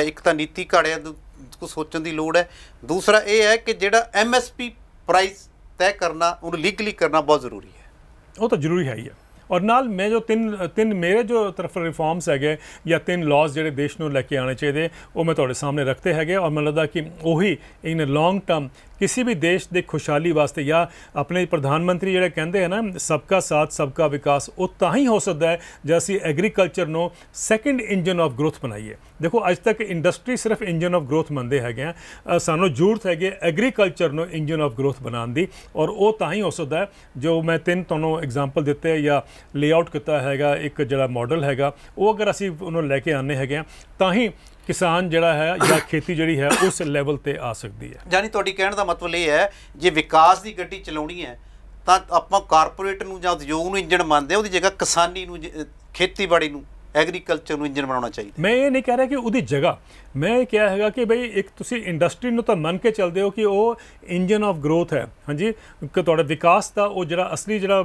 ਇੱਕ ਤਾਂ ਨੀਤੀ ਘਾੜਿਆਂ ਨੂੰ ਸੋਚਣ ਦੀ ਲੋੜ ਹੈ, ਦੂਸਰਾ ਇਹ ਹੈ ਕਿ ਜਿਹੜਾ MSP ਪ੍ਰਾਈਸ ਤੈਅ ਕਰਨਾ, ਉਹਨੂੰ ਲੀਗਲੀ ਕਰਨਾ ਬਹੁਤ ਜ਼ਰੂਰੀ ਹੈ। ਉਹ ਤਾਂ ਜ਼ਰੂਰੀ ਹੈ ਹੀ ਹੈ। ਔਰ ਨਾਲ ਮੈਂ ਜੋ ਤਿੰਨ ਮੇਰੇ ਜੋ ਤਰਫ ਰਿਫਾਰਮਸ ਹੈਗੇ ਜਾਂ 3 ਲਾਜ਼ ਜਿਹੜੇ ਦੇਸ਼ ਨੂੰ ਲੈ ਕੇ ਆਉਣੇ ਚਾਹੀਦੇ, ਉਹ ਮੈਂ ਤੁਹਾਡੇ ਸਾਹਮਣੇ ਰੱਖਤੇ ਹੈਗੇ। ਔਰ ਮੈਨੂੰ ਲੱਗਦਾ ਕਿ ਉਹੀ ਇਨ ਲੌਂਗ ਟਰਮ ਕਿਸੇ ਵੀ ਦੇਸ਼ ਦੇ ਖੁਸ਼ਹਾਲੀ ਵਾਸਤੇ, ਜਾਂ ਆਪਣੇ ਪ੍ਰਧਾਨ ਮੰਤਰੀ ਜਿਹੜੇ ਕਹਿੰਦੇ ਹੈ ਨਾ ਸਬਕਾ ਸਾਥ ਸਬਕਾ ਵਿਕਾਸ, ਉਹ ਤਾਂ ਹੀ ਹੋ ਸਕਦਾ ਹੈ ਜੇ ਅਸੀਂ ਐਗਰੀਕਲਚਰ ਨੂੰ ਸੈਕਿੰਡ ਇੰਜਨ ਆਫ ਗਰੋਥ ਬਣਾਈਏ। ਦੇਖੋ ਅੱਜ ਤੱਕ ਇੰਡਸਟਰੀ ਸਿਰਫ ਇੰਜਨ ਆਫ ਗਰੋਥ ਮੰਨਦੇ ਹੈਗੇ ਆ, ਸਾਨੂੰ ਜ਼ਰੂਰਤ ਹੈਗੀ ਐਗਰੀਕਲਚਰ ਨੂੰ ਇੰਜਨ ਆਫ ਗਰੋਥ ਬਣਾਉਣ ਦੀ, ਔਰ ਉਹ ਤਾਂ ਹੀ ਹੋ ਸਕਦਾ ਹੈ ਜੋ ਮੈਂ 3 ਤੁਹਾਨੂੰ ਐਗਜ਼ਾਮਪਲ ਦਿੱਤੇ ਜਾਂ ਲੇਆਊਟ ਕੀਤਾ ਹੈਗਾ, ਇੱਕ ਜਿਹੜਾ ਮਾਡਲ ਹੈਗਾ ਉਹ ਅਗਰ ਅਸੀਂ ਉਹਨੂੰ ਲੈ ਕੇ ਆਉਂਦੇ ਹੈਗੇ ਆ, ਤਾਂ ਹੀ ਕਿਸਾਨ ਜਿਹੜਾ ਹੈ ਜਾਂ ਖੇਤੀ ਜਿਹੜੀ ਹੈ ਉਸ ਲੈਵਲ ਤੇ ਆ ਸਕਦੀ ਹੈ। ਯਾਨੀ ਤੁਹਾਡੀ ਕਹਿਣ ਦਾ ਮਤਲਬ ਇਹ ਹੈ ਜੇ ਵਿਕਾਸ ਦੀ ਗੱਡੀ ਚਲਾਉਣੀ ਹੈ ਤਾਂ ਆਪਾਂ ਕਾਰਪੋਰੇਟ ਨੂੰ ਜਾਂ ਉਦਯੋਗ ਨੂੰ ਇੰਜਣ ਮੰਨਦੇ, ਉਹਦੀ ਜਗ੍ਹਾ ਕਿਸਾਨੀ ਨੂੰ, ਖੇਤੀਬਾੜੀ ਨੂੰ, ਐਗਰੀਕਲਚਰ ਨੂੰ ਇੰਜਣ ਬਣਾਉਣਾ ਚਾਹੀਦਾ। ਮੈਂ ਇਹ ਨਹੀਂ ਕਹਿ ਰਿਹਾ ਕਿ ਉਹਦੀ ਜਗ੍ਹਾ, ਮੈਂ ਇਹ ਕਿਹਾ ਹੈਗਾ ਕਿ ਬਈ ਇੱਕ ਤੁਸੀਂ ਇੰਡਸਟਰੀ ਨੂੰ ਤਾਂ ਮੰਨ ਕੇ ਚੱਲਦੇ ਹੋ ਕਿ ਉਹ ਇੰਜਨ ਆਫ ਗਰੋਥ ਹੈ, ਹਾਂਜੀ, ਕਿ ਤੁਹਾਡਾ ਵਿਕਾਸ ਦਾ ਉਹ ਜਿਹੜਾ ਅਸਲੀ ਜਿਹੜਾ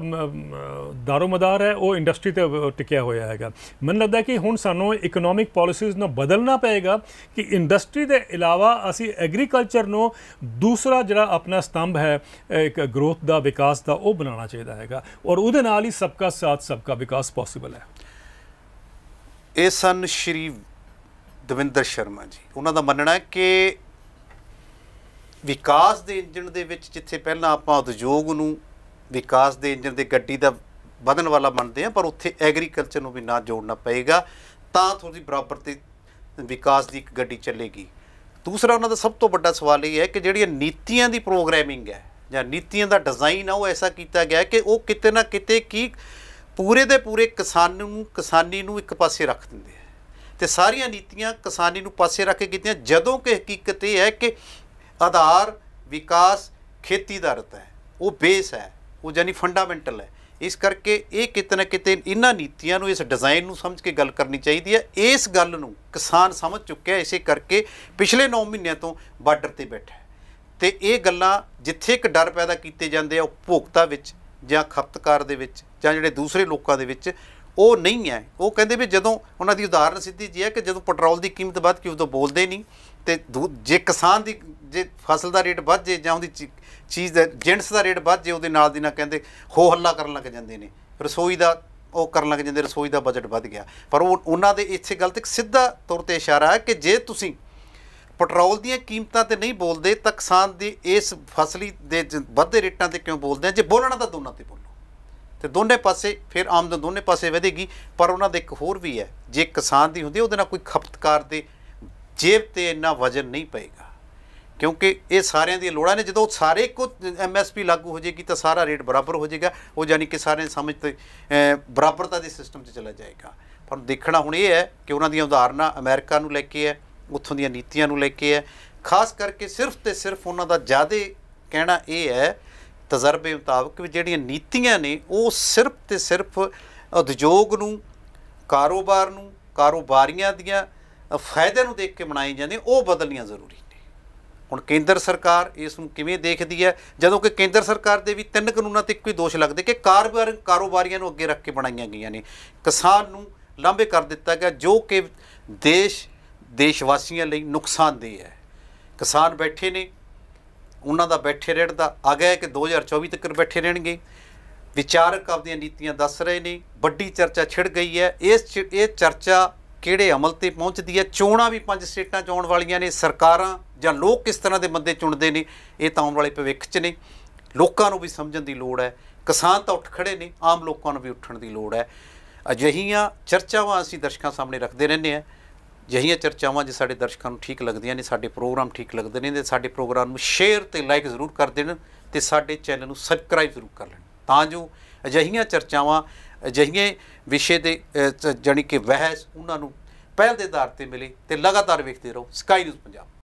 ਦਾਰੋਮਦਾਰ ਹੈ ਉਹ ਇੰਡਸਟਰੀ 'ਤੇ ਟਿਕਿਆ ਹੋਇਆ ਹੈਗਾ। ਮੈਨੂੰ ਲੱਗਦਾ ਕਿ ਹੁਣ ਸਾਨੂੰ ਇਕਨੋਮਿਕ ਪੋਲਿਸੀਜ਼ ਨੂੰ ਬਦਲਣਾ ਪਏਗਾ ਕਿ ਇੰਡਸਟਰੀ ਦੇ ਇਲਾਵਾ ਅਸੀਂ ਐਗਰੀਕਲਚਰ ਨੂੰ ਦੂਸਰਾ ਜਿਹੜਾ ਆਪਣਾ ਸਤੰਭ ਹੈ ਇੱਕ ਗਰੋਥ ਦਾ, ਵਿਕਾਸ ਦਾ, ਉਹ ਬਣਾਉਣਾ ਚਾਹੀਦਾ ਹੈਗਾ, ਔਰ ਉਹਦੇ ਨਾਲ ਹੀ ਸਬਕਾ ਸਾਥ ਸਬਕਾ ਵਿਕਾਸ ਪੋਸੀਬਲ ਹੈ। ਇਹ ਸਨ ਸ਼੍ਰੀ ਦਵਿੰਦਰ ਸ਼ਰਮਾ ਜੀ। ਉਹਨਾਂ ਦਾ ਮੰਨਣਾ ਹੈ ਕਿ ਵਿਕਾਸ ਦੇ ਇੰਜਣ ਦੇ ਵਿੱਚ ਜਿੱਥੇ ਪਹਿਲਾਂ ਆਪਾਂ ਉਦਯੋਗ ਨੂੰ ਵਿਕਾਸ ਦੇ ਇੰਜਣ ਦੇ ਗੱਡੀ ਦਾ ਵਧਣ ਵਾਲਾ ਮੰਨਦੇ ਹਾਂ, ਪਰ ਉੱਥੇ ਐਗਰੀਕਲਚਰ ਨੂੰ ਵੀ ਨਾ ਜੋੜਨਾ ਪਏਗਾ ਤਾਂ ਥੋੜੀ ਬਰਾਬਰ ਤੇ ਵਿਕਾਸ ਦੀ ਇੱਕ ਗੱਡੀ ਚੱਲੇਗੀ। ਦੂਸਰਾ ਉਹਨਾਂ ਦਾ ਸਭ ਤੋਂ ਵੱਡਾ ਸਵਾਲ ਇਹ ਹੈ ਕਿ ਜਿਹੜੀਆਂ ਨੀਤੀਆਂ ਦੀ ਪ੍ਰੋਗਰਾਮਿੰਗ ਹੈ ਜਾਂ ਨੀਤੀਆਂ ਦਾ ਡਿਜ਼ਾਈਨ ਆ, ਉਹ ਐਸਾ ਕੀਤਾ ਗਿਆ ਕਿ ਉਹ ਕਿਤੇ ਨਾ ਕਿਤੇ ਕੀ ਪੂਰੇ ਦੇ ਪੂਰੇ ਕਿਸਾਨੀ ਨੂੰ ਇੱਕ ਪਾਸੇ ਰੱਖ ਦਿੰਦੇ ਹੈ, ਅਤੇ ਸਾਰੀਆਂ ਨੀਤੀਆਂ ਕਿਸਾਨੀ ਨੂੰ ਪਾਸੇ ਰੱਖ ਕੇ ਕੀਤੀਆਂ, ਜਦੋਂ ਕਿ ਹਕੀਕਤ ਇਹ ਹੈ ਕਿ ਆਧਾਰ ਵਿਕਾਸ ਖੇਤੀ ਆਧਾਰਿਤ ਹੈ, ਉਹ ਬੇਸ ਹੈ, ਉਹ ਯਾਨੀ ਫੰਡਾਮੈਂਟਲ ਹੈ। ਇਸ ਕਰਕੇ ਇਹ ਕਿਤੇ ਨਾ ਕਿਤੇ ਇਹਨਾਂ ਨੀਤੀਆਂ ਨੂੰ, ਇਸ ਡਿਜ਼ਾਈਨ ਨੂੰ ਸਮਝ ਕੇ ਗੱਲ ਕਰਨੀ ਚਾਹੀਦੀ ਹੈ। ਇਸ ਗੱਲ ਨੂੰ ਕਿਸਾਨ ਸਮਝ ਚੁੱਕਿਆ, ਇਸੇ ਕਰਕੇ ਪਿਛਲੇ 9 ਮਹੀਨਿਆਂ ਤੋਂ ਬਾਰਡਰ 'ਤੇ ਬੈਠਾ ਹੈ। ਅਤੇ ਇਹ ਗੱਲਾਂ ਜਿੱਥੇ ਇੱਕ ਡਰ ਪੈਦਾ ਕੀਤੇ ਜਾਂਦੇ ਆ ਉਪਭੋਗਤਾ ਵਿੱਚ ਜਾਂ ਖਪਤਕਾਰ ਦੇ ਵਿੱਚ ਜਾਂ ਜਿਹੜੇ ਦੂਸਰੇ ਲੋਕਾਂ ਦੇ ਵਿੱਚ, ਉਹ ਨਹੀਂ ਹੈ। ਉਹ ਕਹਿੰਦੇ ਵੀ ਜਦੋਂ ਉਹਨਾਂ ਦੀ ਉਦਾਹਰਨ ਸਿੱਧੀ ਜੀ ਹੈ ਕਿ ਜਦੋਂ ਪੈਟਰੋਲ ਦੀ ਕੀਮਤ ਵੱਧ ਕੇ ਉਦੋਂ ਬੋਲਦੇ ਨਹੀਂ, ਅਤੇ ਜੇ ਕਿਸਾਨ ਦੀ ਜੇ ਫਸਲ ਦਾ ਰੇਟ ਵੱਧ ਜੇ ਜਾਂ ਉਹਦੀ ਚੀਜ਼ ਦਾ ਜਿਣਸ ਦਾ ਰੇਟ ਵੱਧ ਜੇ ਉਹਦੇ ਨਾਲ ਦੀ ਨਾਲ ਕਹਿੰਦੇ ਹੋ ਹੱਲਾ ਕਰਨ ਲੱਗ ਜਾਂਦੇ ਨੇ, ਰਸੋਈ ਦਾ ਉਹ ਕਰਨ ਲੱਗ ਜਾਂਦੇ, ਰਸੋਈ ਦਾ ਬਜਟ ਵੱਧ ਗਿਆ। ਪਰ ਉਹ ਉਹਨਾਂ ਦੇ ਇਸੇ ਗੱਲ 'ਤੇ ਸਿੱਧਾ ਤੌਰ 'ਤੇ ਇਸ਼ਾਰਾ ਹੈ ਕਿ ਜੇ ਤੁਸੀਂ ਪੈਟਰੋਲ ਦੀਆਂ ਕੀਮਤਾਂ 'ਤੇ ਨਹੀਂ ਬੋਲਦੇ ਤਾਂ ਕਿਸਾਨ ਦੀ ਇਸ ਫਸਲੀ ਦੇ ਵੱਧਦੇ ਰੇਟਾਂ 'ਤੇ ਕਿਉਂ ਬੋਲਦੇ ਆ? ਜੇ ਬੋਲਣਾ ਤਾਂ ਦੋਨਾਂ 'ਤੇ ਬੋਲੋ, ਅਤੇ ਦੋਨੇ ਪਾਸੇ ਫਿਰ ਆਮਦਨ ਦੋਨੇ ਪਾਸੇ ਵਧੇਗੀ। ਪਰ ਉਹਨਾਂ ਦਾ ਇੱਕ ਹੋਰ ਵੀ ਹੈ, ਜੇ ਕਿਸਾਨ ਦੀ ਹੁੰਦੀ ਉਹਦੇ ਨਾਲ ਕੋਈ ਖਪਤਕਾਰ ਦੇ ਜੇਬ 'ਤੇ ਇੰਨਾ ਵਜ਼ਨ ਨਹੀਂ ਪਏਗਾ, ਕਿਉਂਕਿ ਇਹ ਸਾਰਿਆਂ ਦੀਆਂ ਲੋੜਾਂ ਨੇ। ਜਦੋਂ ਸਾਰੇ ਇੱਕੋ MSP ਲਾਗੂ ਹੋ ਜਾਏਗੀ ਤਾਂ ਸਾਰਾ ਰੇਟ ਬਰਾਬਰ ਹੋ ਜਾਏਗਾ, ਉਹ ਯਾਨੀ ਕਿ ਸਾਰਿਆਂ ਦੀ ਸਮਝ 'ਤੇ ਬਰਾਬਰਤਾ ਦੇ ਸਿਸਟਮ 'ਚ ਚਲਾ ਜਾਏਗਾ। ਪਰ ਦੇਖਣਾ ਹੁਣ ਇਹ ਹੈ ਕਿ ਉਹਨਾਂ ਦੀਆਂ ਉਦਾਹਰਨਾਂ ਅਮਰੀਕਾ ਨੂੰ ਲੈ ਕੇ ਹੈ, ਉੱਥੋਂ ਦੀਆਂ ਨੀਤੀਆਂ ਨੂੰ ਲੈ ਕੇ ਹੈ। ਖਾਸ ਕਰਕੇ ਸਿਰਫ ਅਤੇ ਸਿਰਫ ਉਹਨਾਂ ਦਾ ਜ਼ਿਆਦਾ ਕਹਿਣਾ ਇਹ ਹੈ ਤਜਰਬੇ ਮੁਤਾਬਕ ਵੀ ਜਿਹੜੀਆਂ ਨੀਤੀਆਂ ਨੇ ਉਹ ਸਿਰਫ ਅਤੇ ਸਿਰਫ ਉਦਯੋਗ ਨੂੰ, ਕਾਰੋਬਾਰ ਨੂੰ, ਕਾਰੋਬਾਰੀਆਂ ਦੀਆਂ ਫਾਇਦੇ ਨੂੰ ਦੇਖ ਕੇ ਬਣਾਈ ਜਾਂਦੀਆਂ, ਉਹ ਬਦਲਣੀਆਂ ਜ਼ਰੂਰੀ ਨੇ। ਹੁਣ ਕੇਂਦਰ ਸਰਕਾਰ ਇਸ ਨੂੰ ਕਿਵੇਂ ਦੇਖਦੀ ਹੈ? ਜਦੋਂ ਕਿ ਕੇਂਦਰ ਸਰਕਾਰ ਦੇ ਵੀ 3 ਕਾਨੂੰਨਾਂ 'ਤੇ ਇੱਕੋ ਹੀ ਦੋਸ਼ ਲੱਗਦੇ ਕਿ ਕਾਰੋਬਾਰੀਆਂ ਨੂੰ ਅੱਗੇ ਰੱਖ ਕੇ ਬਣਾਈਆਂ ਗਈਆਂ ਨੇ, ਕਿਸਾਨ ਨੂੰ ਲਾਂਭੇ ਕਰ ਦਿੱਤਾ ਗਿਆ, ਜੋ ਕਿ ਦੇਸ਼ ਵਾਸੀਆਂ ਲਈ ਨੁਕਸਾਨਦੇਹ ਹੈ। ਕਿਸਾਨ ਬੈਠੇ ਨੇ, ਉਹਨਾਂ ਦਾ ਬੈਠੇ ਰਹਿਣ ਦਾ ਆ ਗਿਆ ਕਿ 2024 ਤੱਕ ਬੈਠੇ ਰਹਿਣਗੇ। ਵਿਚਾਰਕ ਆਪਦੀਆਂ ਨੀਤੀਆਂ ਦੱਸ ਰਹੇ ਨੇ, ਵੱਡੀ ਚਰਚਾ ਛਿੜ ਗਈ ਹੈ। ਇਹ ਚਰਚਾ ਕਿਹੜੇ ਅਮਲ 'ਤੇ ਪਹੁੰਚਦੀ ਹੈ? ਚੋਣਾਂ ਵੀ 5 ਸਟੇਟਾਂ 'ਚ ਆਉਣ ਵਾਲੀਆਂ ਨੇ। ਸਰਕਾਰਾਂ ਜਾਂ ਲੋਕ ਕਿਸ ਤਰ੍ਹਾਂ ਦੇ ਬੰਦੇ ਚੁਣਦੇ ਨੇ, ਇਹ ਤਾਂ ਆਉਣ ਵਾਲੇ ਭਵਿੱਖ 'ਚ ਨੇ। ਲੋਕਾਂ ਨੂੰ ਵੀ ਸਮਝਣ ਦੀ ਲੋੜ ਹੈ। ਕਿਸਾਨ ਤਾਂ ਉੱਠ ਖੜੇ ਨੇ, ਆਮ ਲੋਕਾਂ ਨੂੰ ਵੀ ਉੱਠਣ ਦੀ ਲੋੜ ਹੈ। ਅਜਿਹੀਆਂ ਚਰਚਾਵਾਂ ਅਸੀਂ ਦਰਸ਼ਕਾਂ ਸਾਹਮਣੇ ਰੱਖਦੇ ਰਹਿੰਦੇ ਹਾਂ। ਅਜਿਹੀਆਂ ਚਰਚਾਵਾਂ ਜੇ ਸਾਡੇ ਦਰਸ਼ਕਾਂ ਨੂੰ ਠੀਕ ਲੱਗਦੀਆਂ ਨੇ, ਸਾਡੇ ਪ੍ਰੋਗਰਾਮ ਠੀਕ ਲੱਗਦੇ ਨੇ, ਅਤੇ ਸਾਡੇ ਪ੍ਰੋਗਰਾਮ ਨੂੰ ਸ਼ੇਅਰ ਅਤੇ ਲਾਈਕ ਜ਼ਰੂਰ ਕਰ ਦੇਣ, ਅਤੇ ਸਾਡੇ ਚੈਨਲ ਨੂੰ ਸਬਸਕ੍ਰਾਈਬ ਜ਼ਰੂਰ ਕਰ ਲੈਣ, ਤਾਂ ਜੋ ਅਜਿਹੀਆਂ ਚਰਚਾਵਾਂ, ਅਜਿਹੀਆਂ ਵਿਸ਼ੇ ਦੇ ਜਾਣੀ ਕਿ ਬਹਿਸ ਉਹਨਾਂ ਨੂੰ ਪਹਿਲ ਦੇ ਆਧਾਰ 'ਤੇ ਮਿਲੇ। ਅਤੇ ਲਗਾਤਾਰ ਵੇਖਦੇ ਰਹੋ ਸਕਾਈ ਨਿਊਜ਼ ਪੰਜਾਬ।